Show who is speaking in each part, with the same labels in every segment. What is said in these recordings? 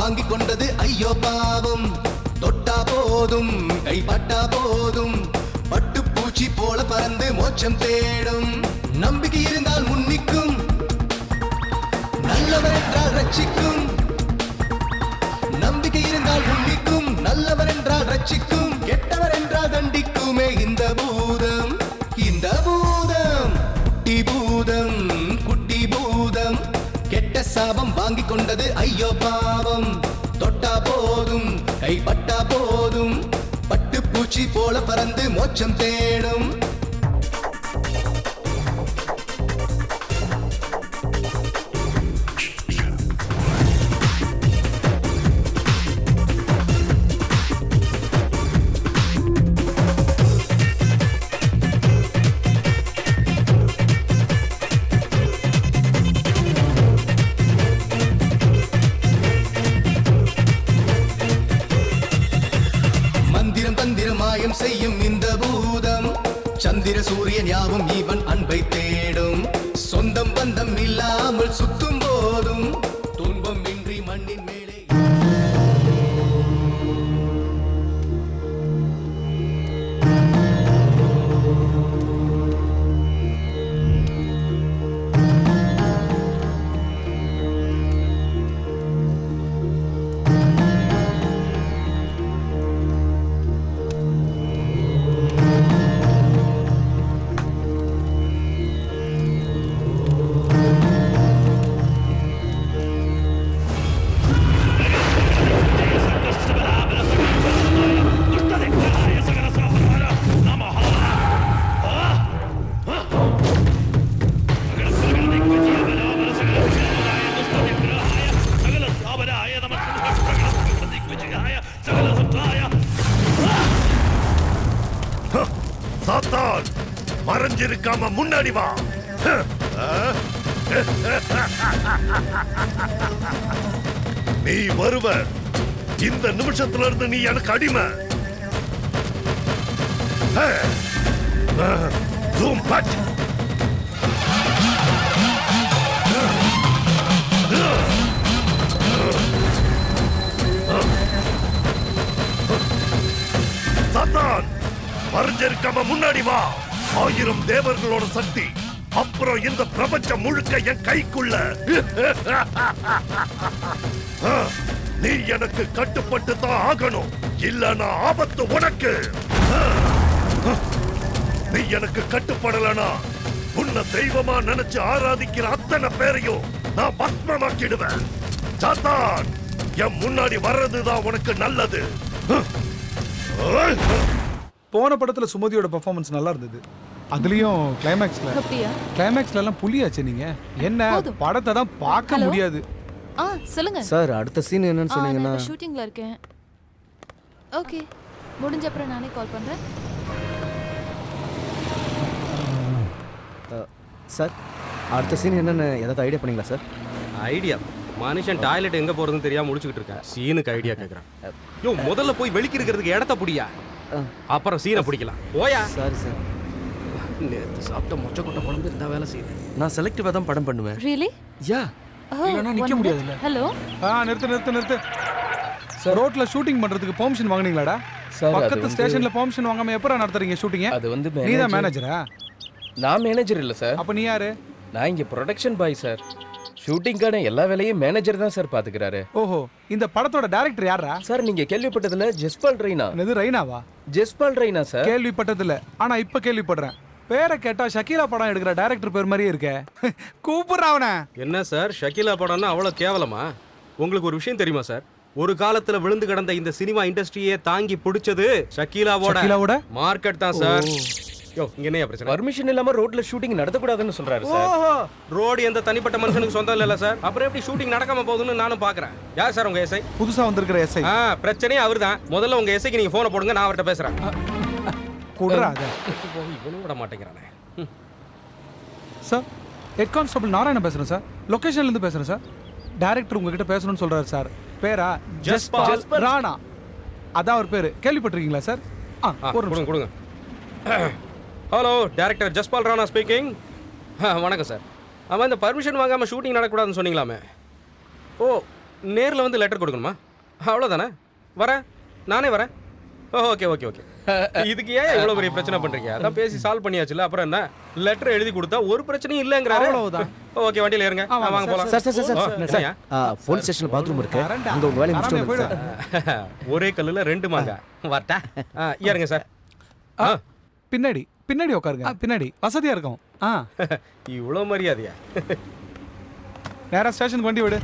Speaker 1: வாங்கி கொண்டது ஐயோ பாவம். தொட்டா போதும் கைப்பட்டா போதும் பட்டுப்பூச்சி போல பறந்து மோட்சம் தேடும். நம்பிக்கை இருந்தால் முன்னிக்கும், நல்லவர் என்றால் ரட்சிக்கும். நம்பிக்கை இருந்தால் முன்னிக்கும், நல்லவர் என்றால் ரட்சிக்கும். கெட்டவர் என்றால் தண்டிக்குமே இந்த பூதம். இந்த பூதம் குட்டி பூதம், குட்டி பூதம். கெட்ட சாபம் வாங்கி கொண்டது ஐயோ பாவம். தொட்டா போதும் கைப்பட்டா போதும் பட்டுப்பூச்சி போல பறந்து மோட்சம் தேடும். தந்திரமாயம் செய்யும் இந்த பூதம். சந்திர சூரியன் யாவும் இவன் அன்பை தேடும். சொந்தம் பந்தம் இல்லாமல் சுத்தும் போதும் துன்பம் இன்றி மண்ணின் மேலே. மறைஞ்சிருக்காம முன்னாடி வா. நீ வருவ. இந்த நிமிஷத்துல இருந்து நீ எனக்கு அடிமை. Zoom but. சாத்தான், மறைஞ்சிருக்காம முன்னாடி வா. 1000 தேவர்களோட சக்தி, அப்புறம் இந்த பிரபஞ்சம் முழுக்க என் கைக்குள்ள. நீ எனக்கு கட்டுப்பட்டு தான் ஆகணும், இல்லனா ஆபத்து உனக்கு. நீ எனக்கு கட்டுப்படலனா உன்னை தெய்வமா நினைச்சு ஆராதிக்கிற அத்தனை பேரையும் நான் பத்மமாக்கிடுவேன். சாத்தான், என் முன்னாடி வர்றதுதான் உனக்கு நல்லது.
Speaker 2: போன படத்துல சுமதியோட பெர்ஃபார்மன்ஸ் நல்லா இருந்தது. அதுலயும் கிளைமேக்ஸ்ல எல்லாம் புலியாச்சு. நீங்க என்ன படத்தை தான் பார்க்க முடியாது.
Speaker 3: சொல்லுங்க
Speaker 4: சார், அடுத்த சீன் என்னன்னு சொன்னீங்கன்னா.
Speaker 3: ஷூட்டிங்ல இருக்கேன். ஓகே, முடிஞ்ச அப்புறம் நானே கால் பண்றேன்.
Speaker 4: சார், அடுத்த சீன் என்னன்னு ஏதாவது ஐடியா பண்ணீங்களா சார்?
Speaker 5: ஐடியா? மனுஷன் டாய்லெட் எங்க போறதுன்னு தெரியாம முடிச்சுக்கிட்டு இருக்கேன். சீனுக்கு ஐடியா கேக்குறான். யோ, முதல்ல போய் வெளிக்கிறதுக்கு இடத்த புடியா, அப்புறம் சீனை பிடிக்கலாம். போயா.
Speaker 4: சாரி சார்,
Speaker 5: நேத்து சாப்பிட்ட மொச்சக்கொட்டை குழம்பு இருந்தா வேலை செய்யுது.
Speaker 4: நான் செலக்டிவா தான் படம் பண்ணுவேன்.
Speaker 3: ரியலி?
Speaker 4: யா.
Speaker 2: இல்லனா நிக்க முடியாதுல.
Speaker 3: ஹலோ.
Speaker 2: நிறுத்து. சார், ரோட்ல ஷூட்டிங் பண்றதுக்கு பெர்மிஷன் வாங்குனீங்களாடா? பக்கத்து ஸ்டேஷன்ல பெர்மிஷன் வாங்காம எப்பறா நடத்துறீங்க ஷூட்டிங்?
Speaker 4: அது வந்து
Speaker 2: நீ தான் மேனேஜரா?
Speaker 4: நான் மேனேஜர் இல்ல சார்.
Speaker 2: அப்ப நீ யாரு?
Speaker 4: நான் இங்க ப்ரொடக்ஷன் பாய் சார். ஷூட்டிங்கான எல்லா வேலையும் மேனேஜர் தான் சார் பாத்துக்கிறாரு.
Speaker 2: ஓஹோ, இந்த படத்தோட டைரக்டர் யாரா
Speaker 4: சார்? நீங்க கேள்விப்பட்டதுல ஜஸ்பால் ரெய்னா.
Speaker 2: என்னது, ரெய்னாவா?
Speaker 4: ஜஸ்பால் ரெய்னா சார்.
Speaker 2: கேள்விப்பட்டதில்ல, ஆனா இப்ப கேள்விப்படுறேன். பேரை கேட்டா ஷக்கீலா படம் எடுக்கிற டைரக்டர் பேர் மாதிரியே இருக்கே. கூப்பிடுறாவன.
Speaker 5: என்ன சார், ஷக்கீலா படம்னா அவ்வளவு கேவலமா? உங்களுக்கு ஒரு விஷயம் தெரியுமா சார்? ஒரு காலத்துல விழுந்து கிடந்த இந்த சினிமா இண்டஸ்ட்ரியே தாங்கி பிடிச்சது ஷக்கீலாவோட மார்க்கெட் தான் சார். யோ, இங்க என்ன பிரச்சனை?
Speaker 4: பர்மிஷன் இல்லாம ரோட்ல ஷூட்டிங் நடத்தக்கூடாதுன்னு சொல்றாரு சார்.
Speaker 5: ஓஹோ, ரோடு எந்த தனிப்பட்ட மனுஷனுக்கு சொந்தம் இல்ல சார். அப்புறம் எப்படி ஷூட்டிங் நடக்காம போகுதுன்னு நானும் பாக்குறேன். யார் சார் உங்க எஸ்ஐ?
Speaker 2: புதுசா வந்திருக்கிற எஸ்ஐ.
Speaker 5: பிரச்சனையே அவர்தான். முதல்ல உங்க எஸ்ஐக்கு நீங்க போனை போடுங்க, நான் அவர்கிட்ட பேசுறேன்.
Speaker 2: கூடுறாத
Speaker 5: இவனும் விட மாட்டேங்கிறானே.
Speaker 2: சார், ஹெட் கான்ஸ்டபிள் நாராயணன் பேசுறேன் சார். லொகேஷன்ல இருந்து பேசுறேன் சார். டைரக்டர் உங்ககிட்ட பேசணும்னு சொல்றாரு சார். பேரா ஜஸ்பால் ராணா. அதான் அவர் பேரு. கேள்விப்பட்டிருக்கீங்களா சார்?
Speaker 5: கொடுங்க. Hello, director Jaspal Rana speaking. வணக்கம் சார். ஆமாம், இந்த பர்மிஷன் வாங்காமல் ஷூட்டிங் நடக்கூடாதுன்னு சொன்னீங்களாமே. ஓ, நேர்ல வந்து லெட்டர் கொடுக்கணுமா? அவ்வளவுதானே? வரேன், நானே வரேன். Okay okay okay. இதுக்கு ஏன் இவ்வளவு பெரிய பிரச்சனை பண்றீங்க? அதான் பேசி சால்வ் பண்ணியாச்சுல, அப்புறம் என்ன? லெட்டர் எழுதி கொடுத்தா ஒரு பிரச்சனையும் இல்லங்கறாரு.
Speaker 2: அவ்வளவுதான்.
Speaker 5: ஓகே, வண்டியில ஏறுங்க. வாங்க போலாம்.
Speaker 4: சார் போலீஸ் ஸ்டேஷன் பாத்ரூம் இருக்கு, அங்க உங்க வேலையை முடிச்சிட்டு வந்துருங்க சார்.
Speaker 5: ஒரே கல்லுல ரெண்டு மாங்க. வரட்டா? ஏறுங்க சார்.
Speaker 2: பின்னாடி பின்னாடி உட்காருங்க, பின்னாடி வசதியா இருக்கும்.
Speaker 5: இவ்வளவு மரியாதையா?
Speaker 2: நேரா ஸ்டேஷன் வண்டி விடு.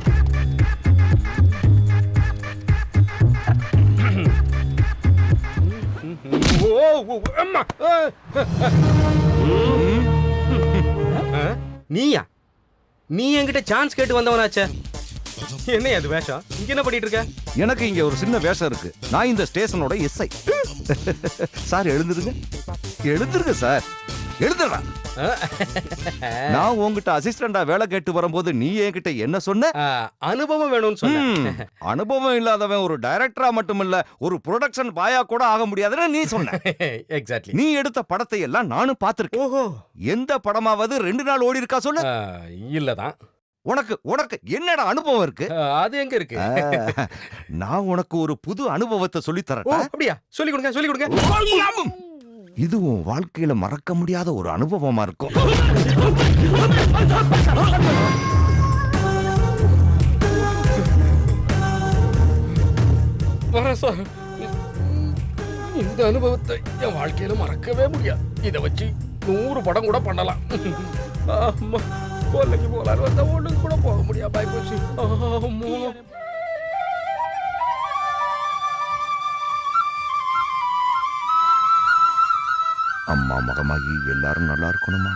Speaker 5: அம்மா! நீயா? நீ என்கிட்ட சான்ஸ் கேட்டு வந்தவனாச்சே. என்ன அது வேஷம்? இங்க என்ன பண்ணிட்டு இருக்க?
Speaker 6: எனக்கு இங்க ஒரு சின்ன வேஷம் இருக்கு. நான் இந்த ஸ்டேஷனோட எஸ்ஐ. சார் எழுந்துருங்க, எழுந்துருங்க சார், எழுதுறா. நான் உங்ககிட்ட அசிஸ்டண்டா வேலை கேட்டு வரும்போது நீ என்கிட்ட என்ன சொன்ன?
Speaker 5: அனுபவம் வேணும்னு சொன்ன.
Speaker 6: அனுபவம் இல்லாதவன் ஒரு டைரக்டரா மட்டும் இல்ல, ஒரு ப்ரொடக்ஷன் பாயா கூட ஆக முடியாதுன்னு நீ சொன்ன.
Speaker 5: எக்ஸாக்ட்லி.
Speaker 6: நீ எடுத்த படத்தை எல்லாம் நானும் பார்த்திருக்கேன்.
Speaker 5: ஓஹோ.
Speaker 6: எந்த படமாவது 2 நாள் ஓடி இருக்கா சொல்லு.
Speaker 5: இல்லதான்.
Speaker 6: உனக்கு உனக்கு என்னடா அனுபவம் இருக்கு?
Speaker 5: அது எங்க இருக்கு?
Speaker 6: நான் உனக்கு ஒரு புது அனுபவத்தை சொல்லி
Speaker 5: ஓ,
Speaker 6: தரேன்.
Speaker 5: அப்படியா? சொல்லி கொடுங்க, சொல்லி கொடுங்க.
Speaker 6: இது உன் வாழ்க்கையில மறக்க முடியாத ஒரு அனுபவமா இருக்கும்.
Speaker 5: வரேன் சார். இந்த அனுபவத்தை என் வாழ்க்கையில மறக்கவே முடியாது. இதை வச்சு 100 படம் கூட பண்ணலாம். ஆமா, கொல்லைக்கு போலான்னு வந்தா ஒண்ணுக்கு கூட போக முடியாது. பாய் போச்சு. ஆமா.
Speaker 6: அம்மா மகமாகி எல்லாரும் நல்லா இருக்கணுமா?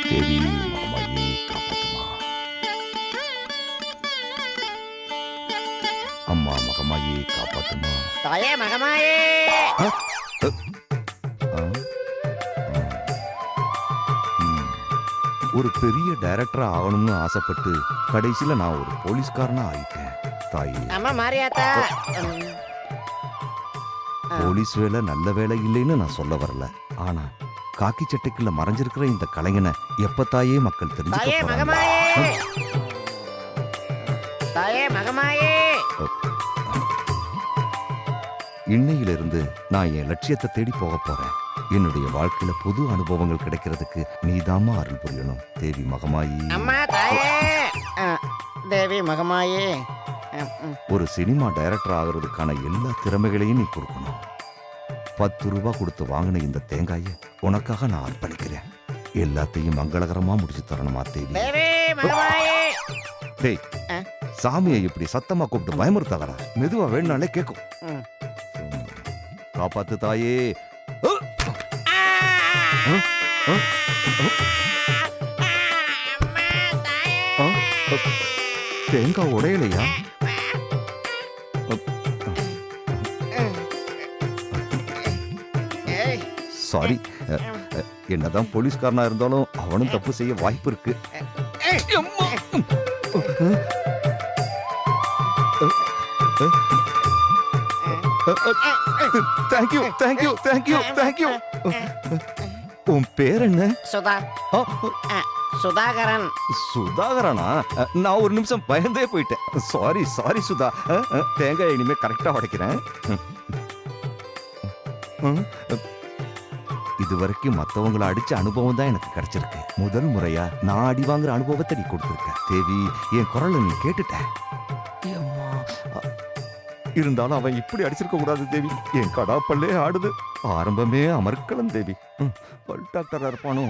Speaker 6: தேவி மகமாகி காப்பாத்துமா. அம்மா மகமாகி காப்பாத்துமா.
Speaker 7: தாயே மகமாயே.
Speaker 6: ஒரு பெரிய டைரக்டரா ஆகணும்னு ஆசைப்பட்டு கடைசியில நான் ஒரு போலீஸ்காரனா ஆயிட்டேன். தாயே,
Speaker 7: அம்மா மாரியாத்தா.
Speaker 6: போலீஸ் வேலை நல்ல வேலை இல்லைன்னு நான் சொல்ல வரல. ஆனா காக்கி சட்டைக்குள்ள மறைஞ்சிருக்கிற இந்த கலைஞனை எப்ப தாயே மக்கள்
Speaker 7: தாயே
Speaker 6: தெரிஞ்சுக்க போறாங்க?
Speaker 7: மகமாயே. தாயே மகமாயே.
Speaker 6: இன்னையிலிருந்து நான் என் லட்சியத்தை தேடி போக போறேன். என்னுடைய வாழ்க்கையில புது அனுபவங்கள் கிடைக்கிறதுக்கு நீதாம்மா அருள் புரியணும். தேவி மகமாயி.
Speaker 7: அம்மா தாயே. தேவி மகமாயே.
Speaker 6: ஒரு சினிமா டைரக்டர் ஆகிறதுக்கான எல்லா திறமைகளையும் நீ கொடுக்கணும். 10 ரூபாய் கொடுத்து வாங்கின இந்த தேங்காயை உனக்காக நான் அர்ப்பணிக்கிறேன். எல்லாத்தையும் மங்களகரமா முடிச்சு தரணுமா தேவி?
Speaker 7: தேவி மகமாயே.
Speaker 6: டேய், சாமியை இப்படி சத்தமா கூப்பிட்டு பயமுறுத்தாதடா. மெதுவா வேணும்னாலே கேட்கும். காப்பாத்து தாயே. தேங்காய் உடையலையா? சாரி, என்னதான் போலீஸ்காரனா இருந்தாலும் அவனும் தப்பு செய்ய வாய்ப்பு இருக்கு. Thank you thank you thank you thank you. உன் பேர் என்ன?
Speaker 7: சுதா. சுதாகரன்.
Speaker 6: சுதாகரனா? நான் ஒரு நிமிஷம் பயந்தே போயிட்டேன். Sorry sorry Sudha. தேங்காய் இனிமே கரெக்டா உடைக்கிறேன். இதுவரைக்கும் மத்தவங்களை அடிச்ச அனுபவம் தான் எனக்கு கிடைச்சிருக்கு. முதல் முறையா நான் அடி வாங்குற அனுபவத்தை நீ கொடுத்துருக்க தேவி. என் குரலை நீ கேட்டுட்ட. இருந்தாலும் அவன் இப்படி அடிச்சிருக்க கூடாது தேவி. என் கடாப்பல்லே ஆடுது. ஆரம்பமே அமர்க்கலாம் தேவி. பல் டாக்டரா இருப்பானோ?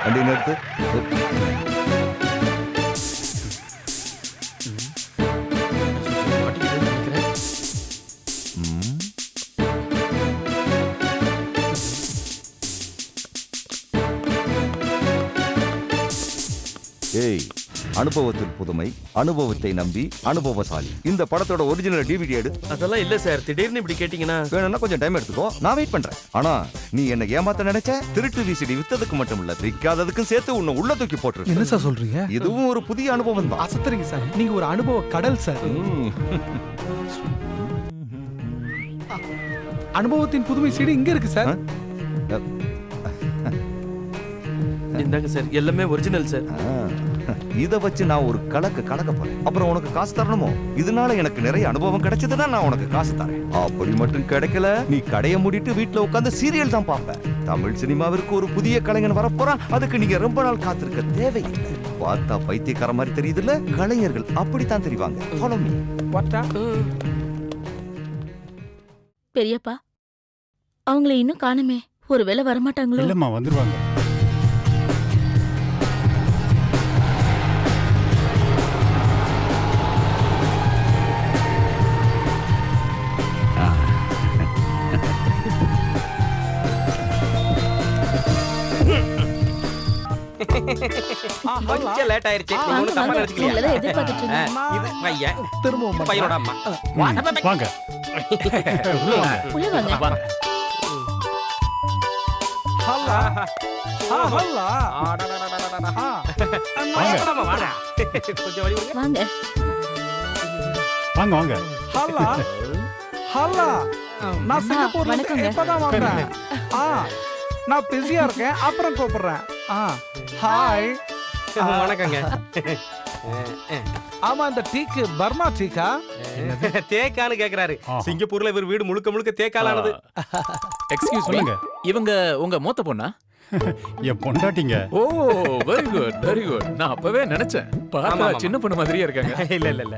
Speaker 6: வண்டி நிறுத்து. ஏய், அனுபவத்தில் புதுமை, அனுபவத்தை நம்பி அனுபவசாலி. இந்த படத்தோட ஒரிஜினல் டிவிடி எடு.
Speaker 4: அதெல்லாம் இல்ல சார், திடீர்னு இப்படி கேட்டீங்கன்னா
Speaker 6: வேணும்னா கொஞ்சம் டைம் எடுத்துக்கோ, நான் வெயிட் பண்றேன். ஆனா நீ என்ன ஏமாத்த நினைச்ச? திருட்டு விசிடி வித்ததுக்கு மட்டும் இல்ல, விற்காததுக்கும் சேர்த்து உன்னை உள்ள தூக்கி போட்டு.
Speaker 2: என்ன சார் சொல்றீங்க?
Speaker 6: இதுவும் ஒரு புதிய அனுபவம் தான்.
Speaker 2: அசத்துறீங்க சார், நீங்க ஒரு அனுபவ கடல் சார்.
Speaker 6: ம்.
Speaker 2: அனுபவத்தின் புதுமை சீடு இங்க இருக்கு சார்.
Speaker 8: இந்தாங்க சார், எல்லாமே ஒரிஜினல் சார்.
Speaker 6: இத வச்சு நான் ஒரு கலக்க போறேன். அப்புறம் உனக்கு காசு தரணுமோ? இதனால எனக்கு நிறைய அனுபவம் கிடைச்சதுன்னா நான் உனக்கு காசு தரேன். அப்படி மட்டும் கிடைக்கல, நீ கடையை மூடிட்டு வீட்டுல உட்கார்ந்து சீரியல் தான் பார்ப்ப. தமிழ் சினிமாவிற்கு ஒரு புதிய கலைஞன் வரப்போறான். அதுக்கு நீங்க ரொம்ப நாள் காத்திருக்க தேவையில்லை. பார்த்தா பைத்தியக்கார மாதிரி தெரியுதுல்ல? கலைஞர்கள் அப்படித்தான் தெரிவாங்க. Follow me.
Speaker 9: பெரியப்பா, அவங்கள இன்னும் காணுமே. ஒருவேளை வரமாட்டாங்களோ?
Speaker 10: இல்லம்மா, வந்துருவாங்க.
Speaker 5: கொஞ்சம் லேட் ஆயிருச்சு. நீங்க ஒண்ணும் தப்பா நினைச்சுக்கலையா?
Speaker 9: உங்களதான் எதிர்பார்த்துட்டு இருந்தேன்.
Speaker 5: இது பையன்,
Speaker 2: திரும்பவும்
Speaker 5: பையனோட அம்மா.
Speaker 10: வாங்க.
Speaker 9: உள்ள வாங்க.
Speaker 2: ஹல்லா ஹல்லா
Speaker 5: அடடடடடடடா.
Speaker 10: வாங்க.
Speaker 5: வாடா, வாடா. கொஞ்சம் வழி விடுங்க.
Speaker 9: வாங்க.
Speaker 10: வாங்க வாங்க.
Speaker 2: ஹல்லா ஹல்லா நான் சிங்கப்பூர்ல இருந்து
Speaker 3: வணக்கங்க.
Speaker 2: இப்பதான் வந்தேன். நான் பிஸியா இருக்கேன், அப்புறம் கூப்பிடுறேன். ஹாய்.
Speaker 5: வணக்கங்க.
Speaker 2: ஆமா, இந்த டீக்கு பர்மா டீக்கா?
Speaker 5: தேக்கான்னு கேக்குறாரு. சிங்கப்பூர்ல இவர் வீடு முழுக்க முழுக்க தேக்காலானது.
Speaker 8: எக்ஸ்கியூஸ் மீ,
Speaker 10: சொல்லுங்க.
Speaker 8: இவங்க உங்க மூத்த பொண்ணா?
Speaker 10: என் பொண்டாட்டிங்க.
Speaker 8: ஓ, வெரி குட் வெரி குட். நான் அப்பவே நினைச்சேன், பார்த்தா
Speaker 5: ஆமா.
Speaker 8: சின்ன பொண்ணு மாதிரியே இருக்காங்க.
Speaker 5: இல்ல இல்ல இல்ல,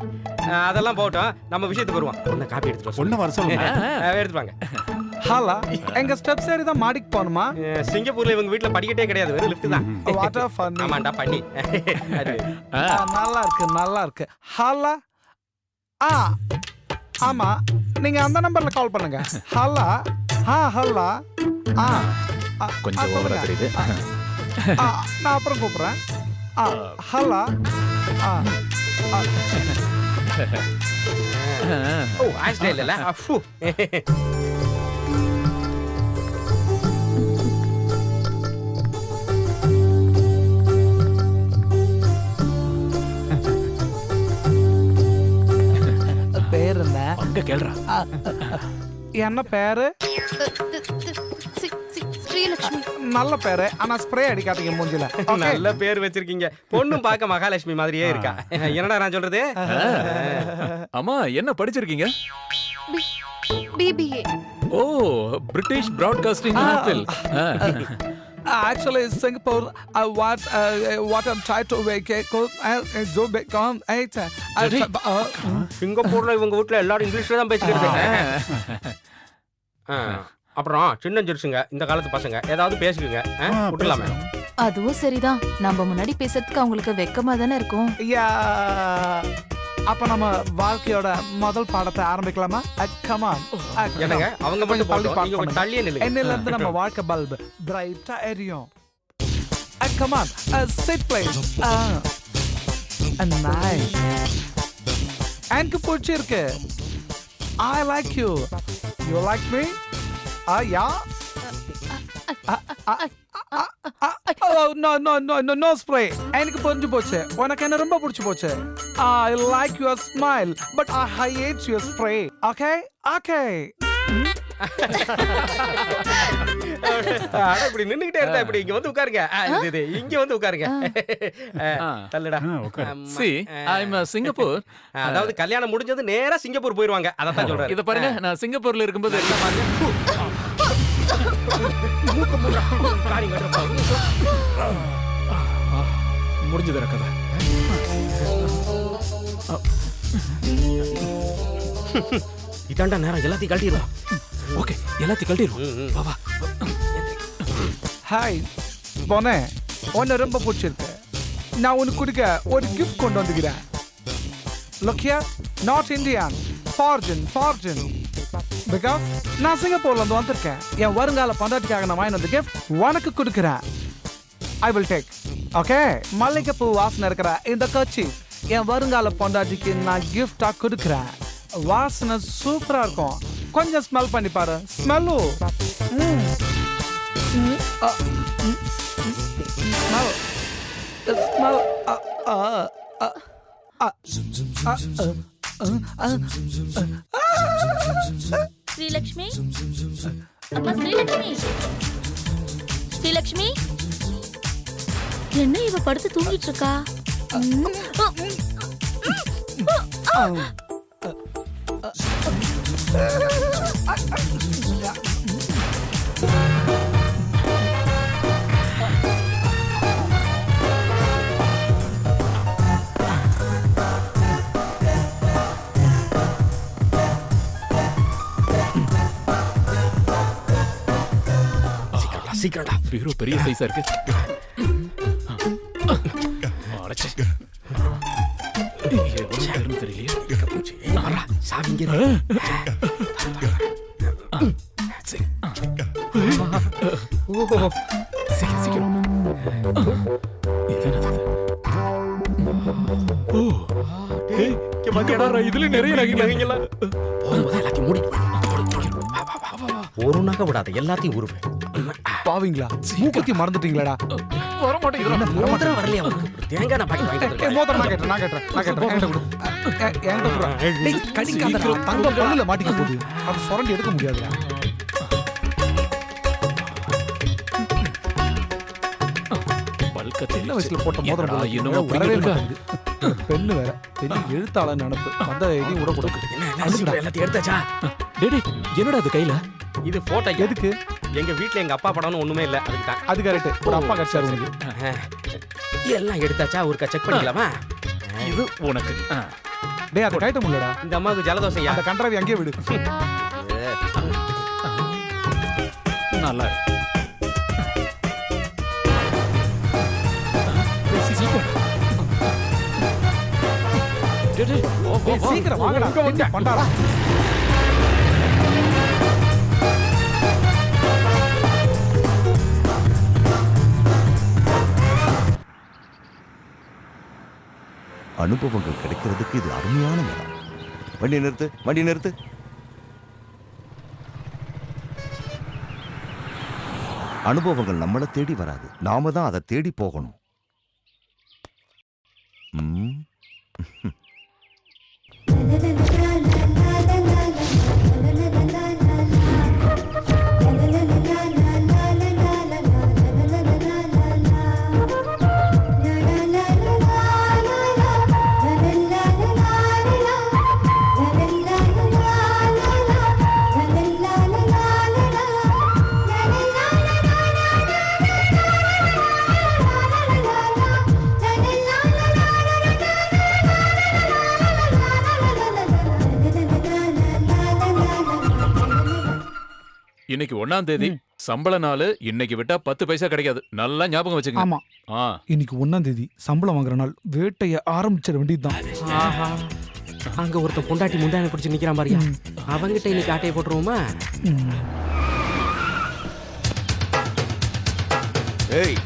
Speaker 5: அதெல்லாம் போட்டோம். நம்ம விஷயத்துக்கு வருவோம். ஒண்ணு காப்பி எடுத்துட்டு வா.
Speaker 10: பொண்ணு வர சொல்லுங்க.
Speaker 5: எடுத்துட்டு வாங்க.
Speaker 2: ஹலா, எங்க ஸ்டெப்ஸ் ஏறி தான் மாடிக்கு போகணுமா?
Speaker 5: சிங்கப்பூர்ல இவங்க வீட்ல படிக்கட்டே கிடையாது, வெறும் லிஃப்ட் தான்.
Speaker 2: What a funny.
Speaker 5: ஆமாண்டா பண்ணி.
Speaker 2: நல்லா இருக்கு நல்லா இருக்கு. ஹலா. ஆமா, நீங்க அந்த நம்பர்ல கால் பண்ணுங்க. ஹலா. ஹலா.
Speaker 8: கொஞ்சம் ஓவரா தெரியுது.
Speaker 2: நான் அப்புறம் கூப்பிடுறேன். ஹலா.
Speaker 5: ஓ, ஆஸ்திரேலியா இல்ல. அஃபு.
Speaker 2: பேர் என்ன?
Speaker 8: அங்க கேளுடா.
Speaker 2: என்ன பேரு?
Speaker 3: ஸ்ரீலக்ஷ்மி.
Speaker 2: நல்ல பேரு, ஆனா ஸ்ப்ரே அடிக்காதீங்க மூஞ்சில.
Speaker 5: நல்ல பேர் வச்சிருக்கீங்க. பொண்ணும் பார்க்க மகாலட்சுமி மாதிரியே இருக்கா. என்னடா நான் சொல்றது?
Speaker 8: அம்மா, என்ன படிச்சிருக்கீங்க?
Speaker 3: BBA.
Speaker 8: ஓ, British broadcasting apple.
Speaker 2: Actually, Singapore, what I'm trying to make it go back on eight.
Speaker 5: சிங்கப்பூர்ல இவங்க வீட்ல எல்லாரும் இங்கிலீஷ்ல தான் பேசிட்டு இருக்காங்க. அப்புறம் சின்ன ஜெர்சிங்க, இந்த காலத்து பசங்க ஏதாவது பேசிக்குங்க. விட்டுலாமே.
Speaker 3: அதுவும் சரிதான். நம்ம முன்னாடி பேசுறதுக்கு அவங்களுக்கு வெக்கமா தானே இருக்கும்.
Speaker 2: அப்ப நம்ம வாழ்க்கையோட முதல் பாடத்தை ஆரம்பிக்கலாமா? Come on.
Speaker 5: என்னங்க அவங்க மட்டும் போட்டோம், நீங்க கொஞ்சம் தள்ளியே நில்லுங்க.
Speaker 2: என்னையில இருந்து நம்ம வாழ்க்கை பல்பு பிரைட்டா எரியும். Come on. Sit please. Nice. எனக்கு பிடிச்சிருக்கு. I like you. You like me? Yeah. No spray. எனக்கு புரிஞ்சு போச்சு. உனக்கு என்ன ரொம்ப பிடிச்சு போச்சு. I like your smile, but I hate your spray. Okay?
Speaker 5: அட, இப்படி நின்னுகிட்டே இருந்தா இப்படி இங்க வந்து உட்காருங்க. இது இங்க வந்து உட்காருங்க. தள்ளுடா.
Speaker 8: See, I'm Singapore.
Speaker 5: அதாவது கல்யாணம் முடிஞ்சது நேரா சிங்கப்பூர் போயிருவாங்க. அதான் சொல்றேன்.
Speaker 8: இத பாருங்க, நான் சிங்கப்பூர்ல இருக்கும்போது எல்லாம் மாதிரி முடிஞ்சது கதை.
Speaker 5: இதாண்டா நேரம், எல்லாத்தையும் கழட்டிடுவோம்.
Speaker 8: ஓகே, எல்லாத்தையும் கழட்டிடுவோம். வா வா.
Speaker 2: ஹாய் போனே, உன்னை ரொம்ப பிடிச்சிருக்கு. நான் உனக்கு கொடுக்க ஒரு கிஃப்ட் கொண்டு வந்துக்கிறேன். Look here, not Indian, foreign. Because நான் சிங்கப்பூர்ல இருந்து வந்திருக்கேன். என் வருங்கால பந்தாட்டிக்காக நான் வாங்கி வந்த கிஃப்ட் உனக்கு கொடுக்குறேன். I will take. ஓகே, மல்லிகைப்பூ வாசனை இருக்கிற இந்த கட்சி என் வருங்கால பொண்டாட்டிக்கு நான் கிஃப்டா கொடுக்குறேன். வாசனை சூப்பரா இருக்கும். கொஞ்சம் ஸ்மெல் பண்ணி பாரு. ஸ்மெல்லு
Speaker 9: ஸ்ரீலக்ஷ்மி, அம்மா ஸ்ரீலக்ஷ்மி. ஸ்ரீலக்ஷ்மி என்ன இவ படுத்து தூங்கிட்டு இருக்கா?
Speaker 5: சீக்கிரம்டா.
Speaker 8: பீரோ பெரிய சைஸா இருக்கு. அடச்சே. எவ்வளவு பேருன்னு தெரியலையே.
Speaker 5: சாவி இங்க
Speaker 8: சரி. சீக்கிரம். இது என்னது? ஓ, ஏய், இங்க பாருடா, இதுல நிறைய நகைங்களா?
Speaker 5: போகும்போது எல்லாத்தையும் மூடி ஒரு நகை விடாத, எல்லாத்தையும் உருவு.
Speaker 2: பாவீங்களா, மூக்குத்தி மறந்துட்டீங்களாடா?
Speaker 8: வர மாட்டேங்குது.
Speaker 5: மோதிரம் வரலையா உனக்கு? தேங்காய் நான் பாக்கெட் வாங்கிட்டு
Speaker 2: ஏய், மோதிரம் நான் கேட்டேன். என்கிட்ட கொடு. என்கிட்ட கொடு. டேய், கடிக்காதடா. தங்கம் பல்லுல மாட்டிக்க போகுது. அது சுரண்டி எடுக்க முடியாதுடா. சின்ன வயசுல போட்ட மோதிரம் போல
Speaker 8: இன்னும்
Speaker 2: வரவே மாட்டேங்குது. பெண்ணு வேற பெரிய எழுத்தாளர் நினப்பு வந்த எதையும் விட கொடுக்கு.
Speaker 5: எல்லாத்தையும் எடுத்தாச்சா?
Speaker 8: டேடி, என்னடா அது கையில?
Speaker 5: இது போட்டோ.
Speaker 2: எதுக்கு?
Speaker 5: எங்க வீட்ல எங்க அப்பா படம்னு ஒண்ணுமே இல்ல, அதுக்கு தான்.
Speaker 2: அது கரெக்ட். ஒரு அப்பா கிடைச்சாரு உனக்கு.
Speaker 5: எல்லாம் எடுத்தாச்சா? ஒருக்கா செக் பண்ணிக்கலாமா?
Speaker 8: இது உனக்கு.
Speaker 2: டேய், அது கைட்ட முடியலடா.
Speaker 5: இந்த அம்மாவுக்கு ஜலதோஷம்.
Speaker 2: அந்த கன்றாவி அங்கேயே விடு.
Speaker 8: நல்லா இருக்கு.
Speaker 2: சீக்கிரம் வாங்கடா. பண்டாடா.
Speaker 6: அனுபவங்கள் கிடைக்கிறதுக்கு இது அருமையான நேரம். வண்டி நிறுத்து. அனுபவங்கள் நம்மளை தேடி வராது, நாம தான் அதை தேடி போகணும்.
Speaker 8: இன்னைக்கு 1ஆம் தேதி சம்பள நாள். இன்னைக்கு விட்டா 10 பைசா கிடைக்காது. நல்லா ஞாபகம் வச்சுக்கங்க.
Speaker 2: ஆமா, இன்னைக்கு 1ஆம் தேதி சம்பளம் வாங்குற நாள். வேட்டைய ஆரம்பிச்சிட வேண்டியதுதான்.
Speaker 5: அங்க ஒருத்தன் பொண்டாட்டி முந்தானை பிடிச்சு நிக்கிறான் பாரியா, அவங்கிட்ட இன்னைக்கு ஆட்டையை போட்டுருவோமா?
Speaker 1: ஏய்,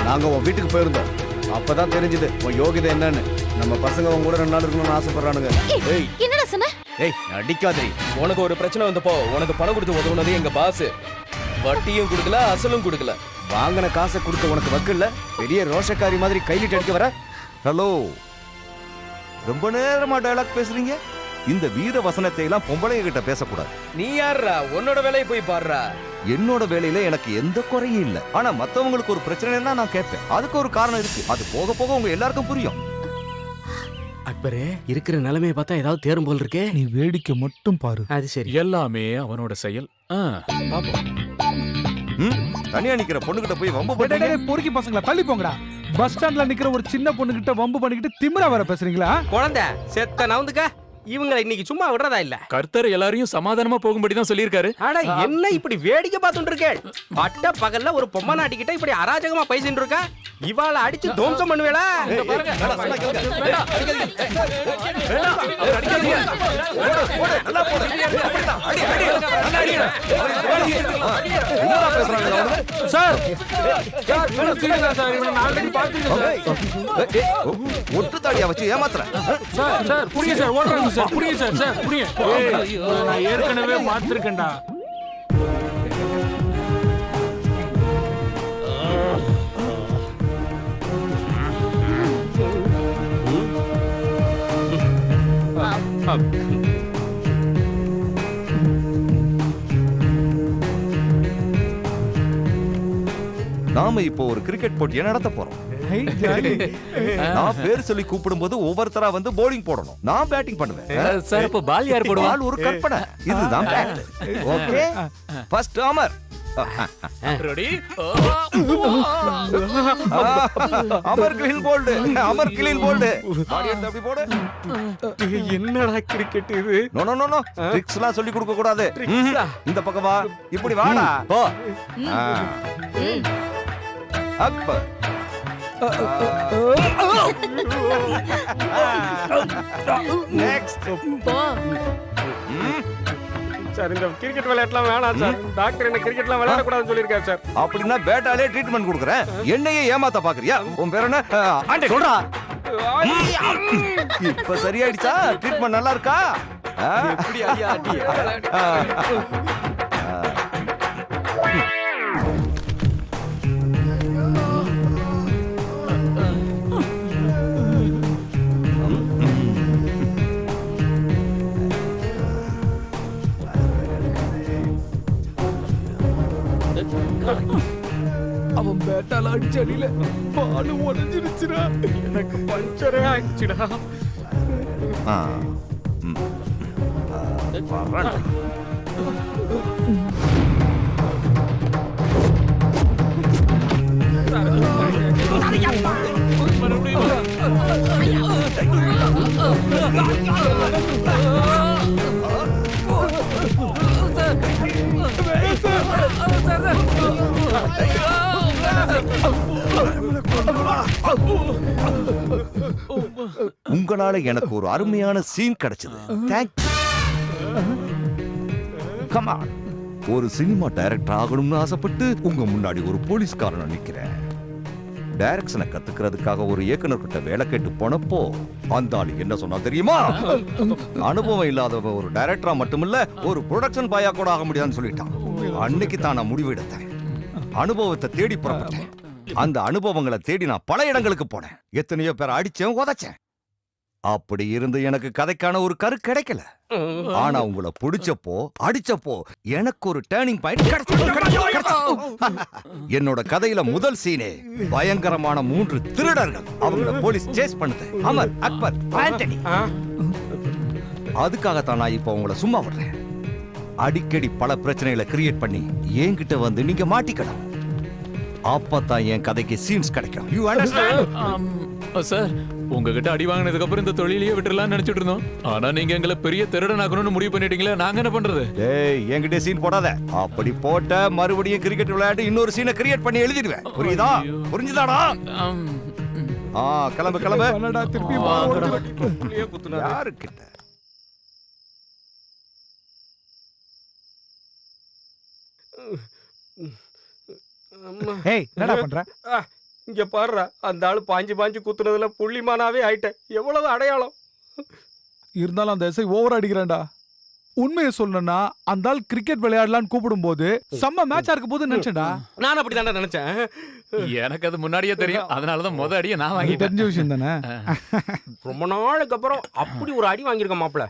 Speaker 1: நாங்க உன் வீட்டுக்கு போயிருந்தோம். அப்பதான் தெரிஞ்சது உன் யோகிதை என்னன்னு. நம்ம பசங்க உன் கூட 2 நாள் இருக்கணும்னு ஆசைப்படுறானுங்க. ஏய்,
Speaker 9: என்னடா சொன்ன?
Speaker 1: ஏய், நடிக்காதே.
Speaker 4: உனக்கு ஒரு பிரச்சனை வந்தப்போ உனக்கு பணம் கொடுத்து உதவுனது எங்க பாஸ். வட்டியும் கொடுக்கல, அசலும் கொடுக்கல.
Speaker 1: வாங்கின காசை கொடுக்க உனக்கு வக்கில்ல? பெரிய ரோஷக்காரி மாதிரி கைலிட்டு அடிக்க வர.
Speaker 6: ஹலோ, ரொம்ப நேரமா டயலாக் பேசுறீங்க. இந்த வீர வசனத்தை எல்லாம் பொம்பளைங்க கிட்ட பேசக்கூடாது.
Speaker 4: நீ யாருடா? உன்னோட வேலையை போய் பாருடா.
Speaker 6: என்னோட வேலையில எனக்கு எந்த குறையும் இல்ல. ஆனா மத்தவங்களுக்கு ஒரு பிரச்சனைன்னா நான் கேட்பேன். அதுக்கு ஒரு காரணம் இருக்கு. அது போக போக உங்க எல்லாருக்கும் புரியும்.
Speaker 5: அக்பரே, இருக்கிற நிலைமையை பார்த்தா ஏதாவது தேரும் போல் இருக்கே.
Speaker 2: நீ வேடிக்கை மட்டும் பாரு.
Speaker 5: அது சரி.
Speaker 8: எல்லாமே அவனோட செயல். பாப்போம்.
Speaker 6: தனியா நிக்கிற பொண்ணுகிட்ட போய் வம்பு பண்ணி
Speaker 2: பொறுக்கி பசங்களா தள்ளி போங்கடா. பஸ் ஸ்டாண்ட்ல நிக்கிற ஒரு சின்ன பொண்ணு கிட்ட வம்பு பண்ணிக்கிட்டு திமிரா வர பேசுறீங்களா?
Speaker 5: குழந்தை செத்த நவுந்துக்க. இவங்களை இன்னைக்கு சும்மா விடுறதா இல்ல.
Speaker 8: கர்த்தர் எல்லாரையும் சமாதானமா போகும்படி தான் சொல்லியிருக்காரு.
Speaker 5: அட, என்ன இப்படி வேடிக்கை பார்த்துட்டு இருக்கேன்? பட்ட பகல்ல ஒரு பொம்மை நாட்டிக்கிட்ட இப்படி அராஜகமா பேசிட்டு இருக்கா. இவாளை அடிச்சு தோம்சம் பண்ணுவேளா?
Speaker 6: ஒட்டு தாடியா வச்சு ஏமாத்துறேன்.
Speaker 2: நான் ஏற்கனவே பார்த்திருக்கேன்டா.
Speaker 6: நாம இப்போ ஒரு கிரிக்கெட் போட்டியை நடத்த போறோம். நான் பேர் சொல்லி கூப்பிடும்போது ஒவ்வொருத்தரா வந்து bowling போடணும். நான் பேட்டிங் பண்ணுவேன்.
Speaker 8: சார் இப்போ பால் யார் போடுவா?
Speaker 6: பால் ஒரு கற்பனை. இதுதான் bat. Okay, first Amar.
Speaker 8: Ready?
Speaker 6: Amar clean bowled. Amar clean bowled. பாடி எடுத்து அப்படி போடு.
Speaker 5: என்னடா கிரிக்கெட் இது?
Speaker 6: No no no no. ட்ரிக்ஸ்லாம் சொல்லி கொடுக்க கூடாது.
Speaker 5: Tricks-ஆ?
Speaker 6: இந்த பக்கம் வா. இப்படி வாடா. போ. அக்பர். நெக்ஸ்ட்.
Speaker 9: போ.
Speaker 5: சார் இந்த கிரிக்கெட் விளையாட்டுலாம் வேணாம் சார். டாக்டர் என்ன கிரிக்கெட்லாம் விளையாட கூடாதுன்னு சொல்லியிருக்காரு சார்.
Speaker 6: அப்படின்னா பேட்டாலே ட்ரீட்மெண்ட் கொடுக்குறேன். என்னையே ஏமாத்த பாக்குறியா? உன் பேர் என்ன? ஆண்டே சொல்றா. இப்ப சரியாயிடுச்சா? ட்ரீட்மெண்ட் நல்லா இருக்கா?
Speaker 5: எப்படி ஐயா அடி?
Speaker 2: அவன் பேட்டால அடிச்ச அடியில பால் உடஞ்சிருச்சுடா.
Speaker 5: எனக்கு பஞ்சரே ஆயிடுச்சுடா.
Speaker 6: ஆ. ம். வர்றேன். உங்களால எனக்கு ஒரு அருமையான சீன் கிடைச்சது. தேங்க்யூ. Come on. ஒரு சினிமா டைரக்டர் ஆகணும்னு ஆசைப்பட்டு உங்க முன்னாடி ஒரு போலீஸ்காரனா நிக்கிறேன். டைரக்ஷனை கத்துக்கிறதுக்காக ஒரு இயக்குனர் கிட்ட வேலை கேட்டு போனப்போ அந்த ஆளு என்ன சொன்னா தெரியுமா? அனுபவம் இல்லாதவ ஒரு டைரக்டரா மட்டுமில்ல ஒரு ப்ரொடக்ஷன் பாயா கூட ஆக முடியாதுன்னு சொல்லிட்டான். அன்னைக்கு தான் நான் முடிவு எடுத்தேன். அனுபவத்தை தேடி புறப்பட்டேன். அந்த அனுபவங்களை தேடி நான் பல இடங்களுக்கு போனேன். எத்தனையோ பேரை அடிச்சேன், உதைச்சேன். அப்படி இருந்து எனக்கு கதைக்கான ஒரு கரு கிடைக்கல. ஆனா உங்களை பிடிச்சப்போ அடிச்சப்போ எனக்கு ஒரு டேர்னிங் பாயிண்ட் கிடைச்சது. என்னோட கதையில முதல் சீனே பயங்கரமான 3 திருடர்கள். அவங்கள போலீஸ் சேஸ் பண்ணுது. அமர், அக்பர், ஆண்டனி. அதுக்காகத்தான் நான் இப்ப உங்களை சும்மா விடுறேன். அடிக்கடி பல பிரச்சனைகளை கிரியேட் பண்ணி என்கிட்ட வந்து நீங்க மாட்டிக்கணும். அப்பதான் என் கதைக்கு சீன்ஸ் கிடைக்கும். You understand?
Speaker 8: சார், உங்ககிட்ட அடி வாங்கினதுக்கு அப்புறம் இந்த தொழிலையே விட்டுறலாம்னு நினைச்சிட்டு இருந்தோம். ஆனா நீங்க எங்களை பெரிய திருடனாக்கணும்னு முடிவு பண்ணிட்டீங்களே, நாங்க என்ன பண்றது?
Speaker 6: டேய், என்கிட்ட சீன் போடாத. அப்படி போட்ட மறுபடியும் கிரிக்கெட் விளையாட்டு இன்னொரு சீனை கிரியேட் பண்ணி எழுதிடுவேன். புரியுதா? புரிஞ்சுதாடா? கிளம்பு கிளம்பு.
Speaker 2: திருப்பி
Speaker 6: யாருக்கிட்ட?
Speaker 2: ஏய், என்னடா பண்ற?
Speaker 5: இங்க பாருடா, அந்த ஆளு பாஞ்சு குத்துனதுல புள்ளிமானாவே ஆயிட்டேன். எவ்வளவு அடையாளம்
Speaker 2: இருந்தாலும் அந்த எஸ்ஐ ஓவர் அடிக்கிறான்டா. உண்மையை சொல்லணும்னா அந்த ஆள் கிரிக்கெட் விளையாடலான்னு கூப்பிடும் போது செம்ம மேட்சா இருக்க போது நினைச்சேன்டா.
Speaker 5: நான் அப்படிதான்டா நினைச்சேன்.
Speaker 8: எனக்கு அது முன்னாடியே தெரியும். அதனாலதான் முத அடியை நான் வாங்கிட்டேன்.
Speaker 2: தெரிஞ்ச விஷயம் தானே.
Speaker 5: ரொம்ப நாளுக்கு அப்புறம் அப்படி ஒரு அடி வாங்கியிருக்க மாப்பிள.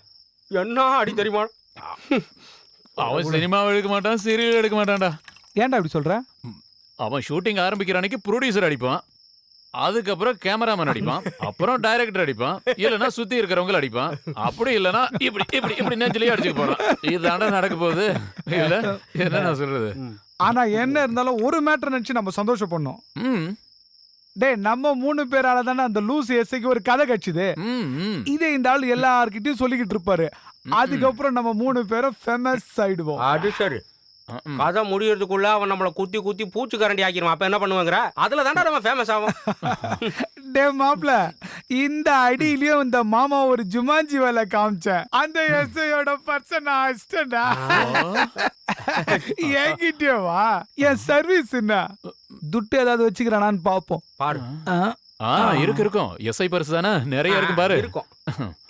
Speaker 5: என்ன அடி தெரியுமா?
Speaker 8: அவன் சினிமாவை எடுக்க மாட்டான், சீரியல் எடுக்க மாட்டான்டா.
Speaker 2: ஏன்டா இப்படி சொல்ற?
Speaker 8: அவன் ஷூட்டிங் ஆரம்பிக்கிற அன்னைக்கு ப்ரொடியூசர் அடிப்பான், அதுக்கப்புறம் கேமராமேன் அடிப்பான், அப்புறம் டைரக்டர் அடிப்பான், இல்லைன்னா சுத்தி இருக்கிறவங்க அடிப்பான், அப்படி இல்லைன்னா இப்படி இப்படி இப்படி நெஞ்சிலேயே அடிச்சுக்க போறான். இதுதாண்டா நடக்க போகுது. இல்ல என்ன நான் சொல்றது?
Speaker 2: ஆனா என்ன இருந்தாலும் ஒரு மேட்டர் நினைச்சு நம்ம சந்தோஷப்படணும். டேய், நம்ம 3 பேரால தானே அந்த லூஸ் எஸ்ஐக்கு ஒரு கதை கட்சிது. இதே இந்த ஆள் எல்லார்கிட்டயும் சொல்லிக்கிட்டு இருப்பாரு. அதுக்கப்புறம் நம்ம 3 பேரும் ஃபேமஸ் ஆயிடுவோம்.
Speaker 5: அது சரி. கதை முடியறதுக்குள்ள அவன் நம்மள குத்தி குத்தி பூச்சி கரண்டி ஆக்கிடுவான். அப்ப என்ன பண்ணுவாங்கற? அதுல தாண்டா நம்ம ஃபேமஸ் ஆவோம்.
Speaker 2: டே மாப்ள, இந்த அடியிலயும் இந்த மாமா ஒரு ஜுமான்ஜி வேலை காமிச்சேன். அந்த எஸ்ஐயோட பர்சன் அசிஸ்டன்டா. என்கிட்டவா என் சர்வீஸ் என்ன துட்டு ஏதாவது வச்சுக்கிறானான்னு பாப்போம்.
Speaker 5: பாரு.
Speaker 8: இருக்கும். எஸ்ஐ பர்ஸ் தானே நிறைய இருக்கு பாரு.
Speaker 5: இருக்கும்.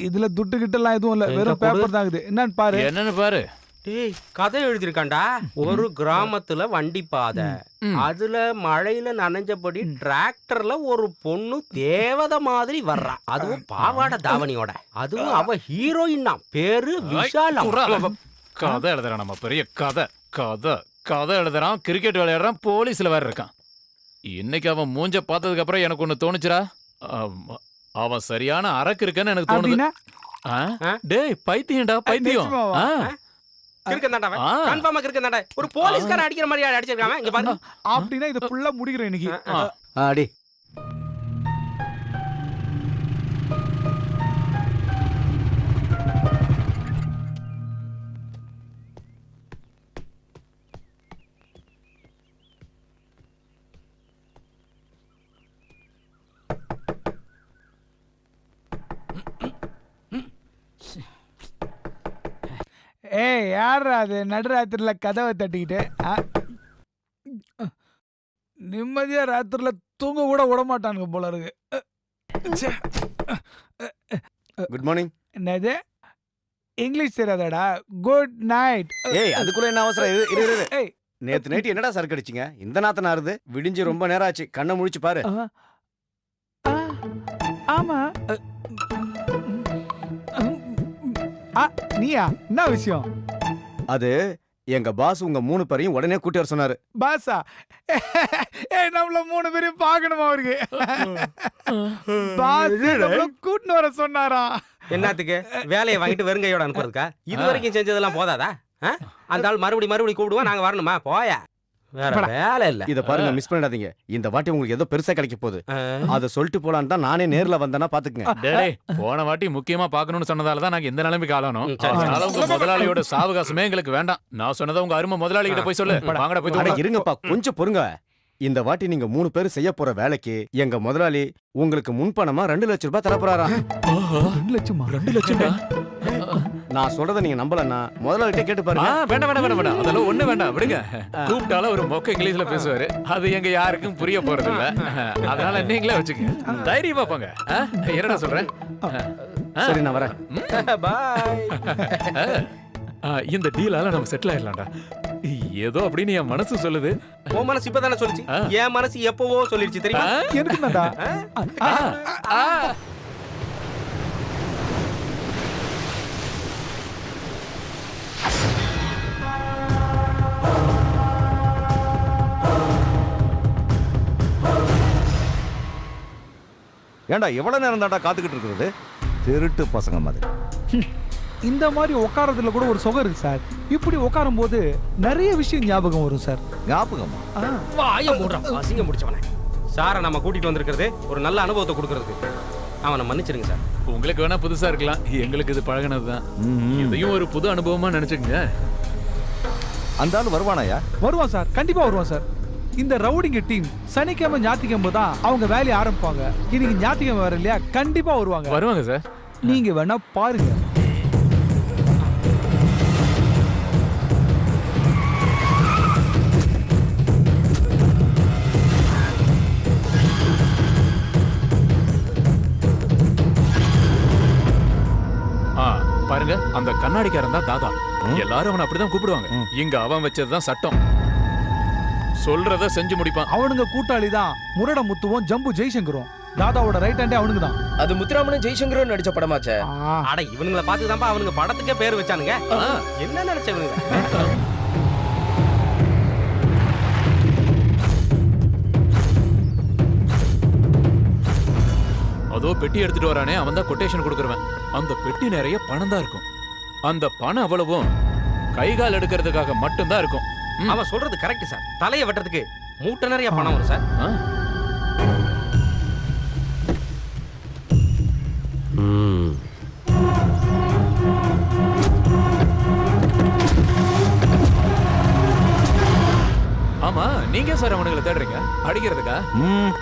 Speaker 2: இதுல துட்டு கிட்ட எல்லாம் எதுவும் இல்ல, வெறும் பேப்பர் தான் இருக்குது. என்னன்னு பாரு.
Speaker 8: என்னன்னு பாரு.
Speaker 5: டேய், கதை எழுதிருக்கான்டா. ஒரு கிராமத்துல வண்டி பாதை, அதுல மழையில நனைஞ்சபடி டிராக்டர்ல ஒரு பொண்ணு தேவதை மாதிரி வர்றா. அதுவும் பாவாடை தாவணியோட. அதுவும் அவ ஹீரோயின் தான். பேரு விஷாலம்.
Speaker 8: கதை எழுதுறான். நம்ம பெரிய கதை கதை கதை எழுதுறான். கிரிக்கெட் விளையாடுறான். போலீஸ்ல வேற இருக்கான். இன்னைக்கு அவன் மூஞ்ச பார்த்ததுக்கு அப்புறம் எனக்கு ஒண்ணு தோணுச்சுடா. அவன் சரியான அரக்கு இருக்கன்னு எனக்கு தோணுது.
Speaker 2: அப்படின்னா
Speaker 8: டேய் பைத்தியம்டா, பைத்தியம்.
Speaker 2: நிஜமாவா?
Speaker 5: கிறுக்கன்தான்டா அவன்.
Speaker 8: ஆ.
Speaker 5: கன்ஃபார்மா கிறுக்கன்தான்டா. ஒரு போலீஸ்காரன் அடிக்கிற மாதிரி அடிச்சிருக்கான் இங்க பாரு.
Speaker 2: அப்படின்னா இதை ஃபுல்லா முடிக்கிறேன் இன்னைக்கு.
Speaker 5: அடி.
Speaker 2: ஏய் யாரா அது நடுராத்திரில கதவை தட்டிக்கிட்டு ஆ? நிம்மதியா ராத்திரில தூங்க கூட விட மாட்டானுங்க போல இருக்கு. ச்சே.
Speaker 11: Good morning.
Speaker 2: என்னது இங்கிலீஷ் தெரியாதாடா? Good night.
Speaker 11: ஏய் அதுக்குள்ள என்ன அவசரம்? இரு இரு இரு.
Speaker 2: ஏய்
Speaker 11: நேத்து நைட் என்னடா சரக்கு அடிச்சீங்க? இந்த நாத்தம் நாறுது. விடிஞ்சு ரொம்ப நேரம் ஆச்சு. கண்ணை முழிச்சு பாரு.
Speaker 2: ஆமா. நீயா என்ன விஷயம்?
Speaker 11: அது எங்க பாஸ் உங்க 3 பேரையும் உடனே கூட்டி வர சொன்னாரு.
Speaker 2: பாசா ஏய் நம்மள 3 பேரையும் பார்க்கணுமா அவருக்கு? பாஸ் நம்மள கூட்டிட்டு வர சொன்னாரா?
Speaker 5: என்னத்துக்கு வேலையை வாங்கிட்டு வெறுங்கையோட அனுப்புறதுக்கா? இது வரைக்கும் செஞ்சதெல்லாம் போதாதா? அந்த ஆள் மறுபடி கூப்பிடுவா, நாங்க வரணுமா? போயா, வேற வேலை இல்ல.
Speaker 11: இத பாருங்க, மிஸ் பண்ணிடாதீங்க. இந்த வாட்டி உங்களுக்கு ஏதோ பெருசா கிடைக்க போகுது. அத சொல்லிட்டு போலான்னு தான் நானே நேர்ல வந்தேன்னா பாத்துக்கங்க.
Speaker 8: டேய் போன வாட்டி முக்கியமா பார்க்கணும்னு சொன்னதால தான் நாங்க இந்த நிலைமைக்கு ஆளானோம். அதனால உங்க முதலாளியோட சாவகாசமே எங்களுக்கு வேண்டாம். நான் சொன்னதை உங்க அருமை முதலாளி கிட்ட போய் சொல்லு. வாங்கடா போய்
Speaker 11: அட
Speaker 8: தூங்க.
Speaker 11: இருங்கப்பா, கொஞ்சம் பொறுங்க. இந்த வாட்டி நீங்க 3 பேர் செய்ய போற வேலைக்கு எங்க முதலாளி உங்களுக்கு முன்பணமா 2 லட்சம் ரூபாய் தரப்போறாராம்.
Speaker 2: 2 லட்சமா?
Speaker 8: 2 லட்சம்டா.
Speaker 11: நான் சொல்றதை நீங்க நம்பலன்னா முதலாளிகிட்ட கேட்டு பாருங்க.
Speaker 8: வேண்டாம் அதெல்லாம் ஒண்ணு வேண்டாம், விடுங்க. கூப்பிட்டாலும் ஒரு மொக்க இங்கிலீஷ்ல பேசுவாரு. அது எங்க யாருக்கும் புரிய போறது இல்ல. அதனால நீங்களே வச்சுக்கங்க. தைரியமா போங்க. என்னடா சொல்றேன்?
Speaker 11: சரி நான் வரேன்.
Speaker 5: பாய்.
Speaker 8: இந்த டீலால நம்ம செட்டில் ஆயிடலாம்டா. ஏதோ அப்படின்னு என் மனசு சொல்லுது.
Speaker 5: உன் மனசு இப்பதானே சொல்லுச்சு. என் மனசு எப்பவோ சொல்லிடுச்சு தெரியுமா?
Speaker 2: எனக்கு என்னடா?
Speaker 6: ஏண்டா எவ்வளவு நேரம் தாண்டா காத்துக்கிட்டு இருக்கிறது? திருட்டு பசங்க மாதிரி.
Speaker 2: இந்த மாதிரி உட்காரதுல கூட ஒரு சுகம் இருக்கு சார். இப்படி உட்காரும் போது நிறைய விஷயம் ஞாபகம் வரும் சார்.
Speaker 6: ஞாபகமா?
Speaker 5: வாய மூடுறா, அசிங்க முடிச்சவனே. சாரை நம்ம கூட்டிட்டு வந்திருக்கிறது ஒரு நல்ல அனுபவத்தை கொடுக்கறதுக்கு. அவனை மன்னிச்சிருங்க சார்.
Speaker 8: உங்களுக்கு வேணா புதுசா இருக்கலாம், எங்களுக்கு இது பழகினதுதான். இதையும் ஒரு புது அனுபவமா நினைச்சுக்கங்க.
Speaker 6: அந்த ஆளு வருவானாயா?
Speaker 2: வருவான் சார், கண்டிப்பா வருவான் சார். இந்த ரவுடிங்க டீம் சனிக்கிழமை ஞாயிற்றுக்கிழமை தான் அவங்க வேலையை ஆரம்பிப்பாங்க. இன்னைக்கு ஞாயிற்றுக்கிழமை வர இல்லையா? கண்டிப்பா வருவாங்க
Speaker 8: சார்.
Speaker 2: நீங்க வேணா பாருங்க.
Speaker 8: பாருங்க, அந்த கண்ணாடிக்காரன் தான் தாதா. எல்லாரும் அவனை அப்படிதான் கூப்பிடுவாங்க. இங்க அவன் வச்சதுதான் சட்டம். சொல்றத செஞ்சு முடிப்பான்.
Speaker 2: அவனுங்க கூட்டாளி தான் முரட முத்துவும் ஜம்பு ஜெய்சங்கரும். தாதாவோட ரைட் ஹேண்டே அவனுக்கு தான்.
Speaker 4: அது முத்துராமனும் ஜெய்சங்கரும் நடிச்ச படமாச்சே.
Speaker 5: அட இவனுங்களை பார்த்து தான்ப்பா அவனுங்க படத்துக்கே பேர் வச்சானுங்க. என்ன நினைச்சவனுங்க?
Speaker 8: அதோ பெட்டி எடுத்துட்டு வரானே, அவன் தான் கொட்டேஷன் கொடுக்கறவன். அந்த பெட்டி நிறைய பணம் தான் இருக்கும். அந்த பணம் அவ்வளவும் கைகால் எடுக்கிறதுக்காக மட்டும்தான் இருக்கும்.
Speaker 5: அவன் சொல்றது கரெக்ட் சார். தலையை வெட்டுறதுக்கு மூட்டை நிறைய பணம் வரும் சார்.
Speaker 8: ஆமா, நீங்க சார் அவனுங்களை தேடுறீங்க? அடிக்கிறதுக்கா?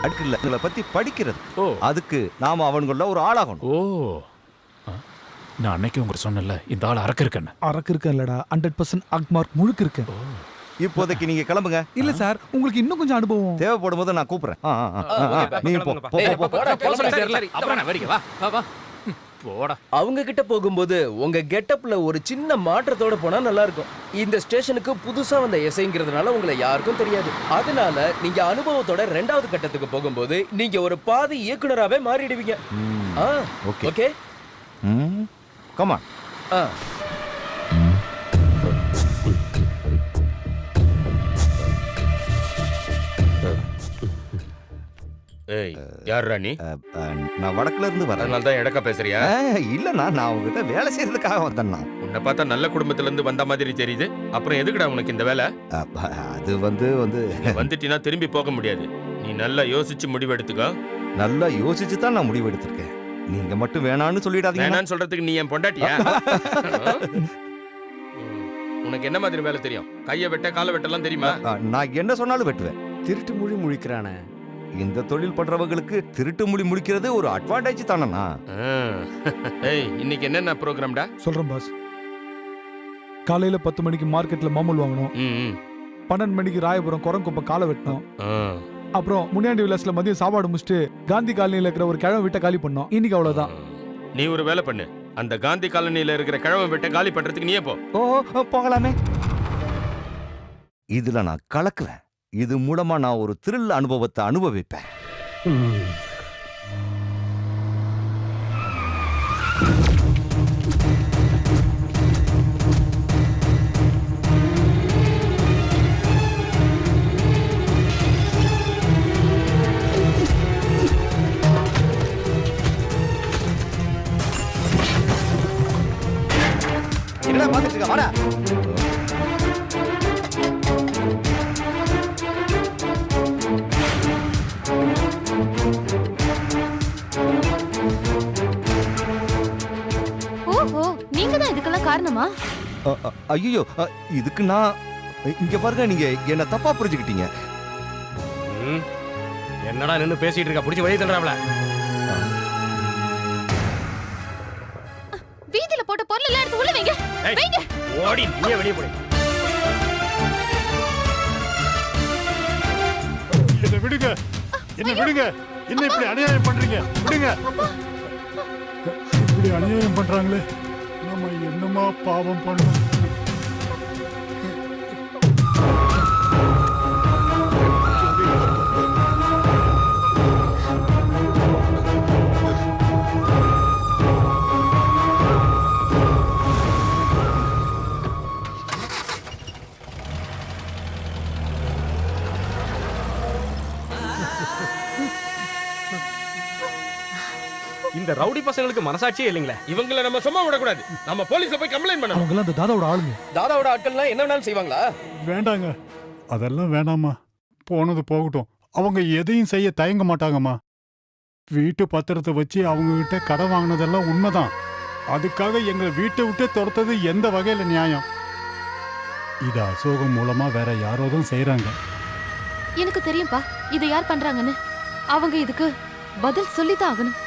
Speaker 6: அடிக்கல, இதுல பத்தி படிக்கிறது.
Speaker 8: ஓ,
Speaker 6: அதுக்கு நாம அவனுக்குள்ள ஒரு ஆளாகணும்.
Speaker 8: ஓ, நான் அன்னைக்கு உங்களுக்கு சொன்னல, இந்த ஆள் அரக்கு இருக்கேன்னு.
Speaker 2: அரக்கு இருக்க இல்லடா, 100% அக்மார்க் முழுக்க இருக்கு.
Speaker 6: இப்போதைக்கு நீங்க கிளம்புங்க.
Speaker 2: இல்ல சார், உங்களுக்கு இன்னும் கொஞ்சம் அனுபவம்
Speaker 6: தேவைப்படும் போது நான் கூப்பிடுறேன். நீ போ.
Speaker 4: அவங்க கிட்ட போகும்போது உங்க கெட்டப்ல ஒரு சின்ன மாற்றத்தோட போனா நல்லா இருக்கும். இந்த ஸ்டேஷனுக்கு புதுசா வந்த எஸ்ஐங்கிறதுனால உங்களை யாருக்கும் தெரியாது. அதனால நீங்க அனுபவத்தோட 2வது கட்டத்துக்கு போகும்போது நீங்க ஒரு பாதி இயக்குனராவே மாறிடுவீங்க. ஓகே?
Speaker 6: Come on.
Speaker 12: ஏய் யார் ராணி?
Speaker 6: நான் வடக்குல இருந்து வரேன்.
Speaker 12: அதனால தான் எடக்கா பேசுறியா?
Speaker 6: இல்லண்ணா, நான் உங்ககிட்ட வேலை செய்யறதுக்காக வந்தேன்னா.
Speaker 12: உன்னை பார்த்தா நல்ல குடும்பத்துல இருந்து வந்த மாதிரி தெரியுது. அப்புறம் எதுக்குடா உனக்கு இந்த வேலை?
Speaker 6: அது வந்து
Speaker 12: வந்துட்டினா திரும்பி போக முடியாது. நீ நல்லா யோசிச்சு முடிவு எடுத்துக்கோ.
Speaker 6: நல்லா யோசிச்சு தான் நான் முடிவு எடுத்திருக்கேன். நீங்க மட்டும் வேணான்னு சொல்லிடாதீங்க.
Speaker 12: வேணான்னு சொல்றதுக்கு நீ என் பொண்டாட்டியா? உனக்கு என்ன மாதிரி வேலை தெரியும்? கையை வெட்ட காலை வெட்டலாம் தெரியுமா?
Speaker 6: நான் என்ன சொன்னாலும் வெட்டுவேன்.
Speaker 11: திருட்டு மொழி முழிக்கிறானே.
Speaker 6: இந்த தொழில் பண்றவங்களுக்கு திருட்டு மொழி முடிக்கிறது ஒரு அட்வான்டேஜ் தானண்ணா.
Speaker 12: ஏய் இன்னைக்கு என்னென்ன ப்ரோக்ராம்டா?
Speaker 2: சொல்றேன் பாஸ். காலையில 10 மணிக்கு மார்க்கெட்ல மாமூல் வாங்கணும். 12 மணிக்கு ராயபுரம் குரங்குப்பம் காலை வெட்டணும். அப்புறம் முனியாண்டி விலாஸ்ல மதியம் சாப்பாடு முடிச்சுட்டு காந்தி காலனியில இருக்கிற ஒரு கிழமை வீட்டை காலி பண்ணோம். இன்னைக்கு அவ்வளவுதான்.
Speaker 12: நீ ஒரு வேலை பண்ணு. அந்த காந்தி காலனியில இருக்கிற கிழமை வீட்டை காலி பண்றதுக்கு நீயே போ.
Speaker 6: போகலாமே. இதுல நான் கலக்குவேன். இது மூலமா நான் ஒரு த்ரில் அனுபவத்தை அனுபவிப்பேன்.
Speaker 11: என்னடா பாத்துட்டு இருக்க? வாடா.
Speaker 3: ஓஹோ, நீங்க தான் இதுக்கெல்லாம் காரணமா?
Speaker 6: ஐயோ, இதுக்கு நான் இங்க பாருங்க, நீங்க என்ன தப்பா புரிஞ்சுக்கிட்டீங்க.
Speaker 11: என்னடா நின்னு பேசிட்டு இருக்க? புடிச்சு வெளிய தள்ளுறாப்ல.
Speaker 3: வீதியில போட்ட பொருள் எல்லாம் எடுத்து உள்ள வைங்க. வைங்க.
Speaker 11: ஓடி நீயே வெளிய போடு.
Speaker 10: என்ன விடுங்க, என்ன விடுங்க. என்ன இப்படி அநியாயம் பண்றீங்க? விடுங்க. இப்படி அநியாயம் பண்றாங்களே, நம்ம என்னமா பாவம் பண்ணோம்?
Speaker 5: இந்த ரவுடி பசங்களுக்கு மனசாட்சியே இல்லைங்களே.
Speaker 12: இவங்கள நம்ம சும்மா விடக்கூடாது. நம்ம போலீஸ்ல போய் கம்ப்ளைண்ட் பண்ணணும்.
Speaker 2: அவங்க அந்த தாதாவோட ஆளுங்க.
Speaker 4: தாதாவோட ஆட்கள்லாம் என்ன வேணாலும் செய்வாங்களா?
Speaker 10: வேண்டாங்க, அதெல்லாம் வேணாமா. போனது போகட்டும். அவங்க எதையும் செய்ய தயங்க மாட்டாங்கம்மா. வீட்டு பத்திரத்தை வச்சு அவங்க கிட்ட கடன் வாங்கினதெல்லாம் உண்மைதான். அதுக்காக எங்க வீட்டை விட்டு துரத்தது எந்த வகையில நியாயம்? இது அசோகம் மூலமா வேற யாரோதும் செய்யறாங்க.
Speaker 3: எனக்கு தெரியும்பா இதை யார் பண்றாங்கன்னு. அவங்க இதுக்கு பதில் சொல்லித்தான் ஆகணும்.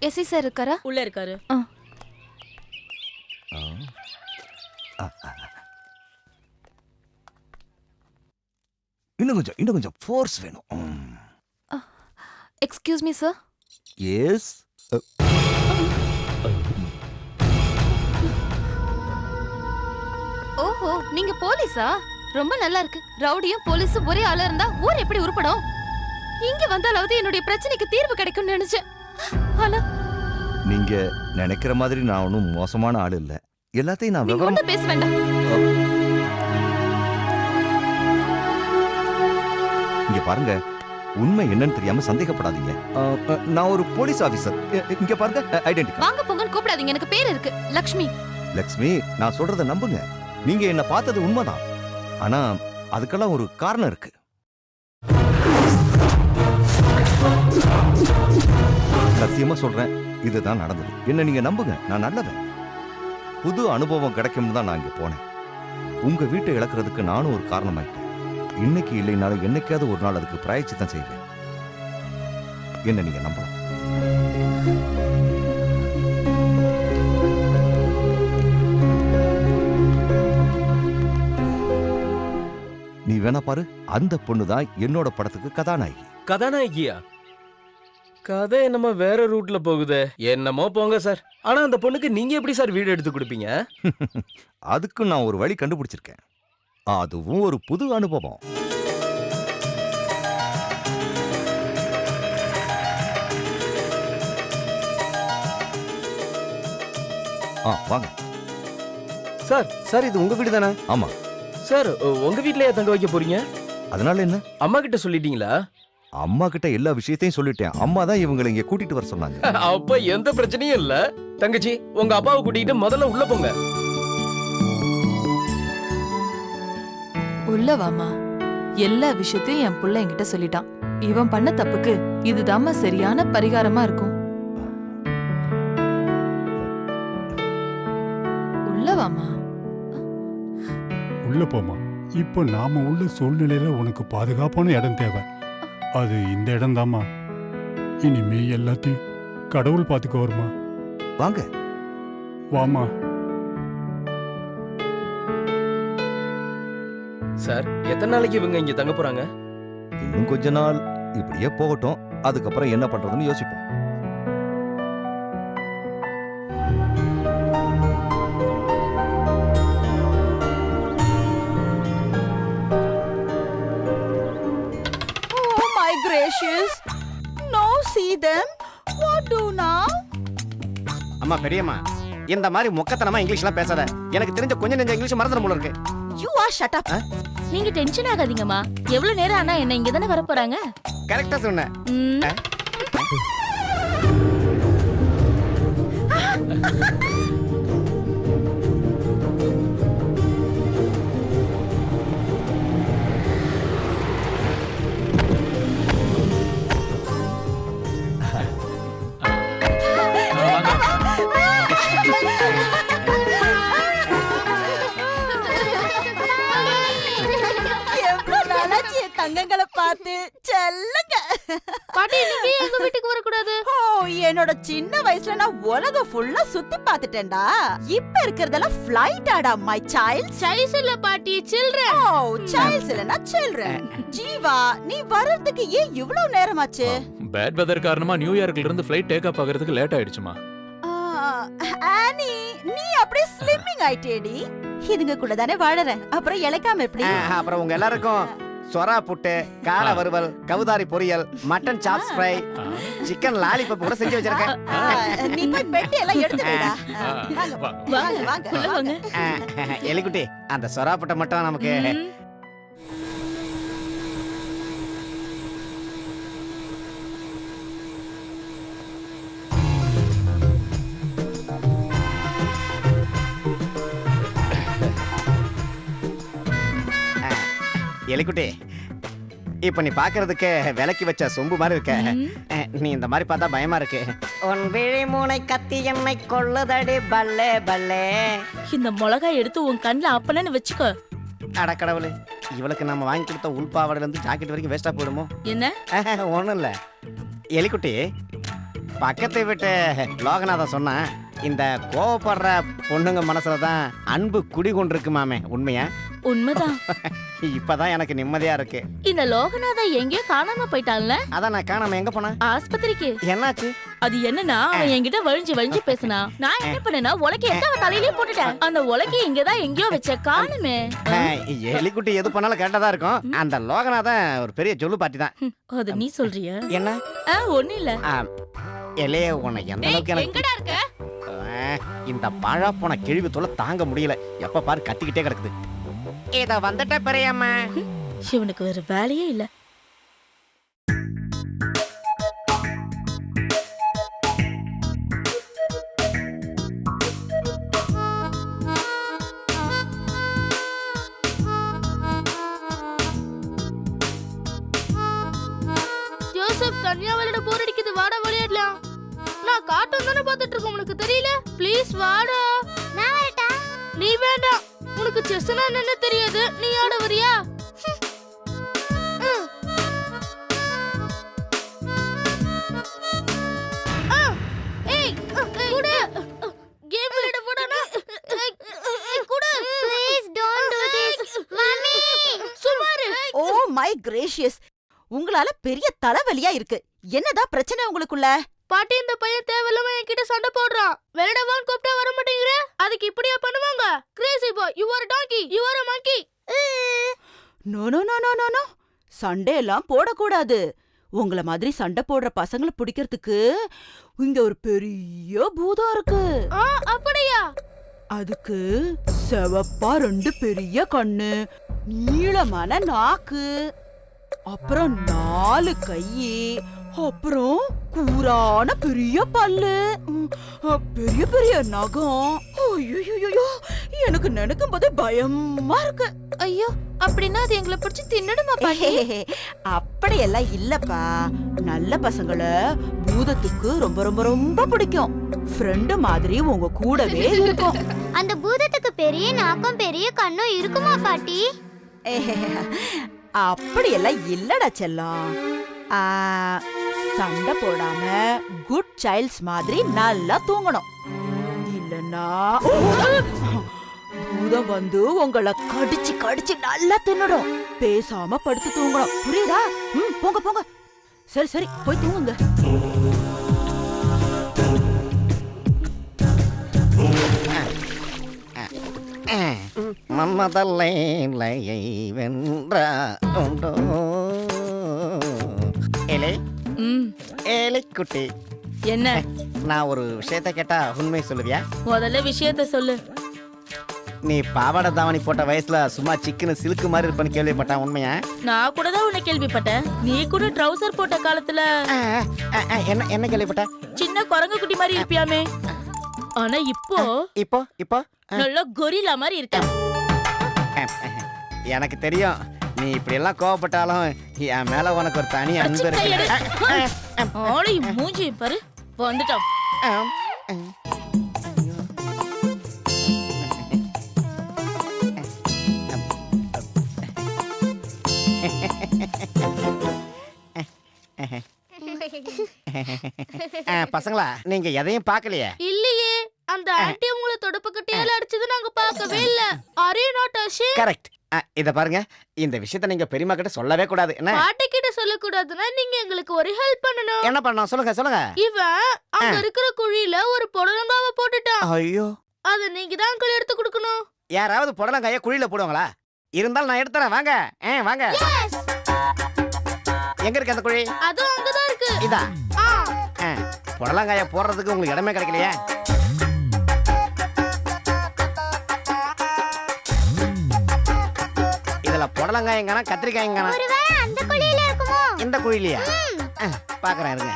Speaker 3: எஸ்ஐ சார் இருக்காரா?
Speaker 9: உள்ள இருக்காரு.
Speaker 6: இன்னும் கொஞ்சம் ஃபோர்ஸ் வேணும்.
Speaker 3: Excuse me sir.
Speaker 6: எஸ்.
Speaker 3: ஓஹோ, நீங்க போலீஸா? ரொம்ப நல்லா இருக்கு. ரவுடியும் போலீஸும் ஒரே ஆளா இருந்தா ஊர் எப்படி உருப்படும்? இங்க வந்தாலாவது என்னுடைய பிரச்சனைக்கு தீர்வு கிடைக்கும்னு நினைச்சேன். ஆனா
Speaker 6: நீங்க நினைக்கிற மாதிரி நான் ஒன்றும் மோசமான ஆள் இல்ல. எல்லாத்தையும் நான்
Speaker 3: நீங்க ஒண்ணும் பேச வேண்டாம்.
Speaker 6: இங்க பாருங்க, உண்மை என்னன்னு தெரியாம சந்தேகப்படாதீங்க. நான் ஒரு போலீஸ் ஆபீசர். இங்க பாருங்க, ஐடென்டிட்டி.
Speaker 3: வாங்க போங்கன்னு கூப்பிடாதீங்க. எனக்கு பேர் இருக்கு, லக்ஷ்மி.
Speaker 6: லக்ஷ்மி, நான் சொல்றத நம்புங்க. நீங்க என்ன பார்த்தது உண்மைதான். ஆனா அதுக்கெல்லாம் ஒரு காரணம் இருக்கு. சத்தியமா சொல்றேன், இதுதான் நடந்தது. என்ன நீங்க நம்புங்க, நான் நல்லவன். புது அனுபவம் கிடைக்கும்னு தான் நான் இங்க போனேன். உங்க வீட்டை இழக்கிறதுக்கு நானும் ஒரு காரணமாயிட்டேன். இன்னைக்கு இல்லைனாலும் என்னைக்காவது ஒரு நாள் அதுக்கு பிராயச்சித்தம் செய்வேன். என்ன நீங்க நம்பலாம். நீ வேணா பாரு, அந்த பொண்ணு தான் என்னோட படத்துக்கு கதாநாயகி.
Speaker 4: கதாநாயகியா? கதை என்னமோ வேற ரூட்ல போகுது. என்னமோ போங்க சார். ஆனா அந்த பொண்ணுக்கு நீங்க எப்படி சார் வீடு எடுத்து கொடுப்பீங்க?
Speaker 6: அதுக்கு நான் ஒரு வழி கண்டுபிடிச்சிருக்கேன். அதுவும் ஒரு புது அனுபவம். வாங்க.
Speaker 11: சார் சார் இது உங்க வீடு தானே?
Speaker 6: ஆமா.
Speaker 4: சார் உங்க வீட்லயே தங்க வைக்க போறீங்க?
Speaker 6: அதனால என்ன?
Speaker 4: அம்மா கிட்ட சொல்லிட்டீங்களா?
Speaker 6: அம்மா கிட்ட எல்லா விஷயத்தையும் சொல்லிட்டேன். அம்மா தான் இவங்களை இங்க கூட்டிட்டு வர சொன்னாங்க.
Speaker 4: அப்ப எந்த பிரச்சனையும் இல்ல. தங்கச்சி உங்க அப்பாவை கூட்டிட்டு முதல்ல உள்ள போங்க.
Speaker 3: உள்ள வாமா. எல்லா விஷயத்தையும் என் புள்ள என்கிட்ட சொல்லிட்டான். இவன் பண்ண தப்புக்கு இதுதாம்மா சரியான பரிகாரமா இருக்கும். உள்ள வாமா.
Speaker 10: உள்ள போமா. இப்போ நாம உள்ள சூழ்நிலையில உனக்கு பாதுகாப்பான இடம் தேவை. அது இந்த இடம் தாம்மா. இனிமே எல்லாத்தையும் கடவுள் பார்த்துக்க வருமா.
Speaker 6: வாங்க.
Speaker 10: வாமா.
Speaker 4: சார் எத்தனை நாளைக்கு இவங்க இங்க தங்க போறாங்க?
Speaker 6: இன்னும் கொஞ்ச நாள் இப்படியே போகட்டும். அதுக்கப்புறம் என்ன பண்றதுன்னு யோசிப்போம்.
Speaker 9: Oh my gracious. Now see them. What do now?
Speaker 11: அம்மா பெரியம்மா, இந்த மாதிரி மொக்கத்தனமா இங்கிலீஷ்லாம் பேசாத. எனக்கு தெரிஞ்ச கொஞ்சம் நெஞ்ச இங்கிலீஷ் மறந்துடும் போல இருக்கு.
Speaker 9: You are shut up. நீங்க டென்ஷன் ஆகாதீங்கம்மா. எவ்வளவு நேரம் ஆனா என்ன இங்க தானே வர போறாங்க?
Speaker 11: கரெக்டா சொன்ன.
Speaker 9: எவ்வளவு நாளாச்சு என் தங்கங்களை பார்த்து செல்லுங்க.
Speaker 3: பாட்டி நீங்க எங்க வீட்டுக்கு வர கூடாது?
Speaker 9: ஓ, என்னோட சின்ன வயசுல நான் உலகம் ஃபுல்லா சுத்தி பார்த்துட்டேன்டா. இப்ப இருக்கிறதெல்லாம் ஃளைட் ஆடா மை சைல்ட்.
Speaker 3: சைஸ் இல்ல பாட்டி, சில்ட்ரன்.
Speaker 9: ஓ, சைல்ட்ஸ் இல்லனா சில்ட்ரன். ஜீவா, நீ வர்றதுக்கு ஏன் இவ்வளவு நேரமாச்சு?
Speaker 8: பேட் வெதர் காரணமா நியூயார்க்ல இருந்து ஃளைட் டேக் ஆஃப் ஆகிறதுக்கு லேட் ஆயிடுச்சுமா.
Speaker 9: ஆனி, நீ அப்படியே ஸ்லிம்மிங் ஆயிட்டேடி. இதுங்க கூட தானே வாழறேன். அப்புறம் இளைக்காம எப்படி?
Speaker 11: அப்புறம் உங்க எல்லாருக்கும் சொரா புட்டு, காளை வறுவல், கவுதாரி பொரியல், mutton chops fry, chicken lollipop கூட செஞ்சு வச்சிருக்கேன்.
Speaker 9: நீ போய் பெட்டி எல்லாம் எடுத்து வைடா. வாங்க வாங்க வாங்க.
Speaker 11: எலிக்குட்டி, அந்த சொரா புட்டை மட்டும் நமக்கு. எலிக்குட்டி, இப்ப நீ பாக்குறதுக்கு விலக்கி வச்ச சொம்பு மாதிரி இருக்க. நீ இந்த மாதிரி பார்த்தா பயமா இருக்கு.
Speaker 7: உன் விழிமூனை கத்தி என்னை கொள்ளுதடி பல்லே பல்லே.
Speaker 9: இந்த மிளகாய் எடுத்து உன் கண்ணுல அப்பனன்னு வச்சுக்கோ.
Speaker 11: அட கடவுளே, இவளுக்கு நம்ம வாங்கி கொடுத்த உள்பாவடையில இருந்து ஜாக்கெட் வரைக்கும் வேஸ்டா போயிடுமோ?
Speaker 9: என்ன?
Speaker 11: ஒண்ணும் இல்ல எலிக்குட்டி, பக்கத்தை விட்டு லோகநாதன் சொன்னா இந்த கோவப்படுற பொண்ணுங்க மனசுலதான் அன்பு குடி கொண்டிருக்கு மாமே. உண்மையா?
Speaker 9: உண்மைதான்.
Speaker 11: இப்பதான் எனக்கு நிம்மதியா இருக்கு.
Speaker 9: இந்த லோகநாதா எங்கேயோ காணாம போயிட்டான்ல?
Speaker 11: அதான் நான் காணாம எங்க போனா?
Speaker 9: ஆஸ்பத்திரிக்கு.
Speaker 11: என்னாச்சு?
Speaker 9: அது என்னன்னா, அவன் என்கிட்ட வழிஞ்சு பேசினா. நான் என்ன பண்ணேன்னா உலக்கி எடுத்து அவன் தலையிலேயே போட்டுட்டேன். அந்த உலக்கி இங்கதான் எங்கேயோ வச்ச, காணுமே.
Speaker 11: எலிக்குட்டி எது பண்ணாலும் கரெக்டா தான் இருக்கும். அந்த லோகநாதன் ஒரு பெரிய ஜொல்லு பாட்டி தான்.
Speaker 9: அது நீ சொல்றியா?
Speaker 11: என்ன?
Speaker 9: ஒண்ணு இல்ல.
Speaker 11: எலே, உன்னை எந்த அளவுக்கு எனக்கு
Speaker 3: எங்கடா இருக்க?
Speaker 11: இந்த பாழா போன கிழிவு தொலை தாங்க முடியல. எப்ப பாரு கத்திக்கிட்டே கிடக்குது. இத வந்துட்ட பெரியம்மா.
Speaker 9: இவனுக்கு வேற வேலையே இல்ல.
Speaker 3: ஜோசப், கன்னியாவலோட போர் அடிக்குது, வாடா விளையாடலாம். நான் கார்ட்டூன் தானே பார்த்துட்டு இருக்கேன், உனக்கு தெரியல? ப்ளீஸ் வாடா. நான் வரட்டா? நீ வேண்டாம், உனக்கு செஸ்னா என்னன்னு தெரியாது. நீ ஆட வரியா? ஏய், குடு. கேம் விளையாட போடானா? குடு. Please don't do this. Mummy, சுமாரு.
Speaker 9: Oh my gracious. உங்களால பெரிய தலைவலியா இருக்கு. என்னதான் பிரச்சனை உங்களுக்குள்ள?
Speaker 3: பாட்டி, இந்த பையன் தேவையில்லாம என்கிட்ட சண்டை போடுறான். விளையாடவான்னு கூப்பிட்டா வர மாட்டேங்கிற. அதுக்கு இப்படியா பண்ணுவாங்க? Crazy boy, you are donkey, you are a monkey.
Speaker 9: No no no no no no. சண்டை எல்லாம் போடக்கூடாது.
Speaker 13: உங்களை மாதிரி சண்டை போடுற பசங்களை பிடிக்கிறதுக்கு இங்க ஒரு பெரிய பூதம் இருக்கு.
Speaker 3: அப்படியா?
Speaker 13: அதுக்கு செவப்பா 2 பெரிய கண்ணு, நீளமான நாக்கு, அப்புறம் 4 கை, அப்புறம் கூரான பெரிய பல்லு, பெரிய பெரிய நகம். ஐயோ, எனக்கு நினைக்கும் போதே பயமா இருக்கு.
Speaker 3: ஐயோ, அப்படின்னா அது எங்களை பிடிச்சி தின்னுடுமா பாட்டி?
Speaker 13: அப்படியெல்லாம் இல்லப்பா. நல்ல பசங்களை பூதத்துக்கு ரொம்ப ரொம்ப ரொம்ப பிடிக்கும். ஃப்ரெண்டு மாதிரி உங்க கூடவே இருக்கும்.
Speaker 3: அந்த பூதத்துக்கு பெரிய நாக்கம் பெரிய கண்ணும் இருக்குமா பாட்டி?
Speaker 13: அப்படியெல்லாம் இல்லடா செல்லம். சண்டை போடாம குட் சைல்ட்ஸ் மாதிரி நல்லா தூங்கணும். இல்லன்னா பூதம் வந்து உங்களை கடிச்சு கடிச்சு நல்லா தின்னுடும். பேசாம படுத்து தூங்கணும். புரியுதா? போங்க போங்க. சரி சரி, போய் தூங்குங்க.
Speaker 11: மன்மதல்லை வென்றா உண்டோ ஏலே ஏலே குட்டி.
Speaker 9: என்ன?
Speaker 11: நான் ஒரு விஷயத்த கேட்டா உண்மை சொல்லுவியா?
Speaker 9: முதல்ல விஷயத்த சொல்லு.
Speaker 11: நீ பாவாடை தாவணி போட்ட வயசுல சும்மா சிக்கன சிலுக்கு மாதிரி இருப்பேன்னு கேள்விப்பட்டேன், உண்மையா?
Speaker 9: நான் கூட தான் உன்னை கேள்விப்பட்டேன். நீ கூட ட்ரவுசர் போட்ட காலத்துல
Speaker 11: என்ன என்ன கேள்விப்பட்ட?
Speaker 9: சின்ன குரங்கு குட்டி மாதிரி இருப்பியாமே. ஆனா இப்போ
Speaker 11: இப்போ இப்போ
Speaker 9: நல்ல கொரில்லா மாதிரி இருக்க.
Speaker 11: எனக்கு தெரியும், நீ இப்படி எல்லாம் கோவப்பட்டாலும் என் மேல உனக்கு ஒரு தனி அன்பு இருக்கு.
Speaker 9: ஆளை மூஞ்சி பாரு, வந்துட்டோம்.
Speaker 11: பசங்களா, நீங்க எதையும் பார்க்கலையே?
Speaker 3: இல்லையே, அந்த ஆன்ட்டி உங்களை தொடப்பக்கட்டையால அடிச்சது நாங்க பார்க்கவே இல்ல. Are you not ashamed?
Speaker 11: Correct. இத பாருங்க, இந்த விஷயத்தை நீங்க பெரியம்மா கிட்ட சொல்லவே கூடாது. என்ன
Speaker 3: பாட்டி கிட்ட சொல்ல கூடாதுன்னா நீங்க எங்களுக்கு ஒரு ஹெல்ப் பண்ணணும்.
Speaker 11: என்ன பண்ணணும்? சொல்லுங்க சொல்லுங்க.
Speaker 3: இவன் அங்க இருக்கிற குழியில ஒரு புடலங்காவை போட்டுட்டான்.
Speaker 11: ஐயோ,
Speaker 3: அத நீங்க தான் அங்கிள் எடுத்து கொடுக்கணும்.
Speaker 11: யாராவது புடலங்காய குழியில போடுவாங்களா? இருந்தாலும் நான் எடுத்துறேன். வாங்க வாங்க. எங்க இருக்கு அந்த குழி?
Speaker 3: அது அங்கதான் இருக்கு.
Speaker 11: இதா? புடலங்காய போடுறதுக்கு உங்களுக்கு இடமே கிடைக்கலையே. இதுல புடலங்காயங்கானா கத்திரிக்காயங்கானா?
Speaker 3: அந்த குழியில இருக்குமோ?
Speaker 11: இந்த குழியிலயா? பாக்குறேன் இருங்க.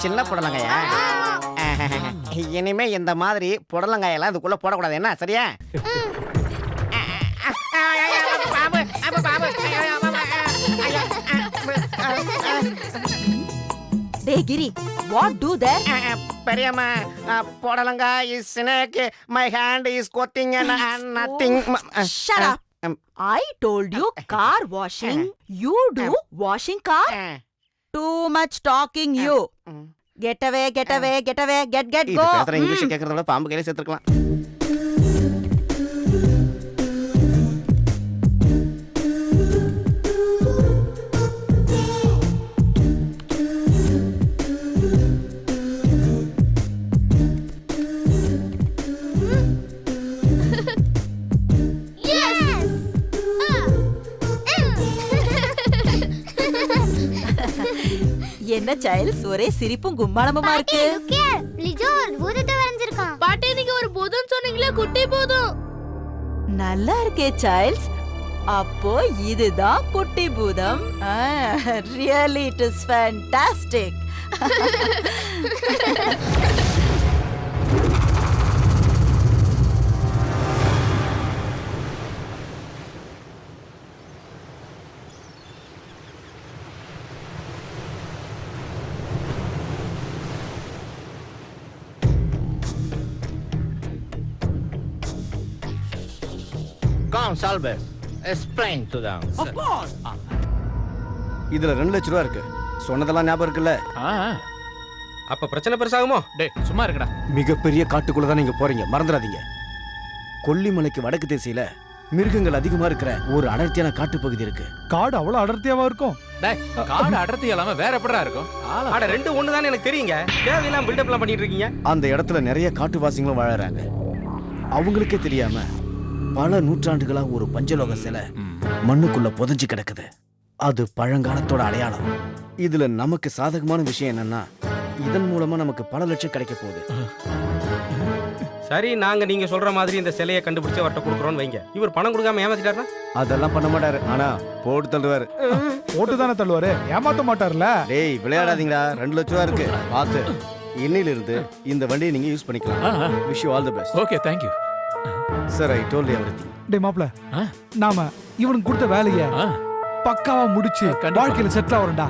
Speaker 11: சின்ன புடலங்காயா? இனிமே இந்த மாதிரி புடலங்காயெல்லாம் இதுக்குள்ள போடக்கூடாது. என்ன சரியா?
Speaker 13: டேய் கிரி, வாட் டு தேர்?
Speaker 11: பெரியம்மா, புடலங்கா is snake, my hand is clothing and nothing.
Speaker 13: Shut up. I told you car washing. You do washing car? Too much talking you. Get away, get away, get away, get
Speaker 11: இது
Speaker 13: go.
Speaker 11: பேசுற English கேக்குறத விட பாம்பு கையில சேர்த்துக்கலாம்.
Speaker 13: என்ன child's, ஒரே சிரிப்பும் கும்மாளமுமா இருக்கு.
Speaker 3: லிஜோ பூதத்தை வரைஞ்சிருக்கான். பாட்டி, நீங்க ஒரு பூதம் சொன்னீங்களே, குட்டி பூதம்.
Speaker 13: நல்லா இருக்கே சைல்ட்ஸ். அப்போ இதுதான் குட்டி பூதம். Really it is fantastic.
Speaker 14: Come, Salves. Explain to them.
Speaker 13: Of course.
Speaker 11: இதுல 2 லட்சம் ரூபா இருக்கு. சொன்னதெல்லாம் ஞாபகம் இருக்குல்ல?
Speaker 5: அப்ப பிரச்சனை பெருசாகுமோ?
Speaker 8: டேய் சும்மா இருக்கடா.
Speaker 11: மிகப்பெரிய காட்டுக்குள்ள தான் நீங்க போறீங்க, மறந்துடாதீங்க. கொல்லிமலைக்கு வடக்கு திசையில மிருகங்கள் அதிகமா இருக்கிற ஒரு அடர்த்தியான காட்டு பகுதி இருக்கு.
Speaker 2: காடு அவ்வளவு அடர்த்தியாவா இருக்கும்?
Speaker 8: டேய் காடு அடர்த்தி இல்லாம வேற எப்படிடா இருக்கும்?
Speaker 5: அட ரெண்டு ஒண்ணு தானே எனக்கு தெரியுங்க. தேவையெல்லாம் பில்டப் எல்லாம் பண்ணிட்டு இருக்கீங்க.
Speaker 11: அந்த இடத்துல நிறைய காட்டுவாசிகளும் வாழறாங்க. அவங்களுக்கே தெரியாம பல நூற்றாண்டுகளா ஒரு பஞ்சலோக சிலை மண்ணுக்குள்ள புதைஞ்சு கிடக்குது. அது பழங்காலத்தோட அடையாளம். இதுல நமக்கு சாதகமான விஷயம் என்னன்னா, இதன் மூலமா நமக்கு பல லட்சம் கிடைக்க போகுது.
Speaker 5: சரி, நாங்க நீங்க சொல்ற மாதிரி இந்த சிலையை கண்டுபிடிச்சு அவர்கிட்ட கொடுக்குறோம்னு வைங்க. இவர் பணம் கொடுக்காம ஏமாத்திட்டாருன்னா?
Speaker 11: அதெல்லாம் பண்ண மாட்டாரு. ஆனா போட்டு தள்ளுவாரு.
Speaker 2: போட்டு தானே தள்ளுவாரு, ஏமாத்த மாட்டாருல.
Speaker 11: டேய் விளையாடாதீங்களா, 2 லட்சம் ரூபா இருக்கு பார்த்து. இன்னிலிருந்து இந்த வண்டியை நீங்க யூஸ் பண்ணிக்கலாம். Wish you all the best.
Speaker 8: Okay, thank you
Speaker 11: sir. I told you everything.
Speaker 2: டேய் மாப்ள, நாம இவனுக்கு கொடுத்த வேலைய பக்காவா முடிச்சு வாழ்க்கையில செட்டில் ஆவறடா.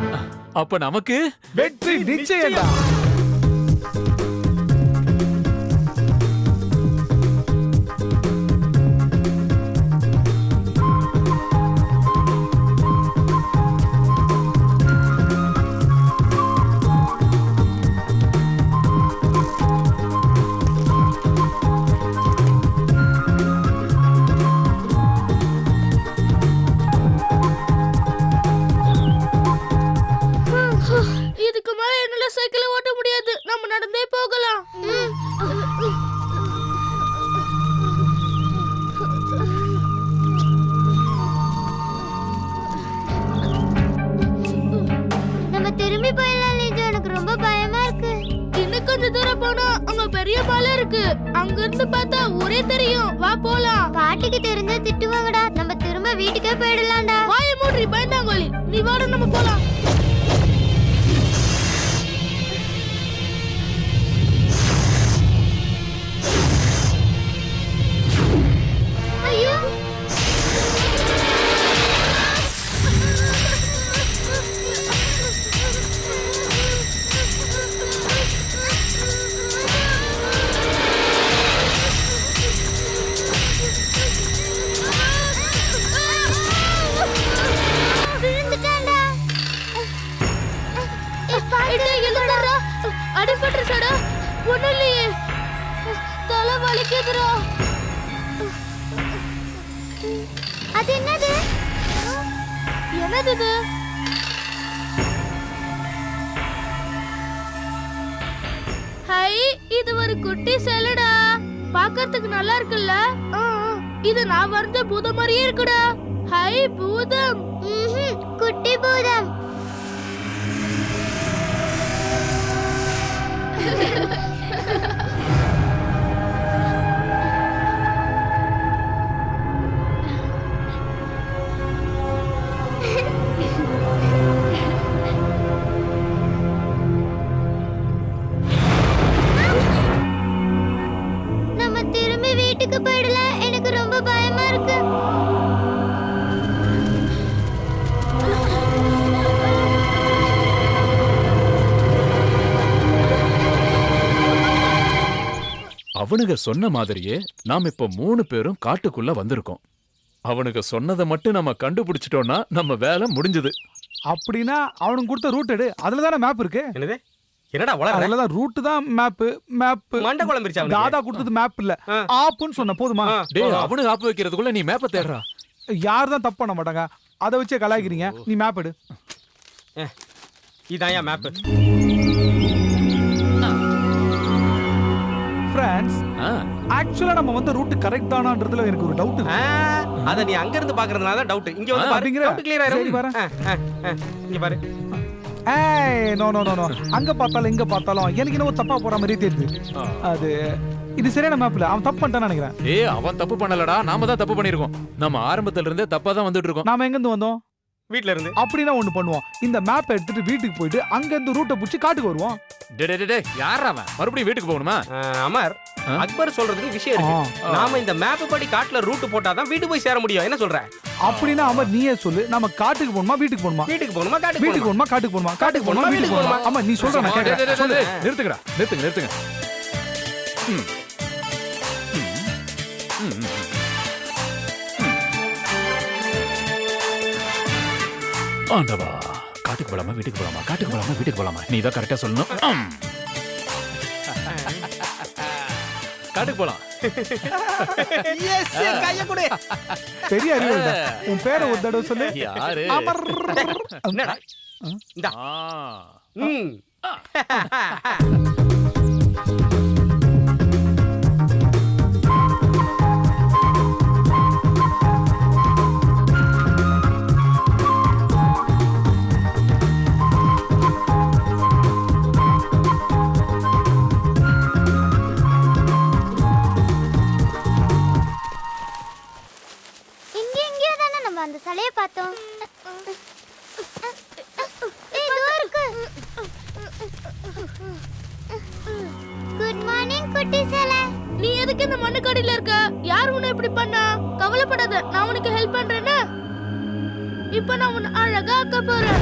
Speaker 8: அப்ப நமக்கு
Speaker 2: வெற்றி நிச்சயம்டா.
Speaker 3: இதுக்கு மேல என்னால சைக்கிள் ஓட்ட முடியாது. நம்ம நடந்தே போகலாம். நம்ம திரும்பி போயிடலாம் லிஜோ, எனக்கு ரொம்ப பயமா இருக்கு. இன்னும் கொஞ்சம் தூரம் போனா அங்க பெரிய பாலம் இருக்கு. அங்க இருந்து பார்த்தா ஊரே தெரியும். வா போலாம். பாட்டிக்கு தெரிஞ்சா திட்டுவாங்கடா. நம்ம திரும்ப வீட்டுக்கே போயிடலாம்டா. வாய மூடி பயந்தாங்கோலி. நீ வாட, நம்ம போலாம். ஐயோ, விழுந்துட்டான்டா. அடிபட்டுருச்சடா. ஒண்ணும் இல்லையே, தலை வலிக்குதுடா. அது என்னது? என்னது இது? ஹை, இது ஒரு குட்டி செல்லடா. பார்க்கிறதுக்கு நல்லா இருக்குல்ல? இது நான் வரைஞ்ச பூதம் மாதிரியே இருக்குடா. ஹை, பூதம். குட்டி பூதம். நம்ம திரும்பி வீட்டுக்கு போயிடலாம். எனக்கு ரொம்ப பயமா இருக்கு.
Speaker 8: அவனுங்க சொன்ன மாதிரியே நாம் இப்ப 3 பேரும் காட்டுக்குள்ள வந்திருக்கோம். அவனுங்க சொன்னதை மட்டும் நம்ம கண்டுபிடிச்சிட்டோம்னா நம்ம வேலை முடிஞ்சது.
Speaker 2: அப்படின்னா அவனுக்கு கொடுத்த ரூட் எடு. அதுல தானே மேப் இருக்கு.
Speaker 5: என்னது? என்னடா வளர?
Speaker 2: அதுல தான் ரூட் தான் மேப்.
Speaker 5: மண்ட குழம்பிருச்சு அவனுக்கு.
Speaker 2: தாதா கொடுத்தது மேப் இல்ல, ஆப்புன்னு சொன்ன போதுமா?
Speaker 8: டேய், அவனுக்கு ஆப்பு வைக்கிறதுக்குள்ள நீ மேப்பை தேடுறா.
Speaker 2: யார் தான் தப்பு பண்ண மாட்டாங்க, அதை வச்சே கலாய்க்கிறீங்க. நீ மேப் எடு.
Speaker 5: இதாயா மேப்.
Speaker 2: ஃப்ரெண்ட்ஸ், ஆக்சுவலா நம்ம வந்த ரூட் கரெக்ட் தானான்றதுல எனக்கு ஒரு டவுட் இருக்கு.
Speaker 5: அத நீ அங்க இருந்து பாக்குறதுனால தான் டவுட். இங்க வந்து பாரு, டவுட் கிளியர் ஆயிரும்.
Speaker 2: சரி, பாரு.
Speaker 5: இங்க பாரு.
Speaker 2: ஏய், நோ நோ நோ நோ. அங்க பார்த்தாலும் இங்க பார்த்தாலும் எனக்கு என்ன தப்பா போற மாதிரி தெரியுது. அது இது சரியான மேப்ல. அவன் தப்பு பண்ணிட்டான்னு நினைக்கிறேன்.
Speaker 8: டேய், அவன் தப்பு பண்ணலடா, நாம தான் தப்பு பண்ணிருக்கோம். நம்ம ஆரம்பத்துல இருந்தே தப்பா தான் வந்துட்டு இருக்கோம்.
Speaker 2: நாம எங்க இருந்து வந்தோம்?
Speaker 5: வீட்ல இருந்து.
Speaker 2: அப்படினா ஒண்ணு பண்ணுவோம். இந்த மேப் எடுத்துட்டு வீட்டுக்கு போயிட்டு அங்க இருந்து ரூட்டை புடிச்சு காட்டுக்கு வருவோம்.
Speaker 8: டேய், யாரா அவன்? மறுபடியும் வீட்டுக்கு போகணுமா?
Speaker 5: அமர், அக்பர் சொல்றதுக்கு விஷயம் இருக்கு. நாம இந்த மேப் படி காட்டுல ரூட் போட்டாதான் வீட்டுக்கு போய் சேர முடியும். என்ன சொல்ற?
Speaker 2: அப்படினா அமர் நீயே சொல்லு. நம்ம காட்டுக்கு போணுமா வீட்டுக்கு போணுமா?
Speaker 5: வீட்டுக்கு போணுமா காட்டுக்கு
Speaker 2: வீட்டுக்கு போணுமா காட்டுக்கு போணுமா? காட்டுக்கு போணுமா வீட்டுக்கு போணுமா? அம்மா நீ சொல்ற நான் கேக்குறேன். சொல்லு.
Speaker 8: நிறுத்துங்க. ஆண்டவா, காட்டுக்கு போலாமா வீட்டுக்கு போலாமா? காட்டுக்கு போலாமா வீட்டுக்கு போலாமா? நீ தான் கரெக்டா சொல்லணும். காட்டுக்கு போலாம்.
Speaker 5: எஸ், கைய கொடு.
Speaker 2: பெரிய அறிவுடா. உன் பேரை ஒரு தடவை சொல்லு.
Speaker 8: யாரு?
Speaker 2: அமர்.
Speaker 5: என்னடா? இந்தா.
Speaker 3: அந்த சிலைய பார்த்தோம். இதோ இருக்கு. குட் மார்னிங் குட்டி சிலை. நீ எதுக்கு இந்த மண்ணுக்கடியில இருக்க? யார் உன்னை இப்படி பண்ணா? கவலைப்படாத, நான் உனக்கு ஹெல்ப் பண்றேன்னு. இப்ப நான் உன்னை அழகா ஆக்க போறேன்.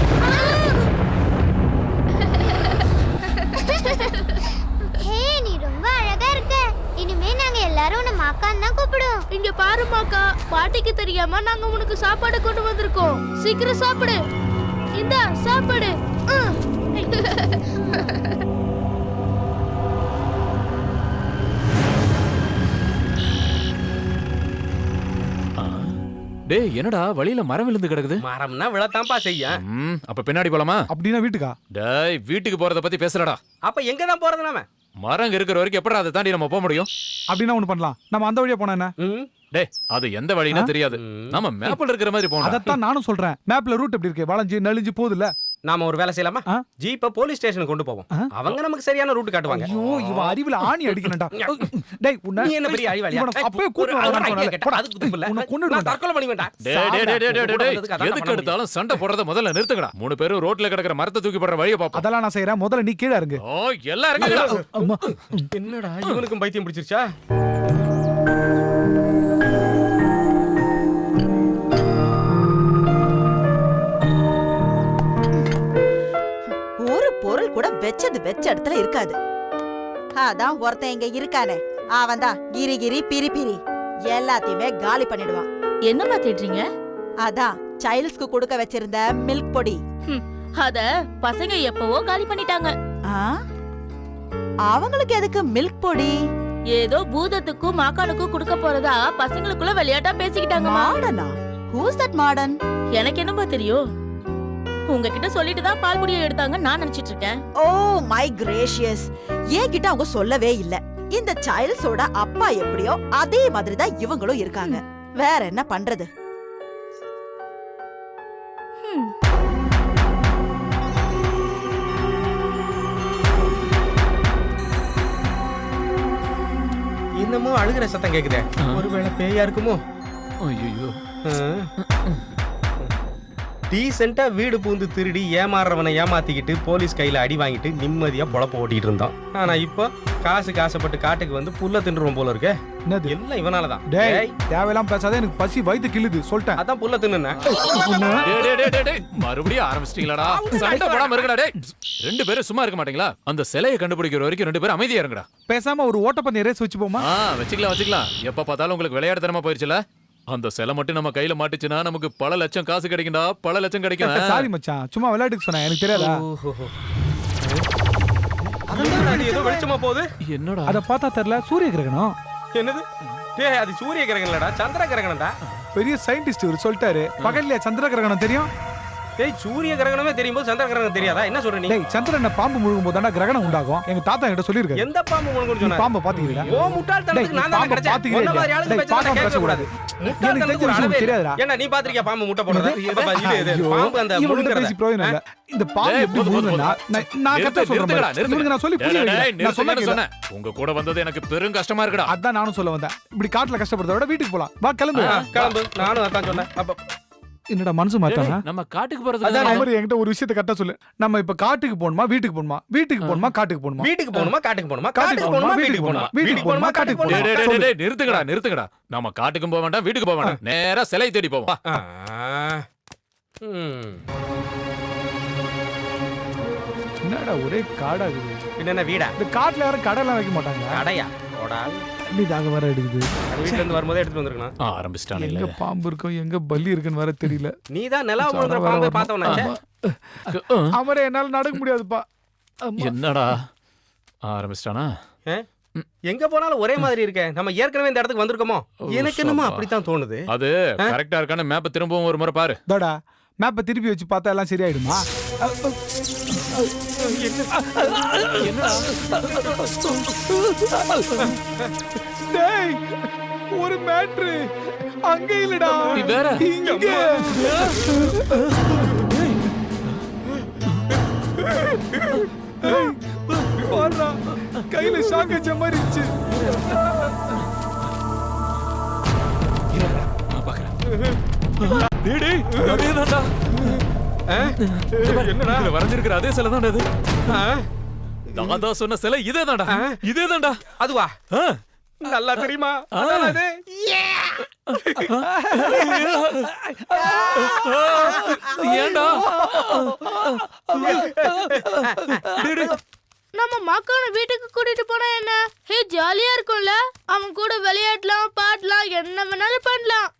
Speaker 3: ஹே, நீ ரொம்ப அழகா இருக்க. இனிமே நாங்க எல்லாரும் உன்னை மாக்கான்னு தான் கூப்பிடுவோம். இங்க பாரு மாக்கா, பாட்டிக்கு தெரியாம நாங்க உனக்கு சாப்பாடு கொண்டு வந்திருக்கோம். சீக்கிரம் சாப்பிடு. இந்தா சாப்பாடு.
Speaker 8: டேய் என்னடா வழியில மரம் விழுந்து கிடக்குது?
Speaker 5: மரம்னா விழத்தாம்பா செய்யும்.
Speaker 8: அப்ப பின்னாடி போலாமா?
Speaker 2: அப்படின்னா வீட்டுக்கா?
Speaker 8: டேய் வீட்டுக்கு போறத பத்தி பேசுறடா.
Speaker 5: அப்ப எங்க தான் போறது நாம?
Speaker 8: மரம் இருக்கிற வரைக்கும் எப்படா அதை தாண்டி நம்ம போக முடியும்?
Speaker 2: அப்படின்னா ஒண்ணு பண்ணலாம், நம்ம அந்த வழியா போனா என்ன?
Speaker 8: டேய் அது எந்த வழினா தெரியாது. நம்ம மேப்ல இருக்கிற மாதிரி போறோம்.
Speaker 2: அதத்தான் நானும் சொல்றேன். மேப்ல ரூட் எப்படி இருக்கு? வளைஞ்சு நெளிஞ்சு போகுதுல.
Speaker 5: நாம ஒரு வேலை செய்யலாமா? ஜீப்ப போலீஸ் ஸ்டேஷன் கொண்டு போவோம். அவங்க நமக்கு சரியான ரூட் காட்டுவாங்க.
Speaker 2: ஐயோ, இவ அறிவுல ஆணி அடிக்கலடா. டேய் உன்ன
Speaker 5: நீ என்ன பெரிய அறிவாளியா?
Speaker 2: அப்பவே கூட்டி வர
Speaker 5: அதுக்கு துப்புல.
Speaker 2: உன்னை கொன்னுடுவேன்.
Speaker 5: நான் தற்கொலை பண்ணி வேண்டாம்.
Speaker 8: டேய் எதுக்கு எடுத்தாலும் சண்டை போடுறத முதல்ல நிறுத்துங்கடா. மூணு பேரும் ரோட்ல கிடக்குற மரத்தை தூக்கி போடுற வழியை பாப்போம்.
Speaker 2: அதெல்லாம் நான் செய்யறேன். முதல்ல நீ கீழ இறங்கு.
Speaker 8: ஓ எல்லாம் இறங்குடா.
Speaker 5: என்னடா இவனுக்கும் பைத்தியம் பிடிச்சிருச்சா?
Speaker 13: ஒரு பொருள் கூட வெச்சது வெச்ச இடத்துல இருக்காது. அதான் ஒருத்தன் இங்க இருக்கானே, அவன் தான் கிரி கிரி பிரி பிரி எல்லாத்தையுமே காலி பண்ணிடுவான்.
Speaker 9: என்னம்மா தேடுறீங்க?
Speaker 13: அதான் சைல்ட்ஸ்க்கு கொடுக்க வச்சிருந்த மில்க் பொடி.
Speaker 9: அத பசங்க எப்பவோ காலி பண்ணிட்டாங்க.
Speaker 13: அவங்களுக்கு எதுக்கு மில்க் பொடி?
Speaker 9: ஏதோ பூதத்துக்கும் மாக்கானுக்கும் கொடுக்க போறதா பசங்களுக்குள்ள விளையாட்டா பேசிக்கிட்டாங்க.
Speaker 13: மாடனா? Who's that Madan?
Speaker 9: எனக்கு என்னமா தெரியும்? உங்ககிட்ட சொல்லிட்டு தான் பால் பொடியை எடுத்தாங்க நான் நினைச்சிட்டு இருக்கேன்.
Speaker 13: ஓ மை கிரேஷியஸ், என்கிட்ட அவங்க சொல்லவே இல்ல. இந்த சைல்ட்ஸோட அப்பா எப்படியோ அதே மாதிரி தான் இவங்களும் இருக்காங்க. வேற என்ன பண்றது?
Speaker 5: இன்னமும் அழுகிற சத்தம் கேக்குதே. ஒருவேளை பேயா இருக்குமோ?
Speaker 8: ஐயோ,
Speaker 5: டீசெண்டா வீடு பூந்து திருடி ஏமாறுறவனை ஏமாத்திக்கிட்டு போலீஸ் கையில அடி வாங்கிட்டு நிம்மதியா பொழப்ப ஓட்டிட்டு இருந்தோம். ஆனா இப்போ காசுக்கு ஆசைப்பட்டு காட்டுக்கு வந்து புல்ல தின்றுவோம் போல இருக்கே.
Speaker 2: என்னது
Speaker 5: எல்லாம் இவனாலதான்.
Speaker 2: டேய் தேவையெல்லாம் பேசாத, எனக்கு பசி வயித்து கிள்ளுது சொல்லிட்டேன்.
Speaker 5: அதான் புல்ல தின்னுனேன்.
Speaker 8: மறுபடியும் ஆரம்பிச்சிட்டீங்களாடா? சண்டை போடாம இருக்கடா. டேய் ரெண்டு பேரும் சும்மா இருக்க மாட்டீங்களா? அந்த சிலையை கண்டுபிடிக்கிற வரைக்கும் ரெண்டு பேரும் அமைதியா இருங்கடா.
Speaker 2: பேசாம ஒரு ஓட்டப்பந்தய ரேஸ் வச்சு போமா?
Speaker 8: வச்சுக்கலாம். எப்ப பார்த்தாலும் உங்களுக்கு விளையாட்டு தரமா போயிருச்சுல. அந்த சிலை மட்டும் நம்ம கையில மாட்டுச்சுன்னா நமக்கு பல லட்சம் காசு கிடைக்கும்டா. பல லட்சம் கிடைக்கும்.
Speaker 2: சாரி மச்சான், சும்மா விளையாட்டுக்கு சொன்னேன், எனக்கு தெரியாதா?
Speaker 5: ஏதோ வெளிச்சமா போகுது.
Speaker 8: என்னடா
Speaker 2: அத பார்த்தா தெரியல. சூரிய கிரகணம்.
Speaker 5: என்னது? டேய் அது சூரிய கிரகணம் இல்லடா, சந்திர கிரகணம்டா.
Speaker 2: பெரிய சயின்டிஸ்ட் இவர் சொல்லிட்டாரு. பகல்ல சந்திர கிரகணம் தெரியும்.
Speaker 5: டேய் சூரிய கிரகணமே தெரியும் போது சந்திர கிரகணம் தெரியாதா? என்ன சொல்ற நீ?
Speaker 2: டேய் சந்திரனை பாம்பு முழுகும் போது தான் கிரகணம் உண்டாகும். எங்க தாத்தா கிட்ட சொல்லிருக்காரு.
Speaker 5: எந்த பாம்பு முழுகும்னு சொன்னா?
Speaker 2: பாம்பு பாத்தீங்களா?
Speaker 5: ஓ முட்டாள்தனத்துக்கு நான் தான் கிடைச்சேன். ஒண்ணு மாதிரி ஆளுங்க பேச்ச கேட்க கூடாது. முட்டாள்தனத்துக்கு ஒரு அளவே தெரியாதுடா. என்ன நீ பாத்திருக்கியா பாம்பு முட்டை போடுறத? இது பாம்பு அந்த முழுங்கறத
Speaker 2: பேசி பிரயோஜனம் இல்ல. இந்த பாம்பு எப்படி முழுங்குனா நான் கரெக்ட்டா சொல்றேன். நான் சொல்லி புரிய வைக்கிறேன். நான் சொன்னேன்.
Speaker 8: உங்க கூட வந்தது எனக்கு பெரும் கஷ்டமா இருக்குடா.
Speaker 2: அதான் நானும் சொல்ல வந்தேன். இப்படி காட்டுல கஷ்டப்படுறத விட வீட்டுக்கு போலாம். வா கிளம்பு.
Speaker 5: நானும் அதான் சொன்னேன். அப்ப
Speaker 2: என்னடா மனசு மாட்டானா?
Speaker 8: நம்ம காட்டுக்கு போறது.
Speaker 2: அதான் மாதிரி என்கிட்ட ஒரு விஷயத்தை கரெக்ட்டா சொல்லு. நம்ம இப்ப காட்டுக்கு போணுமா வீட்டுக்கு போணுமா? வீட்டுக்கு போணுமா காட்டுக்கு போணுமா?
Speaker 5: வீட்டுக்கு போணுமா காட்டுக்கு போணுமா? காட்டுக்கு போணுமா வீட்டுக்கு போணுமா? வீட்டுக்கு போணுமா காட்டுக்கு போணுமா?
Speaker 8: டேய் நிறுத்துங்கடா. நம்ம காட்டுக்கும் போக வேண்டாம், வீட்டுக்கு போக வேண்டாம். நேரா சிலை தேடி போவோம்.
Speaker 2: என்னடா ஒரே காடாகுது.
Speaker 5: என்ன வீடா?
Speaker 2: இந்த காட்டுல யாரும் கடை எல்லாம் வைக்க மாட்டாங்க.
Speaker 5: கடையா? ஓடா.
Speaker 2: நீ தாங்க வர எடுக்குது.
Speaker 5: வீட்ல இருந்து வரும்போது எடுத்து வந்திருக்கணும்.
Speaker 8: ஆரம்பிச்சிட்டானே.
Speaker 2: எங்க பாம்பு இருக்கும் எங்க பல்லி இருக்குன்னு வர தெரியல.
Speaker 5: நீ தான் நிலா முழுங்கற பாம்பை பார்த்தவனாச்சே.
Speaker 2: அவரே என்னால நடக்க முடியாதுப்பா.
Speaker 8: என்னடா ஆரம்பிச்சிட்டானா?
Speaker 5: எங்க போனாலும் ஒரே மாதிரி இருக்கே. நம்ம ஏற்கனவே இந்த இடத்துக்கு வந்திருக்கோமோ? எனக்கு என்னமோ அப்படித்தான் தோணுது.
Speaker 8: அது கரெக்ட்டா இருக்கானே மேப்பை திரும்பவும் ஒரு முறை பாரு.
Speaker 2: டடா மேப்பை திருப்பி வச்சு பார்த்தா எல்லாம் சரியாயிடுமா? டேய் ஒரு மேட்ரு அங்க இல்லடா,
Speaker 8: வேற
Speaker 2: இங்க. பாருடா கையில ஷாக் அடிச்ச மாதிரி இருந்துச்சு.
Speaker 8: நான் பாக்குறேன். அதேதான்டா.
Speaker 5: என்னடா
Speaker 8: இதுல வரைஞ்சிருக்கிற அதே சிலை தான்டா இது. நான் தான் சொன்ன சிலை இதேதான்டா. இதேதான்டா.
Speaker 5: அதுவா
Speaker 8: ஆ.
Speaker 5: நல்லா தெரியுமா அதான் அது.
Speaker 8: ஏன்டா?
Speaker 3: நம்ம மாக்கான வீட்டுக்கு கூட்டிட்டு போனா என்ன? ஹே ஜாலியா இருக்கும்ல. அவன் கூட விளையாடலாம், பாடலாம், என்ன வேணாலும் பண்ணலாம்.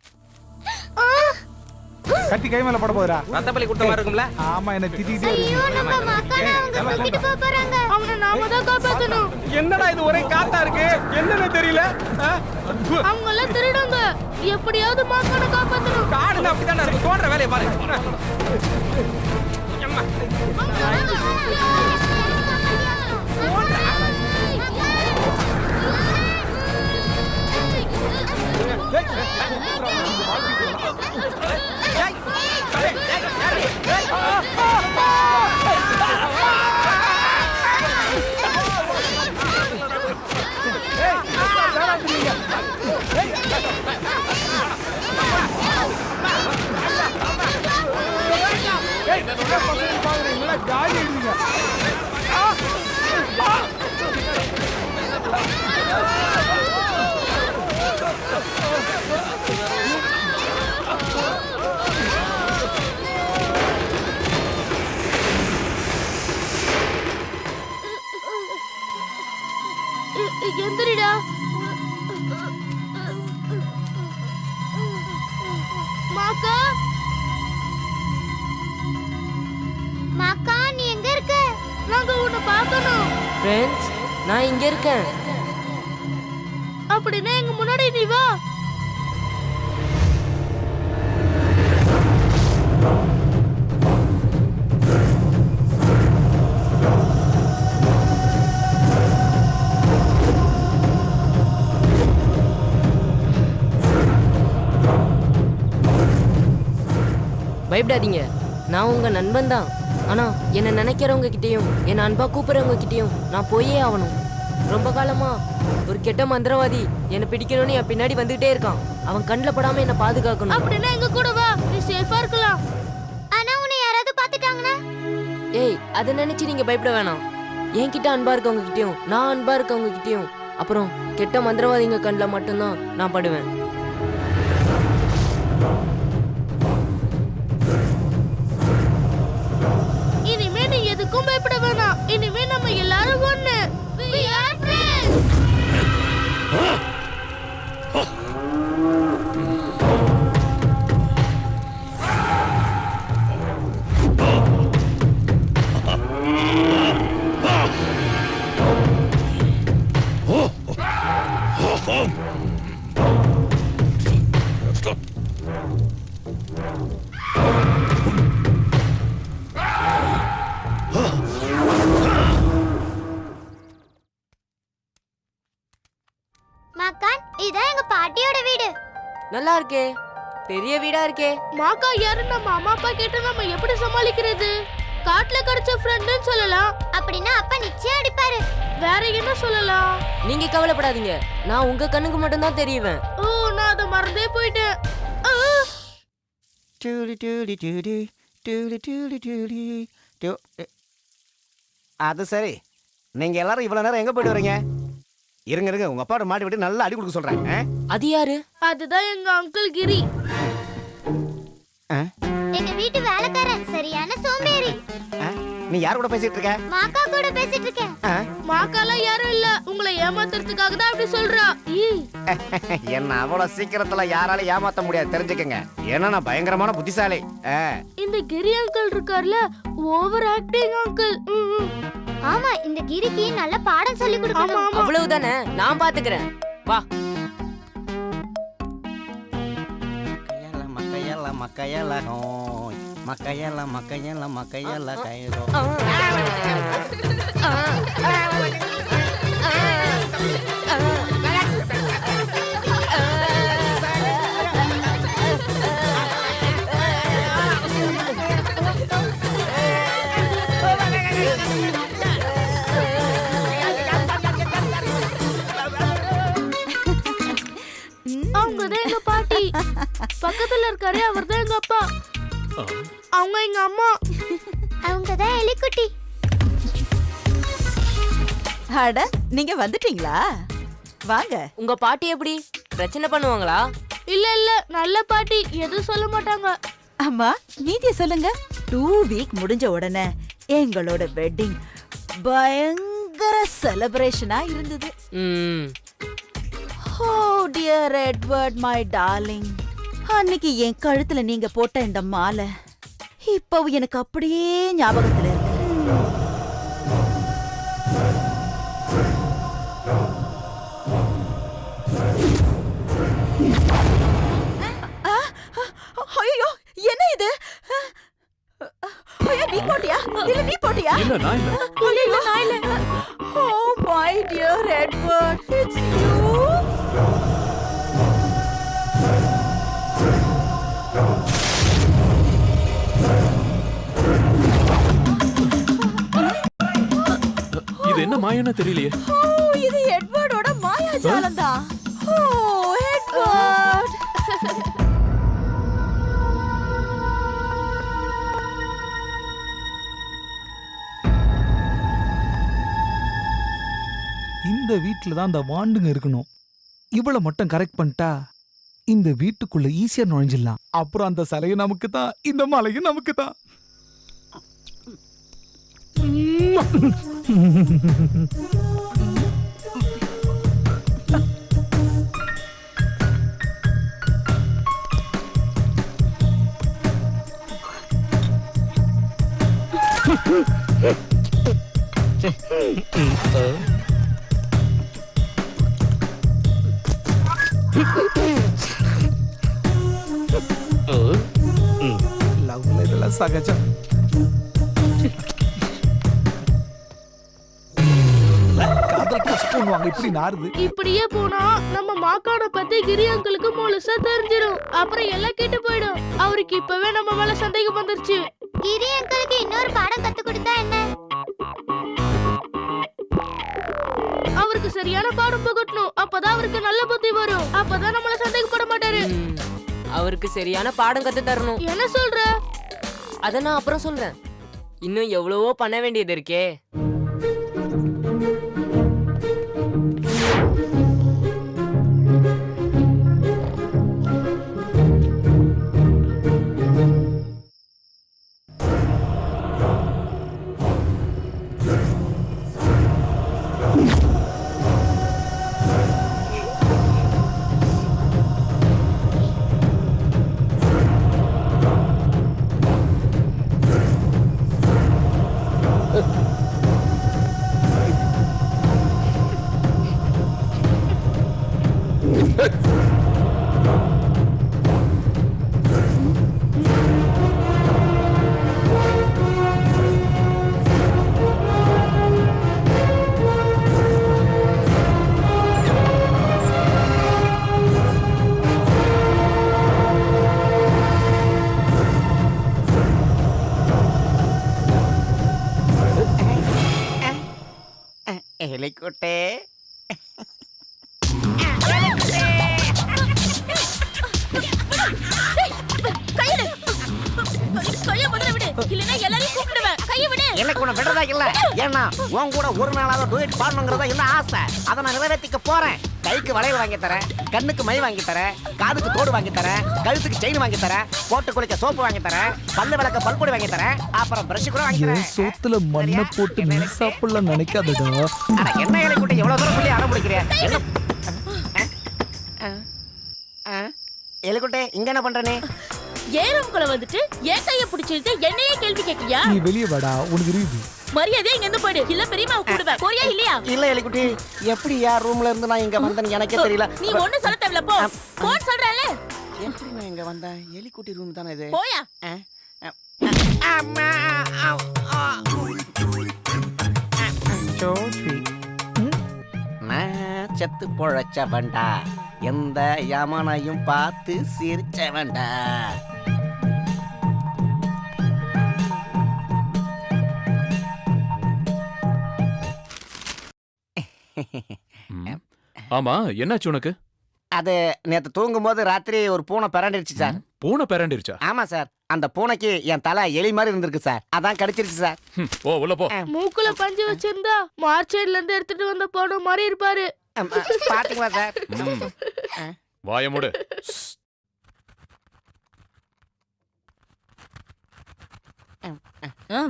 Speaker 2: கத்தி கை மேல போட போறா.
Speaker 5: ரத்தப்பலி குட்டமா இருக்கும்ல.
Speaker 2: ஆமா என்ன திட்டிட்டே
Speaker 3: ஐயோ நம்ம மாக்கான அவங்க கூட்டிட்டு போறாங்க. அவனை நாம தான் காப்பாத்தணும்.
Speaker 5: என்னடா இது ஒரே காத்தா இருக்கு என்னன்னு தெரியல.
Speaker 3: அவங்க எல்லாம் திருடுங்க. எப்படியாவது மாக்கான காப்பாத்தணும்.
Speaker 5: காடுல அப்படிதான்டா இருக்கு. தோன்ற வேலைய பாரு. அம்மா.
Speaker 2: காலி அடிங்க.
Speaker 3: எந்திரிடா. மாக்கா மாக்கா நீ எங்க இருக்க? நாங்க உன்னை பார்க்கணும்.
Speaker 15: ஃப்ரெண்ட்ஸ் நான் இங்க இருக்கேன்.
Speaker 3: அப்படின்னா எங்க முன்னாடி நீ வா.
Speaker 15: பயப்படாதீங்க, நான் உங்க நண்பன் தான். ஆனா என்னை நினைக்கிறவங்க கிட்டயும் என்னை அன்பா கூப்பிடுறவங்க கிட்டயும் நான் போயே ஆகணும். ரொம்ப காலமா ஒரு கெட்ட மந்திரவாதி என்னை பிடிக்கணும்னு என் பின்னாடி வந்துகிட்டே இருக்கான். அவன் கண்ணில் படாம என்னை பாதுகாக்கணும்.
Speaker 3: அப்படின்னா எங்க கூட வா, நீ சேஃபா இருக்கலாம். ஆனா உன்னை யாராவது பாத்துட்டாங்கன்னா?
Speaker 15: ஏய், அதை நினைச்சு நீங்க பயப்பட வேணாம். என்கிட்ட அன்பா இருக்கவங்க கிட்டயும் நான் அன்பா இருக்கவங்க கிட்டயும் அப்புறம் கெட்ட மந்திரவாதிங்க கண்ணில் மட்டும்தான் நான் படுவேன்.
Speaker 3: இனிமே நீ எதுக்கும் பயப்பட வேணாம். இனிமே நம்ம எல்லாரும் ஒண்ணு. We are friends. மாக்கான், இதான் எங்க பாட்டியோட வீடு.
Speaker 15: நல்லா இருக்கே, பெரிய வீடா இருக்கே.
Speaker 3: மாக்கா யாரு நம்ம அம்மா அப்பா கேட்டா நம்ம எப்படி சமாளிக்கிறது? காட்டுல கிடைச்ச ஃப்ரெண்ட்னு சொல்லலாம். அப்படின்னா அப்பா நிச்சயம் அடிப்பாரு. வேற என்ன சொல்லலாம்?
Speaker 15: நீங்க கவலைப்படாதீங்க, நான் உங்க கண்ணுக்கு மட்டும் தான் தெரியுவேன்.
Speaker 3: ஓ, நான் அதை மறந்தே போயிட்டேன்.
Speaker 11: அது சரி, நீங்க எல்லாரும் இவ்வளவு நேரம் எங்க போயிட்டு வரீங்க? இருங்க இருங்க, உங்க அப்பாவோட மாட்டி விட்டு நல்லா அடி கொடுக்க சொல்றேன்.
Speaker 15: அது யாரு?
Speaker 3: அதுதான் எங்க அங்கிள் கிரி. எங்க வீட்டு வேலைக்காரன், சரியான சோம்பேறி.
Speaker 11: நீ யார் கூட பேசிட்டு இருக்க?
Speaker 3: மாக்கா கூட பேசிட்டு இருக்கேன். மாக்காலாம் யாரும் இல்ல, உங்களை ஏமாத்துறதுக்காக தான் அப்படி சொல்றா.
Speaker 11: என்ன அவ்வளவு சீக்கிரத்துல யாரால ஏமாத்த முடியாது, தெரிஞ்சுக்கங்க. ஏன்னா நான் பயங்கரமான புத்திசாலி.
Speaker 3: இந்த கிரி அங்கிள் இருக்கார்ல, ஓவர் ஆக்டிங் அங்கிள். ஆமா, இந்த கிரிக்கு நல்ல பாடம் சொல்லி கொடுக்கணும்.
Speaker 15: அவ்வளவுதானே, நான் பாத்துக்கிறேன். வா.
Speaker 11: மக்கையல ஹோய், மக்கையல மக்கையல மக்கையல கைரோ.
Speaker 3: அவங்க தான் எங்க பாட்டி. பக்கத்துல இருக்காரு அவர்தான் எங்க அப்பா. அவங்க எங்க அம்மா. அவங்க தான் எலிக்குட்டி.
Speaker 13: அட நீங்க வந்துட்டீங்களா? வாங்க.
Speaker 15: உங்க பாட்டி எப்படி பிரச்சனை பண்ணுவாங்களா?
Speaker 3: இல்ல இல்ல, நல்ல பாட்டி, எதுவும் சொல்ல மாட்டாங்க.
Speaker 13: அம்மா நீதிய சொல்லுங்க. 2 வீக் முடிஞ்ச உடனே எங்களோட வெட்டிங் பயங்கர செலிப்ரேஷனா இருந்தது. ஓ டியர் எட்வர்ட் மை டார்லிங், அன்னைக்கு என் கழுத்துல நீங்க போட்ட இந்த மாலை இப்பவும் எனக்கு அப்படியே ஞாபகத்துல இருக்கு. ஐயோ என்ன இது? ஐயோ நீ போட்டியா? இல்ல நீ போட்டியா?
Speaker 8: இல்ல நான் இல்ல.
Speaker 13: இல்ல நான் இல்ல. Oh my dear Edward, it's you.
Speaker 8: இது என்ன மாயன்னு தெரியலையே.
Speaker 13: ஓ இது எட்வர்டோட மாயாஜாலம் தான். ஓ எட்வர்ட்.
Speaker 2: இந்த வீட்டில் தான் அந்த வாண்டுங்க இருக்கணும். இவளை மட்டும் கரெக்ட் பண்ணிட்டா இந்த வீட்டுக்குள்ள ஈஸியா நுழைஞ்சிடலாம். அப்புறம் அந்த சிலையும் நமக்கு தான், இந்த மலையும் நமக்கு தான். லவ்ல இதெல்லாம் சகஜம். காதல் கஷ்டம் பண்ணுவாங்க, இப்படி நாறுது.
Speaker 3: இப்படியே போனா நம்ம மாக்கான பத்தி கிரி அங்கிளுக்கு முழுசா தெரிஞ்சிடும். அப்புறம் எல்லாம் கேட்டு போயிடும். அவருக்கு இப்பவே நம்ம மேல சந்தேகம் வந்துருச்சு. கிரி அங்கிளுக்கு இன்னொரு பாடம் கத்து கொடுத்தா என்ன? அவருக்கு சரியான பாடம் புகட்டணும். அப்பதான் அவருக்கு நல்ல புத்தி வரும். அப்பதான் நம்மள சந்தேகப்பட மாட்டாரு.
Speaker 15: அவருக்கு சரியான பாடம் கத்து தரணும்.
Speaker 3: என்ன சொல்ற?
Speaker 15: அத நான் அப்புறம் சொல்றேன். இன்னும் எவ்வளவோ பண்ண வேண்டியது இருக்கே.
Speaker 11: எலிக்குட்டே எனக்கு உன்னை விடுறதா இல்ல. ஏன்னா உன் கூட ஒரு நாளாவது டூயட் பாடணுங்கிறதா என்ன ஆசை. அதை நான் நிறைவேற்றிக்க போறேன். கைக்கு வளையல் வாங்கி தரேன், கண்ணுக்கு மை வாங்கி தரேன், காதுக்கு தோடு வாங்கி தரேன், கழுத்துக்கு செயின் வாங்கி தரேன், போட்டு குளிக்க சோப்பு வாங்கி தரேன், பல்லு விளக்க பல்பொடி வாங்கி தரேன், அப்புறம் பிரஷ் கூட வாங்கி தரேன்.
Speaker 2: சோத்துல மண்ணை போட்டு நீ சாப்பிடலாம் நினைக்காதடா.
Speaker 11: அட என்ன எலிக்குட்டி எவ்வளவு தூரம் சொல்லி அடம் பிடிக்கிறியா? எலிக்குட்டி இங்க என்ன பண்ற நீ?
Speaker 9: ஏறவங்கள வந்துட்டு என் கைய பிடிச்சிட்டு என்னையே கேள்வி கேட்கிறியா?
Speaker 2: நீ வெளியே வாடா, உனக்கு ரீதி.
Speaker 9: மரியாதையா இங்க இருந்து போயிடு. இல்ல பெரியம்மாவை கூடுவேன். போறியா இல்லையா?
Speaker 11: இல்ல எலிக்குட்டி, எப்படி யார் ரூம்ல இருந்து நான் இங்க வந்தேன்னு எனக்கே தெரியல.
Speaker 9: நீ ஒண்ணு சொல்ல தேவையில்ல, போ. போன் சொல்றேன்ல.
Speaker 11: எப்படி நான் இங்க வந்தேன்? எலிக்குட்டி ரூம் தானே இது?
Speaker 9: போயா.
Speaker 11: அம்மா நான் செத்து பொழைச்ச வேண்டா, எந்த யமனையும் பார்த்து சிரிச்ச வேண்டா.
Speaker 8: ஆமா, என்னாச்சு உனக்கு?
Speaker 11: அது நேத்து தூங்கும் போது ராத்திரி ஒரு பூனை பிறண்டிருச்சு சார்.
Speaker 8: பூனை பிறண்டிருச்சா?
Speaker 11: ஆமா சார். அந்த பூனைக்கு என் தலை எலி மாதிரி இருந்திருக்கு சார். அதான் கடிச்சிருச்சு சார்.
Speaker 8: ஓ உள்ள போ.
Speaker 3: மூக்குல பஞ்சு வச்சிருந்தா மார்ச்சைட்ல இருந்து எடுத்துட்டு வந்த போன மாதிரி இருப்பாரு.
Speaker 11: பாத்தீங்களா சார்?
Speaker 8: வாய மூடு.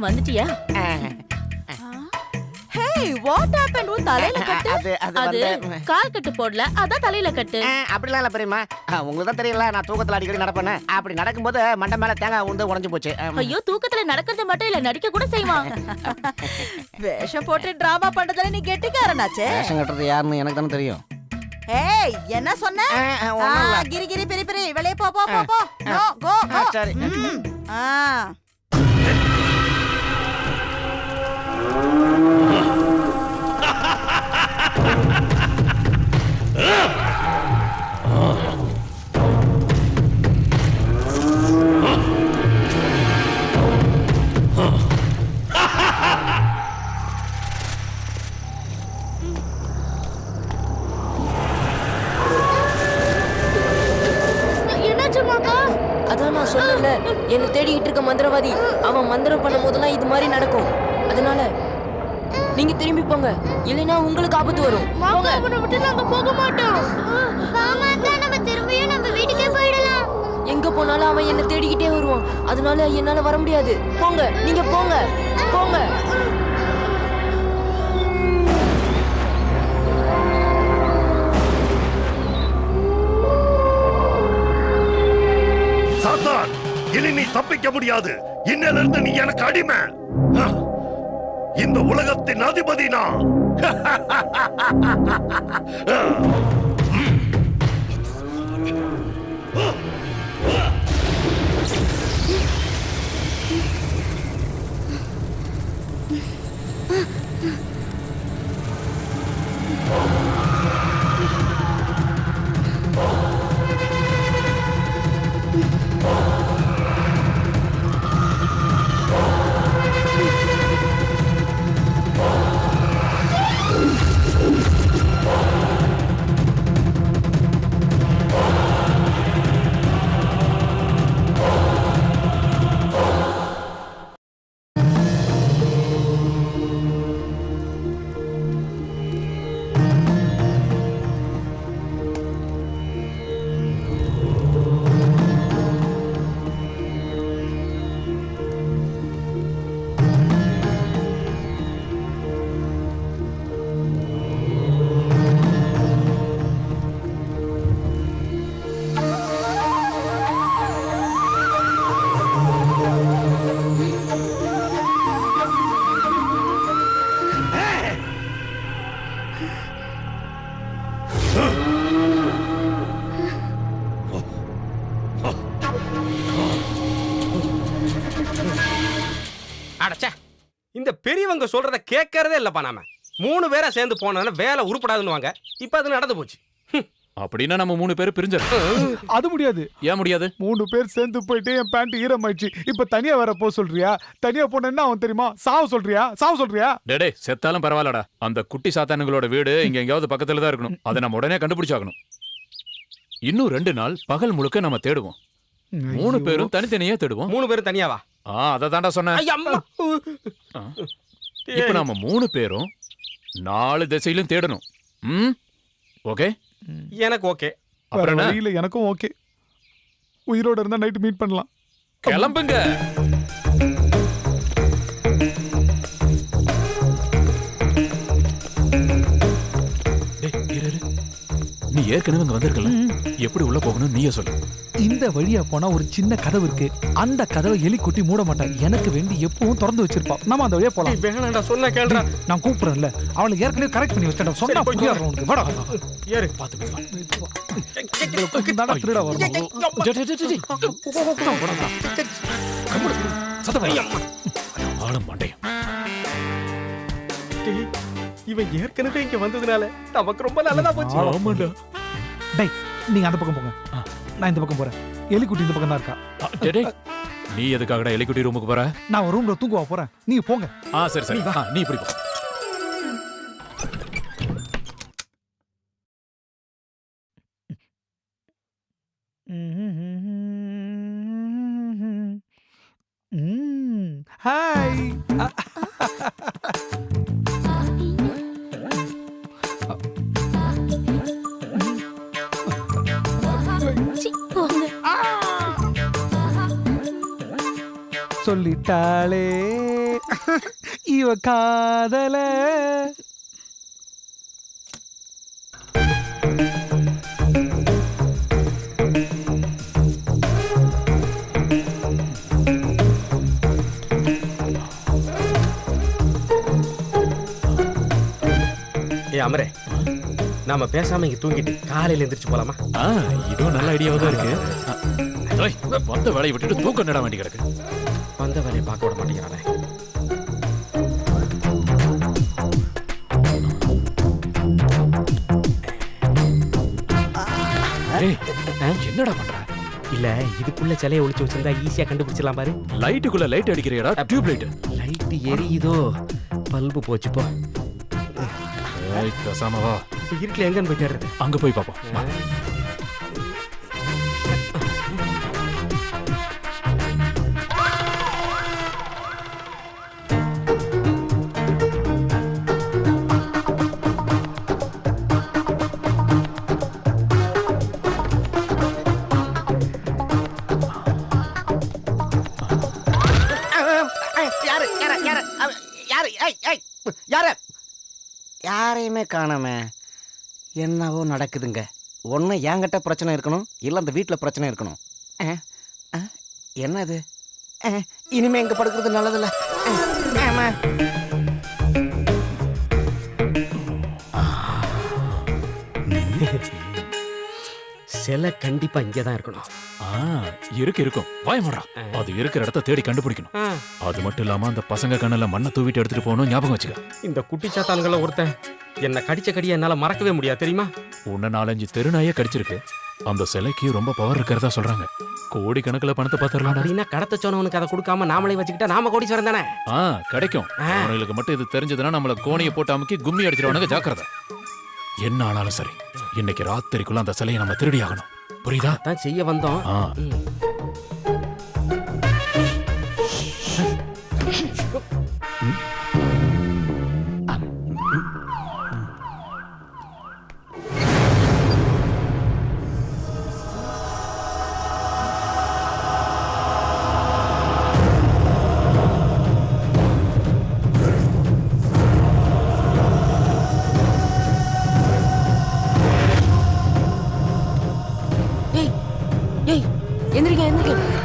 Speaker 9: வந்துட்டியா?
Speaker 13: Hey, what happened? உன் தலையில கட்டு.
Speaker 9: அது கால் கட்டு போடல, அதான் தலையில கட்டு.
Speaker 11: அப்படிலாம் இல்ல பெரியம்மா. உங்களுக்கு தான் தெரியல, நான் தூக்கத்துல அடிக்கடி நடப்பேன். அப்படி நடக்கும்போது மண்டை மேல தேங்காய் உண்டு உடைஞ்சு போச்சு.
Speaker 9: ஐயோ, தூக்கத்துல நடக்கிறது மட்டும் இல்ல, நடிக்க கூட செய்வான்.
Speaker 13: வேஷம் போட்டு டிராமா பண்றதுல நீ கெட்டிக்காரனாச்சே.
Speaker 11: வேஷம் கட்டுறது யாருன்னு எனக்கு தானே தெரியும்.
Speaker 13: ஏய், என்ன சொன்ன? கிரி கிரி பெரி பெரி வெளிய போ போ போ. கோ கோ கோ.
Speaker 11: சரி.
Speaker 15: அதான் நான் சொன்னேன்ல, என்ன தேடிக்கிட்டு இருக்க மந்திரவாதி அவன் மந்திரம் பண்ணும் போதெல்லாம் இது மாதிரி நடக்கும். அதனால நீங்க திரும்பி போங்க, இல்லைன்னா உங்களுக்கு ஆபத்து வரும்.
Speaker 3: அவனை விட்டு நாங்க போக மாட்டோம். நம்ம திரும்பியும் நம்ம வீட்டுக்கே போயிடலாம்.
Speaker 15: எங்க போனாலும் அவன் என்ன தேடிக்கிட்டே வருவான். அதனால என்னால வர முடியாது. போங்க, நீங்க போங்க போங்க.
Speaker 16: சாத்தான், இனி நீ தப்பிக்க முடியாது. இன்னிலிருந்து நீ எனக்கு அடிமை. இந்த உலகத்தின் அதிபதி நான்.
Speaker 5: அடச்சே, இந்த பெரியவங்க சொல்றத கேட்கறதே இல்லப்பா. நாம 3 பேரா சேர்ந்து போனா வேலை உருப்படாதுன்னுவாங்க. இப்ப அது நடந்து போச்சு.
Speaker 8: அப்படின்னா நம்ம 3 பேர் பிரிஞ்சிடலாம்.
Speaker 2: அது முடியாது.
Speaker 8: ஏன் முடியாது?
Speaker 2: 3 பேர் சேர்ந்து போயிட்டு என் பேண்ட் ஈரமாயிடுச்சு. இப்ப தனியா வேற போ சொல்றியா? தனியா போனா அவன் தெரியுமா? சாவு சொல்றியா? சாவு சொல்றியா?
Speaker 8: டேடே, செத்தாலும் பரவாயில்லடா. அந்த குட்டி சாத்தானுங்களோட வீடு இங்க எங்கேயாவது பக்கத்துல தான் இருக்கணும். அதை நம்ம உடனே கண்டுபிடிச்சாகணும். இன்னும் 2 நாள் பகல் முழுக்க நம்ம தேடுவோம். 3 பேரும் தனித்தனியா தேடுவோம்.
Speaker 5: 3 பேரும் தனியாவா?
Speaker 8: அதை தாண்டா சொன்னேன். இப்ப நாம 3 பேரும் 4 திசையிலும் தேடணும். ஓகே?
Speaker 5: எனக்கு ஓகே.
Speaker 2: அப்புறம் இல்ல, எனக்கும் ஓகே. உயிரோட இருந்தா நைட் மீட் பண்ணலாம்.
Speaker 8: கிளம்புங்க. நீ ஏற்கனவே இங்க வந்திருக்கல, எப்படி உள்ள போகணும் நீயே சொல்லு.
Speaker 2: இந்த வழியா போனா ஒரு சின்ன கதவு இருக்கு. அந்த கதவை எலி குட்டி மூட மாட்டான். எனக்கு வேண்டி எப்பவும் திறந்து வச்சிருப்பான். நம்ம அந்த வழியா போலாம்.
Speaker 5: வேணாம்டா, சொன்னா கேளுடா.
Speaker 2: நான் கூப்பிடுறேன்ல, அவளை ஏற்கனவே கரெக்ட் பண்ணி வச்சிட்டேன். சொன்னா புரியாது உனக்கு. வாடா
Speaker 5: ஏறு.
Speaker 8: பாத்து மெதுவா.
Speaker 2: திருடா வரணும்.
Speaker 8: ஆளும் மண்டையும்.
Speaker 5: இவன் ஏற்கனவே இங்க வந்ததுனால நமக்கு ரொம்ப நல்லதா போச்சு.
Speaker 8: ஆமாடா.
Speaker 2: டேய், நீங்க அந்த பக்கம் போங்க, நான் இந்த பக்கம் போறேன். எலிக்குட்டி இந்த பக்கம் தான் இருக்கா.
Speaker 8: நீ எதுக்காகடா எலிக்குட்டி ரூமுக்கு போற?
Speaker 2: நான் ஒரு ரூம்ல தூங்குவா போறேன். நீங்க போங்க.
Speaker 8: சரி சரி, நீ இப்படி போ.
Speaker 2: சொல்லிட்டாளே இவ காதல.
Speaker 5: அமரே, நாம பேசாம இங்க தூங்கிட்டு காலையில எந்திரிச்சு போலாமா?
Speaker 8: இதுவும் நல்ல ஐடியாவா தான் இருக்கு. வந்த வேலையை விட்டுட்டு தூக்கம் நட வேண்டி கிடக்கு.
Speaker 5: வந்த வேலையை பார்க்க விட மாட்டேங்கிறானே.
Speaker 8: என்னடா பண்ற?
Speaker 5: இல்ல இதுக்குள்ள சிலையை ஒளிச்சு வச்சிருந்தா ஈஸியா கண்டுபிடிச்சிடலாம் பாரு.
Speaker 8: லைட்டுக்குள்ள லைட் அடிக்கிறியடா? Tube light.
Speaker 5: லைட் எரியுதோ? பல்பு போச்சு போ.
Speaker 8: பேசாம வா.
Speaker 5: இருட்டுல எங்கன்னு போய் தேடுறது?
Speaker 8: அங்க போய் பாப்போம்.
Speaker 11: யாரையுமே காணாம. என்னவோ நடக்குதுங்க. ஒன்று என்கிட்ட பிரச்சனை இருக்கணும், இல்லை அந்த வீட்டில் பிரச்சனை இருக்கணும். என்னது? இனிமே எங்க படுக்கிறது நல்லதில்ல.
Speaker 5: சிலை கண்டிப்பா இங்கதான் இருக்கணும்.
Speaker 8: இருக்கும். பயமுடா. அது இருக்கிற இடத்த தேடி கண்டுபிடிக்கணும். அது மட்டும் இல்லாம அந்த பசங்க கண்ணுல மண்ணை தூவிட்டு எடுத்துட்டு போகணும். ஞாபகம் வச்சுக்க.
Speaker 5: இந்த குட்டி சாத்தான்கள ஒருத்தன் என்ன கடிச்ச கடியை என்னால மறக்கவே முடியாது தெரியுமா?
Speaker 8: உன்ன 4-5 தெருநாயே கடிச்சிருக்கு. அந்த சிலைக்கு ரொம்ப பவர் இருக்கிறதா சொல்றாங்க. கோடி கணக்குல பணத்தை பாத்துறலாம்.
Speaker 5: அப்படின்னா கடத்த சொன்னவனுக்கு அதை கொடுக்காம நாமளே வச்சுக்கிட்டா நாம கோடீஸ்வரன் தானே?
Speaker 8: கிடைக்கும். அவங்களுக்கு மட்டும் இது தெரிஞ்சதுன்னா நம்மள கோணியை போட்டு அமுக்கி கும்மி அடிச்சிருவானுங்க. ஜாக்கிரதை. என்ன ஆனாலும் சரி, இன்னைக்கு ராத்திரிக்குள்ள அந்த சிலையை நம்ம திருடி ஆகணும். புரியுதா?
Speaker 5: தான் செய்ய வந்தோம்.
Speaker 15: எந்திரிக்க எந்திரிக்க.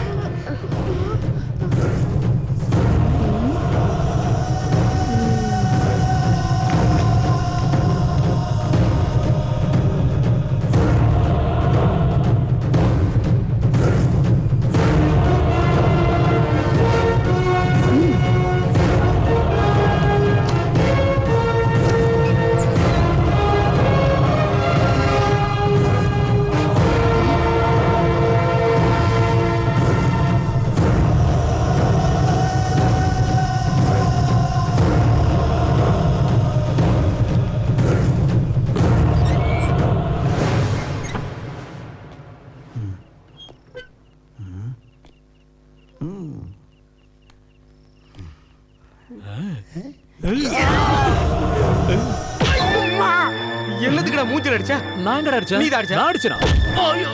Speaker 5: என்னதுக்குடா மூஞ்சில அடிச்ச?
Speaker 8: நான் எங்கடா அடிச்சேன்?
Speaker 5: நீ தான் அடிச்ச?
Speaker 8: நான் அடிச்சேனா? ஐயோ.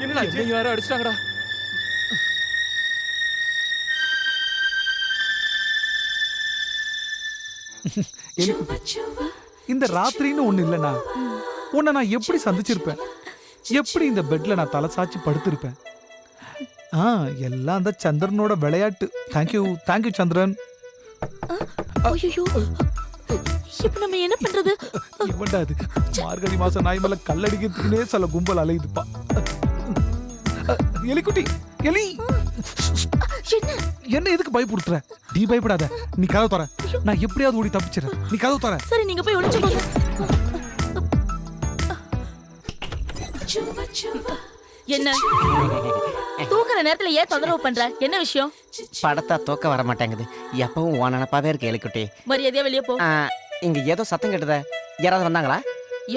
Speaker 5: என்னடா
Speaker 8: நீ யாரோ அடிச்சிட்டாங்கடா.
Speaker 2: இந்த ராத்திரின்னு ஒண்ணு இல்லனா உன்னை நான் எப்படி சந்திச்சிருப்பேன்? எப்படி இந்த பெட்ல நான் தலை சாச்சி படுத்திருப்பேன்? எல்லாம் அந்த சந்திரனோட விளையாட்டு. தேங்க்யூ சந்திரன்.
Speaker 9: ஐயோ, இப்ப நம்ம என்ன பண்றது?
Speaker 2: இவன்டா அது மார்கழி மாசம் நாய் மேல கல்லடிக்கிறதுக்குனே சில கும்பல் அலையுதுப்பா. எலிக்குட்டி, எலி என்ன எதுக்கு பயப்படுத்துற? நீ பயப்படாத. நீ கதவு தர. நான் எப்படியாவது ஓடி தப்பிச்சிடுறேன். நீ கதவு தர.
Speaker 9: சரி, நீங்க போய் ஒளிச்சு போங்க. என்ன தூக்குற நேரத்துல ஏன் தொந்தரவு பண்ற? என்ன விஷயம்?
Speaker 11: படத்தா தூக்க வர மாட்டேங்குது. எப்பவும் உன் நினப்பாவே இருக்கு எலிக்குட்டி.
Speaker 9: மரியாதையா வெளியே போ.
Speaker 11: இங்க ஏதோ சத்தம் கேட்டத. யாராவது வந்தாங்களா?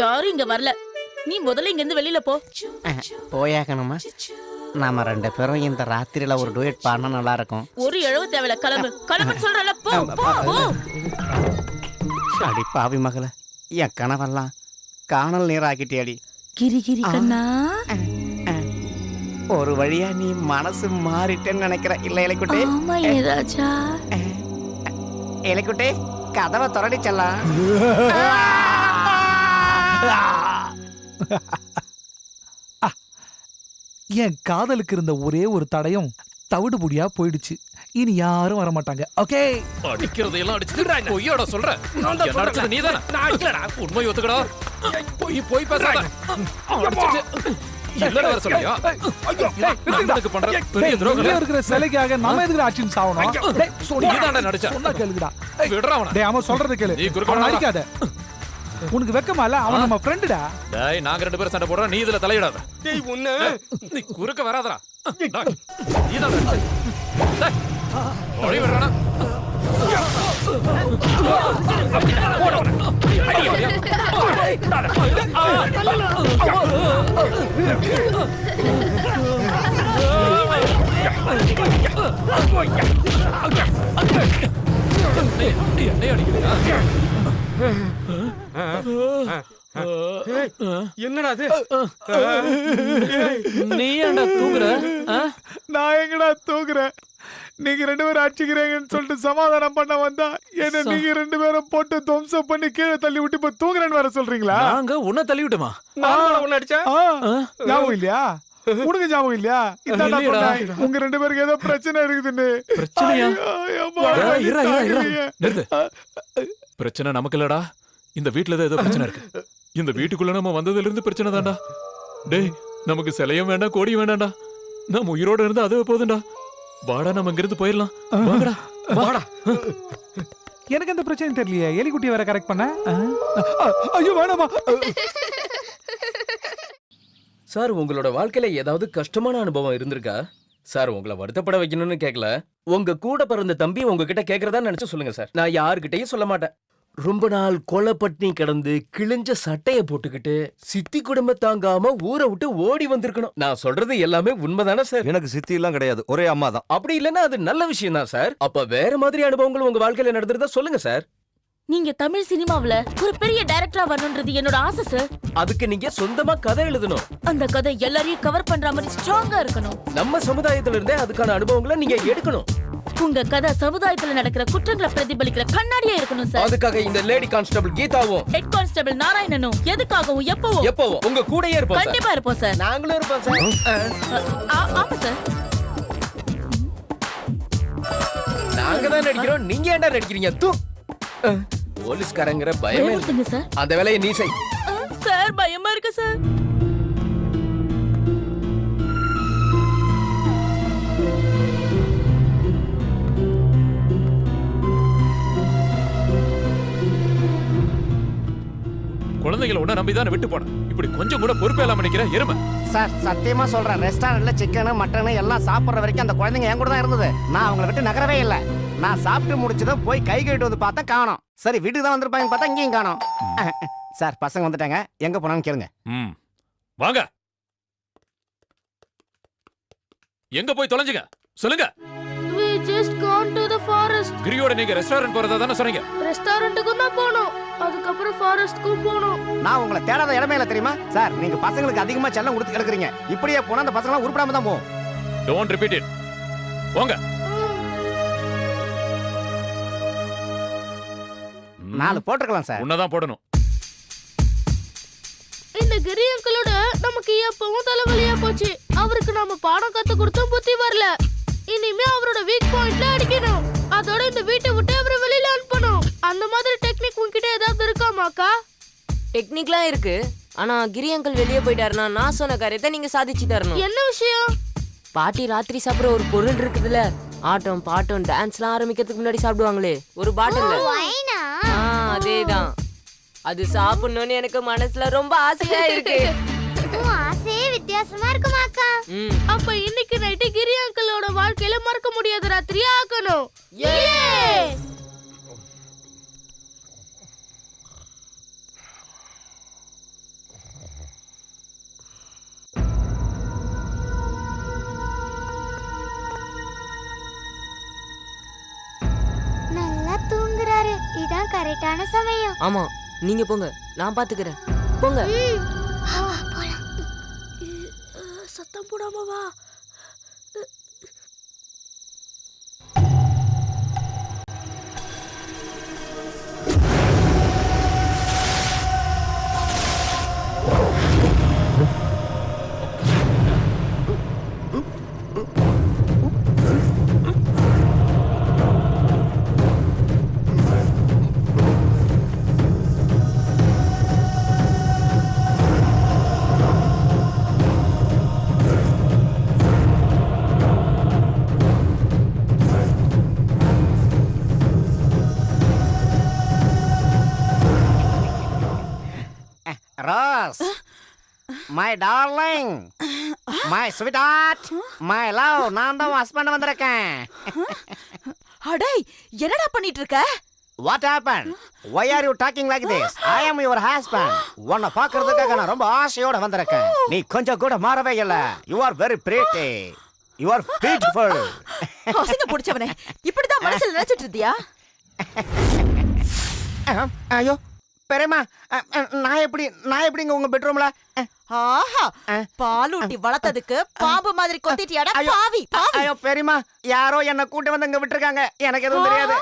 Speaker 9: யாரும் இங்க வரல. நீ முதல்ல இங்க இருந்து வெளியில போ.
Speaker 11: போயாகணுமா? நாம 2 பேரும் இந்த ராத்திரியில ஒரு டூயட் பாடினா நல்லா இருக்கும்.
Speaker 9: ஒரு இழவு தேவையில்ல. கிளம்பு கிளம்பு சொல்றல. போ போ.
Speaker 11: அடி பாவி மகள, என் கனவெல்லாம் காணல் நீர் ஆக்கிட்டேடி.
Speaker 9: கிரி கிரி கண்ணா,
Speaker 11: ஒரு வழியா நீ மனசு மாறிட்டேன்னு நினைக்கிற இல்ல இலைக்குட்டி?
Speaker 9: ஆமா ஏதாச்சா
Speaker 11: இலைக்குட்டி கதவை தொடடி செல்லாம்.
Speaker 2: என் காதலுக்கு இருந்த ஒரே ஒரு தடையும் தவிடுபுடியா போயிடுச்சு. இனி யாரும் வர மாட்டாங்க. ஓகே,
Speaker 8: அடிக்கிறதையெல்லாம் அடிச்சுட்டு பொய்யோட சொல்ற. என்ன அடிச்சது நீதானே?
Speaker 11: நான் இல்லடா.
Speaker 8: உண்மை ஒத்துக்கடா. போய் பேசாத. அடிச்சிட்டு இல்லடா வர சொல்றியா? எனக்கு பண்ற பெரிய துரோகம்
Speaker 2: இருக்கிற சிலைக்காக நாம எதுக்கு ஆக்ஷன் சாவணும்? டேய்
Speaker 8: நீ தான்டா நடிச்ச.
Speaker 2: சொன்னா கேளுடா.
Speaker 8: விடுறா அவனை.
Speaker 2: டேய் அவன் சொல்றத கேளு.
Speaker 8: நீ குறுக்க
Speaker 2: அவன் அடிக்காத. உனக்கு வெக்கமா இல்ல? அவன் நம்ம ஃப்ரெண்டுடா.
Speaker 8: டேய் நாங்க ரெண்டு பேரும் சண்டை போடுறோம், நீ இதுல தலையிடாத.
Speaker 5: டேய் உன்ன
Speaker 8: நீ குறுக்க வராதடா. நீ தான் நடிச்ச. டேய் ஓடி விடுறானா? என்னைய அடிக்கிறீங்க?
Speaker 5: என்னடா அது?
Speaker 8: நீ ஏன்டா தூங்குற?
Speaker 2: நான் எங்கடா தூக்குறேன்? நீங்க ரெண்டு பேரும் அடிச்சுக்கிறீங்கன்னு சொல்லிட்டு சமாதானம் பண்ண வந்தா என்ன நீங்க ரெண்டு பேரும் போட்டு துவம்சம் பண்ணி கீழே தள்ளி விட்டு இப்ப தூங்குறேன்னு வர சொல்றீங்களா?
Speaker 8: நாங்க உன்னை தள்ளி விட்டோமா?
Speaker 5: நான் உன்னை அடிச்சா?
Speaker 2: ஞாபகம் இல்லையா? உனக்கு ஞாபகம் இல்லையா? இதான்டா
Speaker 8: இல்லையேடா.
Speaker 2: சொன்னேன். உங்க ரெண்டு பேருக்கு ஏதோ பிரச்சனை இருக்குதுன்னு.
Speaker 8: பிரச்சனையா?
Speaker 2: ஐயோ,
Speaker 8: நிறுத்து. பிரச்சனை நமக்கு இல்லடா, இந்த வீட்டுல தான் ஏதோ பிரச்சனை இருக்கு. இந்த வீட்டுக்குள்ள நம்ம வந்ததுல இருந்து பிரச்சனை தான்டா. டேய் நமக்கு சிலையும் வேண்டாம், கோடியும் வேண்டாம்டா. நம்ம உயிரோட இருந்து அதுவே போதும்டா. வாடா நம்ம இங்க இருந்து போயிடலாம். வாங்கடா வாடா.
Speaker 2: எனக்கு அந்த பிரச்சனை தெரியலையே. எலிக்குட்டி வேற கரெக்ட் பண்ண. ஐயோ வேணாமா.
Speaker 4: சார் உங்களோட வாழ்க்கையில ஏதாவது கஷ்டமான அனுபவம் இருந்திருக்கா? சார் உங்களை வருத்தப்பட வைக்கணும்னு கேட்கல. உங்க கூட பிறந்த தம்பி உங்ககிட்ட கேட்கறதா நினைச்சு சொல்லுங்க சார். நான் யாருக்கிட்டையும் சொல்ல மாட்டேன். ரொம்ப நாள் கொலைப்பட்டினி கிடந்து கிழிஞ்ச சட்டைய போட்டுக்கிட்டு சித்தி குடும்ப தாங்காம ஊரை விட்டு ஓடி வந்திருக்கணும். நான் சொல்றது எல்லாமே உண்மைதானே சார்?
Speaker 6: எனக்கு சித்தி எல்லாம் கிடையாது, ஒரே அம்மா தான்.
Speaker 4: அப்படி இல்லைன்னா அது நல்ல விஷயம் தான் சார். அப்ப வேற மாதிரி அனுபவங்கள் உங்க வாழ்க்கையில நடந்துருந்தா சொல்லுங்க சார்.
Speaker 9: நீங்க தமிழ் சினிமாவுல ஒரு பெரிய டைரக்டரா வரணும்ன்றது என்னோட ஆசை சார்.
Speaker 4: அதுக்கு நீங்க சொந்தமா கதை எழுதணும்.
Speaker 9: அந்த கதை எல்லாரையும் கவர் பண்ற மாதிரி ஸ்ட்ராங்கா இருக்கணும்.
Speaker 4: நம்ம சமுதாயத்துல இருந்தே அதுக்கான அனுபவங்களை நீங்க எடுக்கணும்.
Speaker 9: உங்க கதை சமுதாயத்துல நடக்கிற குற்றங்களை பிரதிபலிக்கிற கண்ணாடியா இருக்கணும் சார்.
Speaker 4: அதுக்காக இந்த லேடி கான்ஸ்டபிள் கீதாவும்
Speaker 9: ஹெட் கான்ஸ்டபிள் நாராயணனும் எதுக்காகவும் எப்பவும்
Speaker 4: உங்க கூடயே இருப்போம்.
Speaker 9: கண்டிப்பா இருப்போம் சார்.
Speaker 4: நாங்களும் இருப்போம் சார்.
Speaker 9: ஆமா சார்.
Speaker 4: நாங்க தான் நடிக்கிறோம், நீங்க ஏன்டா நடிக்கிறீங்க? போலீஸ்காரங்கிற பயமே
Speaker 9: பயமுறுத்துங்க சார்.
Speaker 4: அந்த வேலையை நீ செய்.
Speaker 9: சார் பயமா இருக்கு சார்.
Speaker 8: குழந்தைகளை உன்ன நம்பிதான் விட்டு போன. இப்படி கொஞ்சம் கூட பொறுப்பே இல்லாம நிக்கிற எருமை.
Speaker 11: சார் சத்தியமா சொல்றேன், ரெஸ்டாரண்ட்ல சிக்கன் மட்டன் எல்லாம் சாப்பிடுற வரைக்கும் அந்த குழந்தைங்க என் கூட தான் இருந்தது. நான் அவங்கள விட்டு நகரவே இல்லை. நான் சாப்பிட்டு முடிச்சதும் போய் கை கழுவிட்டு வந்து பார்த்தா காணோம். சரி வீட்டுக்கு தான் வந்திருப்பாங்க பார்த்தா இங்கேயும் காணோம். சார் பசங்க வந்துட்டாங்க, எங்க போனான்னு கேளுங்க.
Speaker 8: வாங்க. எங்க போய் தொலைஞ்சுங்க சொல்லுங்க.
Speaker 3: We just gone to the forest.
Speaker 8: கிரியோட நீங்க ரெஸ்டாரண்ட் போறதா தானே சொன்னீங்க?
Speaker 3: ரெஸ்டாரண்ட்டுக்கு தான் போனோம், அதுக்கப்புறம் ஃபாரஸ்ட்க்கும் போனோம்.
Speaker 11: நான் உங்களை தேடாத இடமே இல்லை தெரியுமா சார்? நீங்க பசங்களுக்கு அதிகமா செல்லம் கொடுத்து கிடக்குறீங்க. இப்படியே போனா அந்த பசங்க உருப்படாம தான் போகும்.
Speaker 8: Don't repeat it. போங்க.
Speaker 11: 4 போட்டுக்கலாம் சார்.
Speaker 8: உன்னதான் போடணும்.
Speaker 3: இந்த கிரி அங்கிளோட நமக்கு எப்பவும் தலைவலியா போச்சு. அவருக்கு நாம பாடம் கத்து கொடுத்தும் புத்தி வரல. இனிமே அவரோட வீக் பாயிண்ட்ல அடிக்கணும். அதோட இந்த வீட்டை விட்டு அவரை வெளியில அனுப்பணும். அந்த மாதிரி டெக்னிக் உன்கிட்ட ஏதாவது இருக்காமாக்கா?
Speaker 15: டெக்னிக்லாம் இருக்கு. ஆனா கிரி அங்கிள் வெளியே போயிட்டாருன்னா நான் சொன்ன காரியத்தை நீங்க சாதிச்சு தரணும்.
Speaker 3: என்ன விஷயம்?
Speaker 15: பாட்டி ராத்திரி சாப்பிடுற ஒரு பொருள் இருக்குதுல்ல, ஆட்டம் பாட்டம் டான்ஸ்லாம் ஆரம்பிக்கிறதுக்கு முன்னாடி சாப்பிடுவாங்களே ஒரு பாட்டில். அதேதான். அது சாப்பிடணும்னு எனக்கு மனசுல ரொம்ப ஆசையா இருக்கு.
Speaker 3: ஆசையே வித்தியாசமா இருக்குமாக்கா? அப்ப இன்னைக்கு நைட்டு கிரி அங்கிளோட வாழ்க்கையில மறக்க முடியாத ராத்திரியா ஆக்கணும்.
Speaker 17: நல்லா தூங்குறாரு. இதான் கரெக்டான சமயம்.
Speaker 15: ஆமா நீங்க போங்க, நான் பாத்துக்கிறேன். போங்க.
Speaker 3: சத்தம் போடாம வா.
Speaker 11: Rose, my darling, my sweetheart, my love, நான் தான் ஹஸ்பண்ட் வந்திருக்கேன்.
Speaker 13: அடே என்னடா பண்ணிட்டு இருக்க?
Speaker 11: What happened? Why are you talking like this? I am your husband. உன்னை பார்க்கிறதுக்காக நான் ரொம்ப ஆசையோட வந்திருக்கேன். நீ கொஞ்சம் கூட மாறவே இல்ல. You are very pretty. You are beautiful.
Speaker 13: அசிங்க புடிச்சவனே, இப்படிதான் மனசுல நினைச்சிட்டு இருந்தியா?
Speaker 11: ஐயோ பெரியம்மா, நான் எப்படிங்க உங்க பெட்ரூம்ல?
Speaker 13: ஆஹா, பாலூட்டி வளர்த்ததுக்கு பாம்பு மாதிரி கொத்திட்டியாடா பாவி.
Speaker 11: ஐயோ பெரியம்மா, யாரோ என்ன கூட்டி வந்து இங்க விட்டுருக்காங்க, எனக்கு எதுவும் தெரியாது.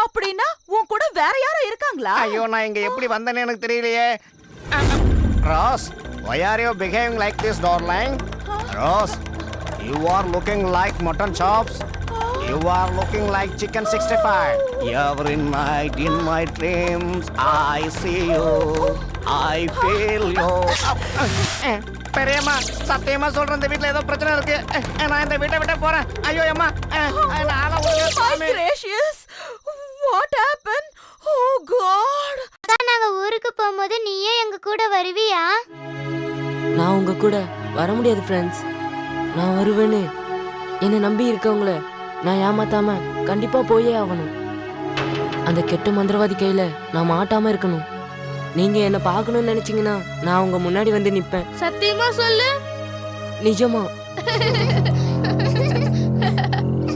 Speaker 13: அப்படின்னா உன் கூட வேற யாரும் இருக்காங்களா?
Speaker 11: ஐயோ நான் இங்க எப்படி வந்தேன்னு எனக்கு தெரியலையே. Rose, why are you behaving like this, darling? Rose, you are looking like mutton chops. You are looking like chicken 65. Every night in my dreams I see you, I feel you. பெரியம்மா, சத்தியமா சொல்றேன், இந்த வீட்ல ஏதோ பிரச்சனை இருக்கு. நான் இந்த வீட்டை விட்டு போறேன். ஐயோ அம்மா,
Speaker 13: What happened? Oh God.
Speaker 17: நாங்க ஊருக்கு போகும்போது நீயே எங்க கூட வருவியா?
Speaker 15: நான் உங்க கூட வர முடியாது ஃப்ரெண்ட்ஸ். நான் வருவேன்னு என்னை நம்பி இருக்கவங்கள நான் ஏமாத்தாம கண்டிப்பா போயே ஆகணும். அந்த கெட்ட மந்திரவாதி கையில நான் மாட்டாம இருக்கணும். நீங்க என்ன பார்க்கணும்னு நினைச்சீங்கன்னா நான் உங்க முன்னாடி வந்து நிப்பேன்.
Speaker 3: சத்தியமா சொல்லு.
Speaker 15: நிஜமா.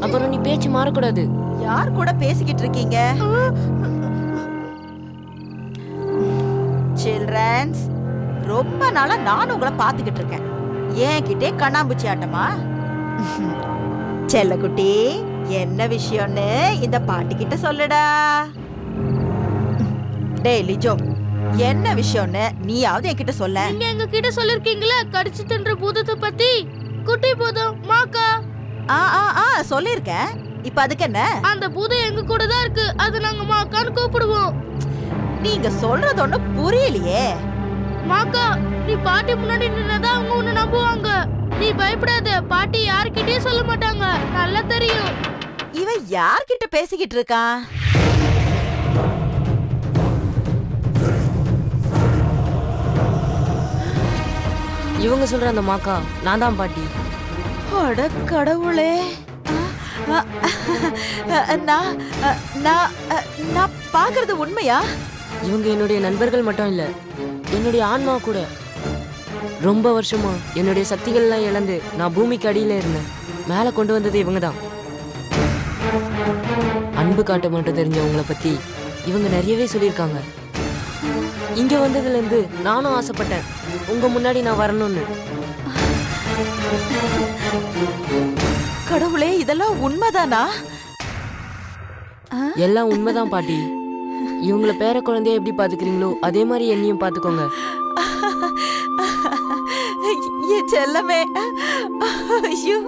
Speaker 15: அப்புறம் நீ பேச்சு மாறக்கூடாது.
Speaker 13: யார் கூட பேசிக்கிட்டு இருக்கீங்க? சில்ட்ரன்ஸ், ரொம்ப நாளா நான் உங்களை பார்த்துக்கிட்டு இருக்கேன். என்கிட்டே கண்ணாம்பூச்சி ஆட்டமா? செல்லக்குட்டி, என்ன விஷயம்னு இந்த பாட்டி கிட்ட சொல்லுடா. டேய் லிஜோ, என்ன விஷயம்னு நீயாவது என்கிட்ட சொல்ல.
Speaker 3: நீங்க எங்க கிட்ட சொல்லிருக்கீங்களா கடிச்சு தின்ற பூதத்தை பத்தி? குட்டி பூதம் மாக்கா.
Speaker 13: சொல்லிருக்கேன். இப்ப அதுக்கு என்ன?
Speaker 3: அந்த பூதம் எங்க கூட தான் இருக்கு. அது நாங்க மாக்கான்னு கூப்பிடுவோம்.
Speaker 13: நீங்க சொல்றது ஒண்ணு புரியலையே.
Speaker 3: மாக்கா, நீ பாட்டி முன்னாடி நின்னதான் அவங்க உன்னை நம்புவாங்க. நீ பயப்படாத, பாட்டி யார்கிட்டயும் சொல்ல மாட்டாங்க, நல்லா தெரியும்.
Speaker 13: இவன் யார்கிட்ட பேசிக்கிட்டு இருக்கான்?
Speaker 15: இவங்க சொல்ற அந்த மாக்கா நான் தான் பாட்டி.
Speaker 13: அட கடவுளே, நான் பாக்குறது உண்மையா?
Speaker 15: இவங்க என்னுடைய நண்பர்கள் மட்டும் இல்ல, என்னுடைய ஆன்மா கூட. ரொம்ப வருஷமா என்னுடைய சக்திகள்லாம் இழந்து நான் பூமிக்கு அடியில இருந்தேன். மேல கொண்டு வந்தது இவங்க தான். அன்பு காட்ட மட்டும் தெரிஞ்சவங்களை பத்தி இவங்க நிறையவே சொல்லியிருக்காங்க. இங்க வந்ததுல இருந்து நானும் ஆசைப்பட்டேன் உங்க முன்னாடி நான் வரணும்னு.
Speaker 13: கடவுளே, இதெல்லாம் உண்மைதானா?
Speaker 15: எல்லாம் உண்மைதான் பாட்டி. இவங்களை பேர குழந்தைய எப்படி பாத்துக்கிறீங்களோ அதே மாதிரி என்னையும் பாத்துக்கோங்க.
Speaker 13: என் செல்லமே. ஐயோ.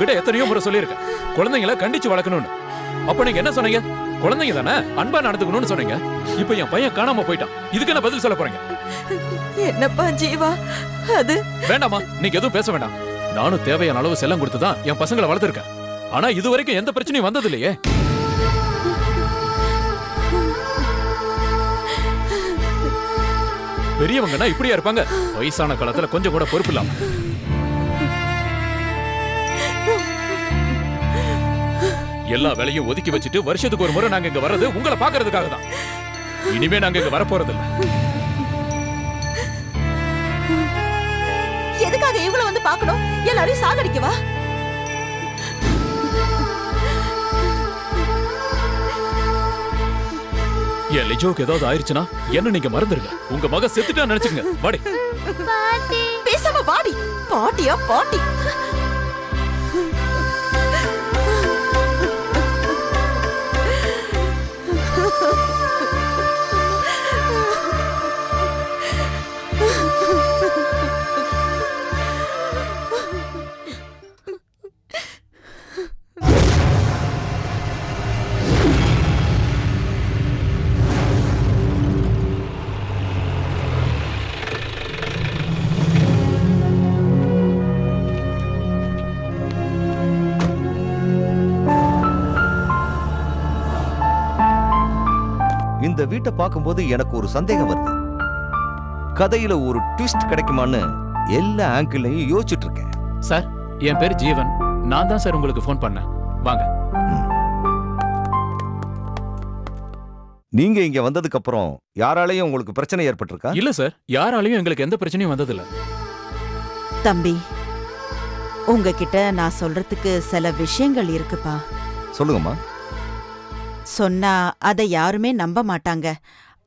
Speaker 8: உங்ககிட்ட எத்தனையோ முறை சொல்லியிருக்கேன் குழந்தைங்களை கண்டிச்சு வளர்க்கணும்னு. அப்ப நீங்க என்ன சொன்னீங்க? குழந்தைங்க தானே, அன்பா நடந்துக்கணும்னு சொன்னீங்க. இப்ப என் பையன் காணாம போயிட்டான். இதுக்கு என்ன பதில் சொல்ல போறீங்க?
Speaker 13: என்னப்பா ஜீவா, அது
Speaker 8: வேண்டாமா, நீங்க எதுவும் பேச வேண்டாம். நானும் தேவையான அளவு செல்லம் கொடுத்துதான் என் பசங்களை வளர்த்திருக்கேன். ஆனா இது வரைக்கும் எந்த பிரச்சனையும் வந்தது இல்லையே. பெரியவங்கன்னா இப்படியா இருப்பாங்க? வயசான காலத்துல கொஞ்சம் கூட பொறுப்பு இல்லாம. எல்லா வேலையும் ஒதுக்கி வச்சுட்டு வருஷத்துக்கு ஒரு முறை நாங்க இங்க வர்றது உங்களை பாக்குறதுக்காக தான். இனிமே நாங்க இங்க வரப்போறது இல்ல.
Speaker 13: எதுக்காக இவங்கள வந்து பார்க்கணும்? எல்லாரையும் சாகடிக்கவா?
Speaker 8: என் லிஜோக்கு ஏதாவது ஆயிருச்சுன்னா என்ன நீங்க மறந்துருங்க. உங்க மக செத்துட்டா நினைச்சுங்க. வாடி.
Speaker 13: பேசாம வாடி. பாட்டியா பாட்டி?
Speaker 6: இந்த வீட்டை பார்க்கும்போது எனக்கு ஒரு சந்தேகம் வருது. கதையில ஒரு ட்விஸ்ட் கிடைக்குமான்னு எல்லா ஆங்கிள்லையும் யோசிச்சுட்டு இருக்கேன்.
Speaker 8: சார், என் பேர் ஜீவன். நான் தான் சார் உங்களுக்கு ஃபோன் பண்ணேன். வாங்க.
Speaker 6: நீங்க இங்க வந்ததுக்கு அப்புறம் யாராலையும் உங்களுக்கு பிரச்சனை ஏற்பட்டிருக்கா?
Speaker 8: இல்ல சார், யாராலையும் எங்களுக்கு எந்த பிரச்சனையும் வந்ததில்ல.
Speaker 13: தம்பி, உங்ககிட்ட நான் சொல்றதுக்கு சில விஷயங்கள் இருக்குப்பா.
Speaker 6: சொல்லுங்கம்மா.
Speaker 13: சொன்னா அதை யாருமே நம்ப மாட்டாங்க.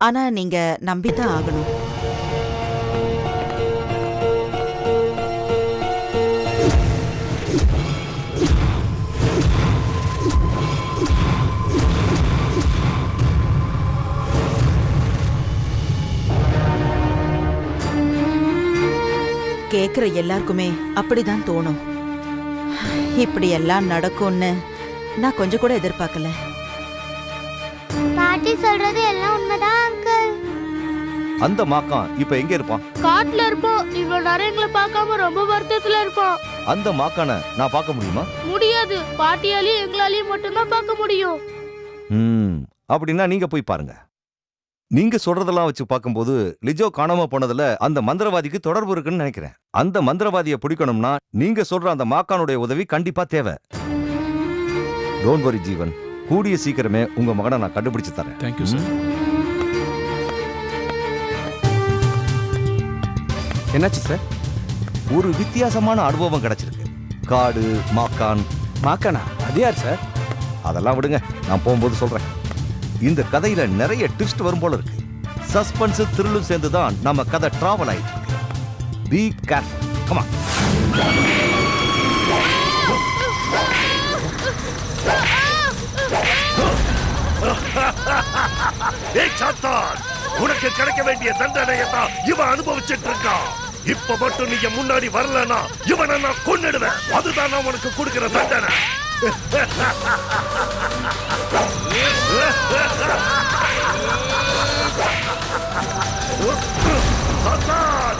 Speaker 13: ஆனா நீங்க நம்பிதான் ஆகணும். கேக்குற எல்லாருக்குமே அப்படிதான் தோணும். இப்படி எல்லாம் நடக்கும்னு நான் கொஞ்சம் கூட எதிர்பார்க்கல.
Speaker 17: பாட்டி சொல்றது எல்லாம் உண்மைதான் அங்கிள்.
Speaker 6: அந்த மாக்கான் இப்ப எங்க இருப்பான்?
Speaker 3: காட்டுல இருப்போம். இவ்வளவு நேரம் எங்களை பார்க்காம ரொம்ப வருத்தத்துல இருப்போம்.
Speaker 6: அந்த மாக்கான நான் பார்க்க முடியுமா?
Speaker 3: முடியாது. பாட்டியாலையும் எங்களாலையும் மட்டும்தான் பார்க்க முடியும்.
Speaker 6: அப்படின்னா நீங்க போய் பாருங்க. நீங்க சொல்றதெல்லாம் வச்சு பார்க்கும்போது லிஜோ காணாம போனதுல அந்த மந்திரவாதிக்கு தொடர்பு இருக்குன்னு நினைக்கிறேன். அந்த மந்திரவாதியை பிடிக்கணும்னா நீங்க சொல்ற அந்த மாக்கானுடைய உதவி கண்டிப்பா தேவை. டோன்ட் வரி ஜீவன், கூடிய சீக்கிரமே உங்க மகனை நான் கண்டுபிடிச்சு தரேன்.
Speaker 8: Thank you sir.
Speaker 2: என்னாச்சு சார்?
Speaker 6: ஒரு வித்தியாசமான அனுபவம் கிடைச்சிருக்கு. காடு மாக்கான்.
Speaker 2: மாக்கானா? அது யார் சார்?
Speaker 6: அதெல்லாம் விடுங்க, நான் போகும்போது சொல்றேன். இந்த கதையில நிறைய ட்விஸ்ட் வரும் போல இருக்கு. சஸ்பென்ஸ் த்ரில்லும் சேர்ந்து தான் நம்ம கதை டிராவல் ஆயிட்டு இருக்கு. Be careful. Come on.
Speaker 16: ஏய் சாத்தான், உனக்கு கிடைக்க வேண்டிய தண்டனையை தான் இவன் அனுபவிச்சுட்டு இருக்கான். இப்ப மட்டும் நீங்க முன்னாடி வரலனா இவனை நான் கொன்னுடுவேன். அதுதான் நான் உனக்கு கொடுக்கிற தண்டனை. சாத்தான்,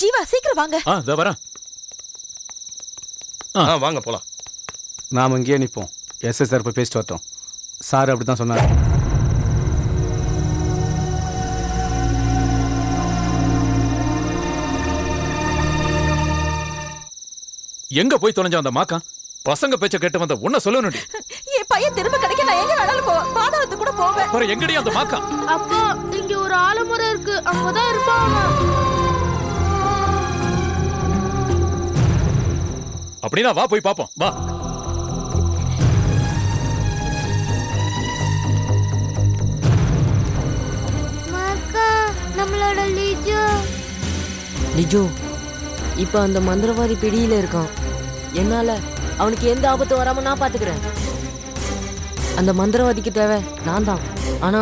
Speaker 13: ஜீவா சீக்கிரம் வாங்க.
Speaker 8: இதோ வரேன்.
Speaker 12: வாங்க போலாம்.
Speaker 2: நாம இங்கேயே நிற்போம். எஸ்எஸ்ஆர் போய் பேசிட்டு வரட்டும். சார் அப்படி தான் சொன்னார்.
Speaker 8: எங்க போய் தொலைஞ்ச அந்த மாக்கா? பசங்க பேச்ச கேட்டு வந்த உன்ன சொல்லணும்.
Speaker 13: என் பையன் திரும்ப கிடைக்க நான் எங்க வேணாலும் போவேன். பாதாளத்துக்கு கூட போவேன்.
Speaker 8: அப்புறம் எங்கடி அந்த மாக்கா?
Speaker 3: அப்பா, இங்க ஒரு ஆலமரம் இருக்கு. அங்கதான் இருப்பான்.
Speaker 8: அப்படின்னா வா போய் பாப்போம். வா.
Speaker 17: மாக்கா, நம்மளோட லிஜோ.
Speaker 15: லிஜோ, இப்ப அந்த மந்திரவாதி பிடியில இருக்கான். என்னால அவனுக்கு எந்த ஆபத்து வராம நான் பாத்துக்கிறேன். அந்த மந்திரவாதிக்கு தேவை நான் தான். ஆனா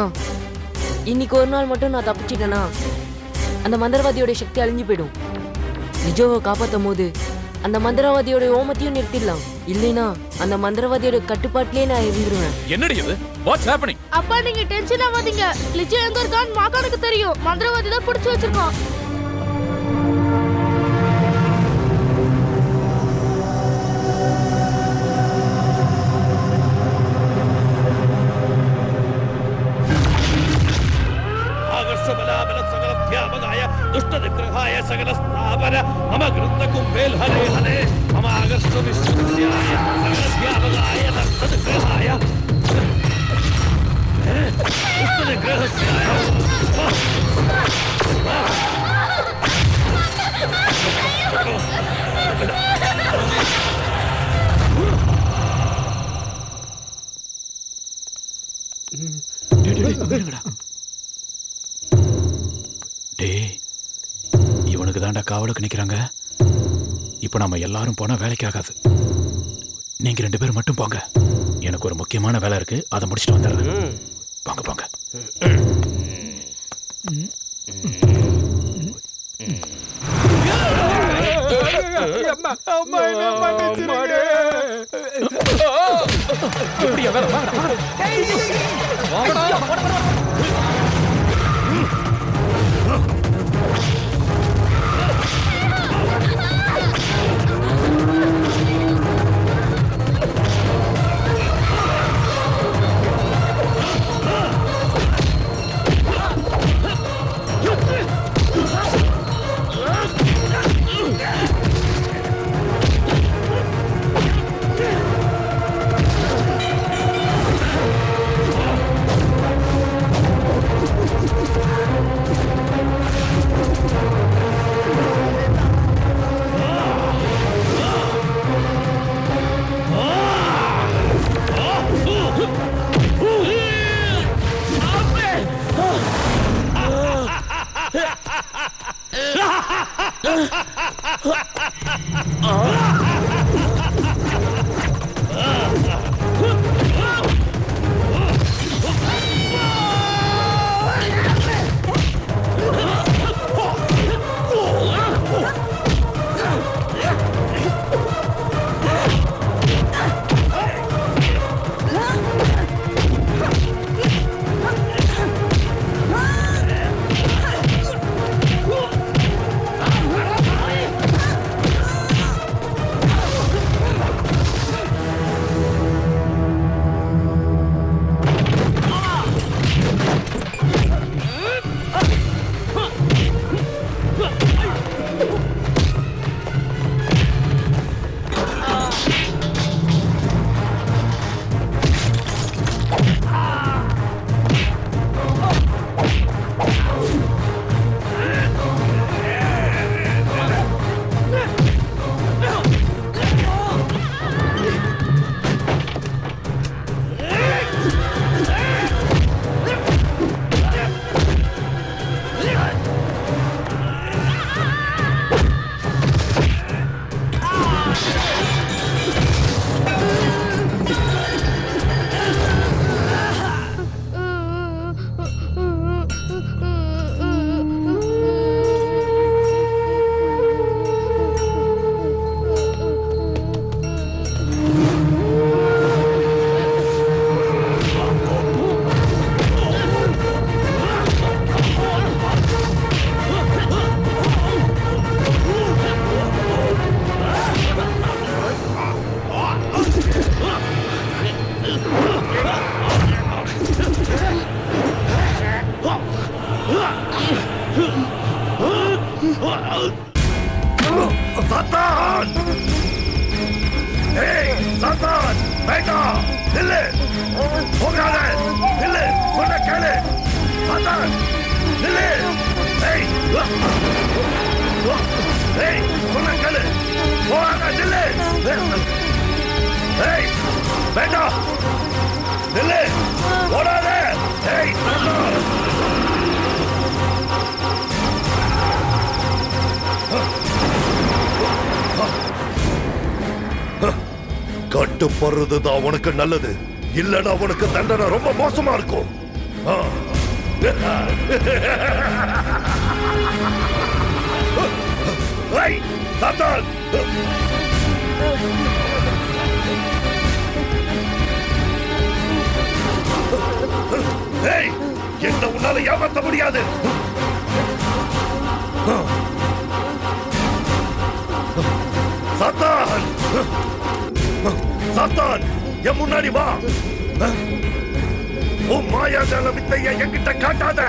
Speaker 15: இன்னைக்கு ஒரு நாள் மட்டும் நான் தப்பிச்சிட்டேனா அந்த மந்திரவாதியோட சக்தி அழிஞ்சு போயிடும். நிஜோவை காப்பாத்தும் போது அந்த மந்திரவாதியோட ஓமத்தையும் நிறுத்திடலாம். இல்லைனா அந்த மந்திரவாதியோட கட்டுப்பாட்டிலே நான் இருந்துருவேன்.
Speaker 8: என்னடி இது? What's happening?
Speaker 3: அப்பா நீங்க டென்ஷன் ஆகாதீங்க. லிஜோ எங்க இருக்கான்னு மாகானுக்கு தெரியும். மந்திரவாதி தான் பிடிச்சு வச்சிருக்கான்.
Speaker 8: இவனுக்கு தாண்டா காவலுக்கு நிக்கிறாங்க. இப்ப நம்ம எல்லாரும் போனா வேலைக்கு ஆகாது. நீங்க 2 பேரும் மட்டும் போங்க. எனக்கு ஒரு முக்கியமான வேலை இருக்கு, அதை முடிச்சுட்டு வந்துடுறேன். போங்க போங்க.
Speaker 16: Satan! Hey, Satan! Beta! Nille! Pogale! Nille! Sonna kele! Satan! Nille! Hey! Hey! Sonna kele! Pogale! Nille! Hey! Beta! Nille! Pogale! Hey! Satan! கட்டுப்படுறதுதான் உனக்கு நல்லது. இல்லனா உனக்கு தண்டனை ரொம்ப மோசமா இருக்கும். ஆ. ஏய், சாத்தான்! ஏய், என்ன உன்னால ஏமாத்த முடியாது. சாத்தான்! சாத்தான், என் முன்னாடி வா. உன் மாயாஜால வித்தைய என்கிட்ட காட்டாத.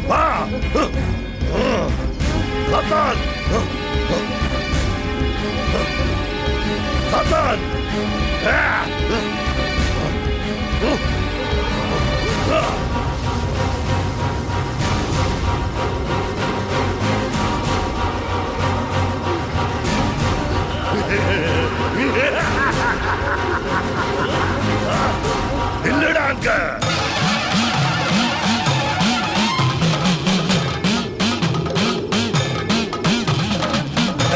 Speaker 16: வா. சாத்தான்! சாத்தான்! இல்லடாங்க.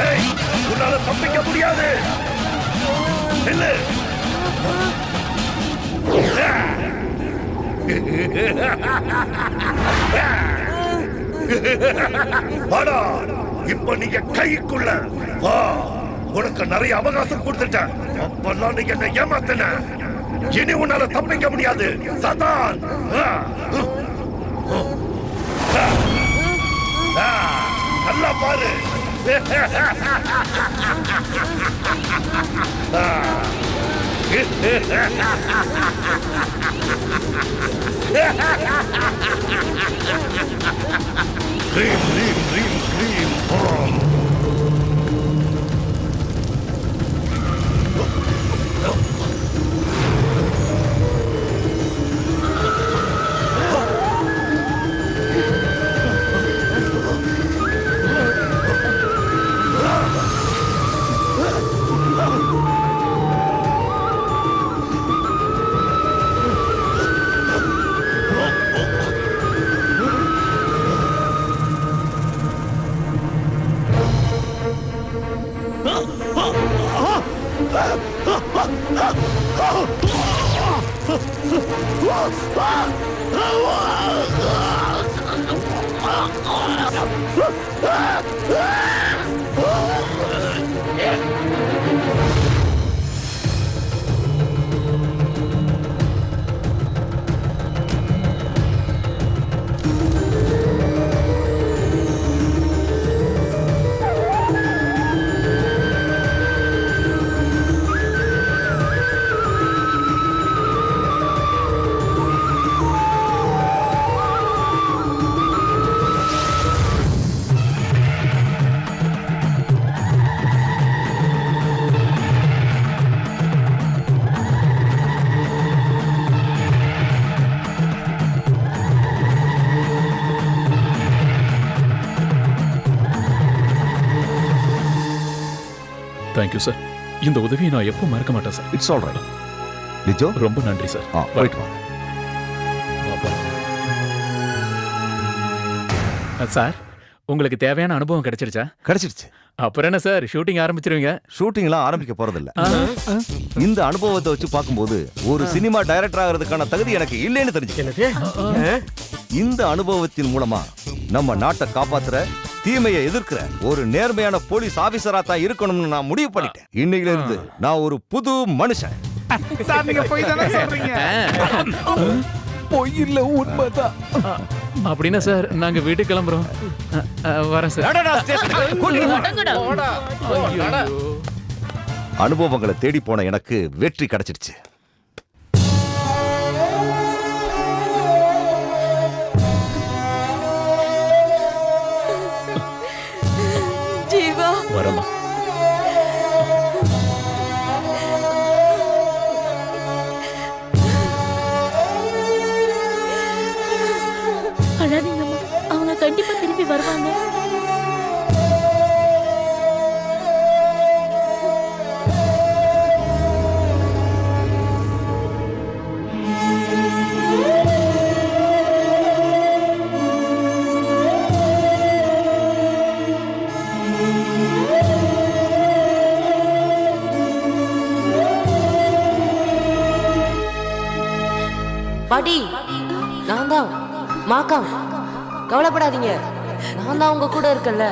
Speaker 16: ஏய், உன்னால தப்பிக்க முடியாது. இல்ல. வாடா, இப்ப நீங்க கைக்குள்ள வா. உனக்கு நிறைய அவகாசம் கொடுத்துட்டேன். அப்பெல்லாம் நீங்க என்ன ஏமாத்தின. இனி உன்னால தப்பிக்க முடியாது. சாத்தான்! நல்லா பாரு. Dream, dream, dream, dream on.
Speaker 8: Thank you sir. இந்த உதவியை நான் எப்போ மறக்க மாட்டேன் sir.
Speaker 6: It's all right. Lijo,
Speaker 8: ரொம்ப நன்றி சார்.
Speaker 6: போயிட்டு வா.
Speaker 8: சார், உங்களுக்கு தேவையான அனுபவம் கிடைச்சிருச்சா?
Speaker 6: கிடைச்சிருச்சு.
Speaker 8: அப்புறம் என்ன சார், ஷூட்டிங் ஆரம்பிச்சிருவீங்க?
Speaker 6: ஷூட்டிங்லாம் ஆரம்பிக்க போறதில்ல. இந்த அனுபவத்தை வச்சு பார்க்கும்போது ஒரு சினிமா டைரக்டர் ஆகிறதுக்கான தகுதி எனக்கு இல்லைன்னு தெரிஞ்சு. இந்த அனுபவத்தின் மூலமா நம்ம நாட்டை காப்பாத்துற, தீமையை எதிர்க்கிற ஒரு நேர்மையான போலீஸ் ஆபீசரா தான் இருக்கணும்னு நான் முடிவு பண்ணிட்டேன். இன்னையில இருந்து நான் ஒரு புது மனுஷன்.
Speaker 2: சார், நீங்க போய் தானே சொல்றீங்க? பொய் இல்ல, உண்மைதான்.
Speaker 8: அப்படின்னா சார், நாங்க வீட்டுக்கு கிளம்புறோம். வரேன் சார்.
Speaker 6: அனுபவங்களை தேடி போன எனக்கு வெற்றி கிடைச்சிடுச்சு.
Speaker 9: ஜீவா,
Speaker 8: வரமா.
Speaker 9: அழாதீங்கம்மா, அவங்க கண்டிப்பா திரும்பி வருவாங்க.
Speaker 15: பாட்டி நான் தான் மாக்கா, கவலைப்படாதீங்க, நான் தான் உங்க கூட இருக்கேன்ல.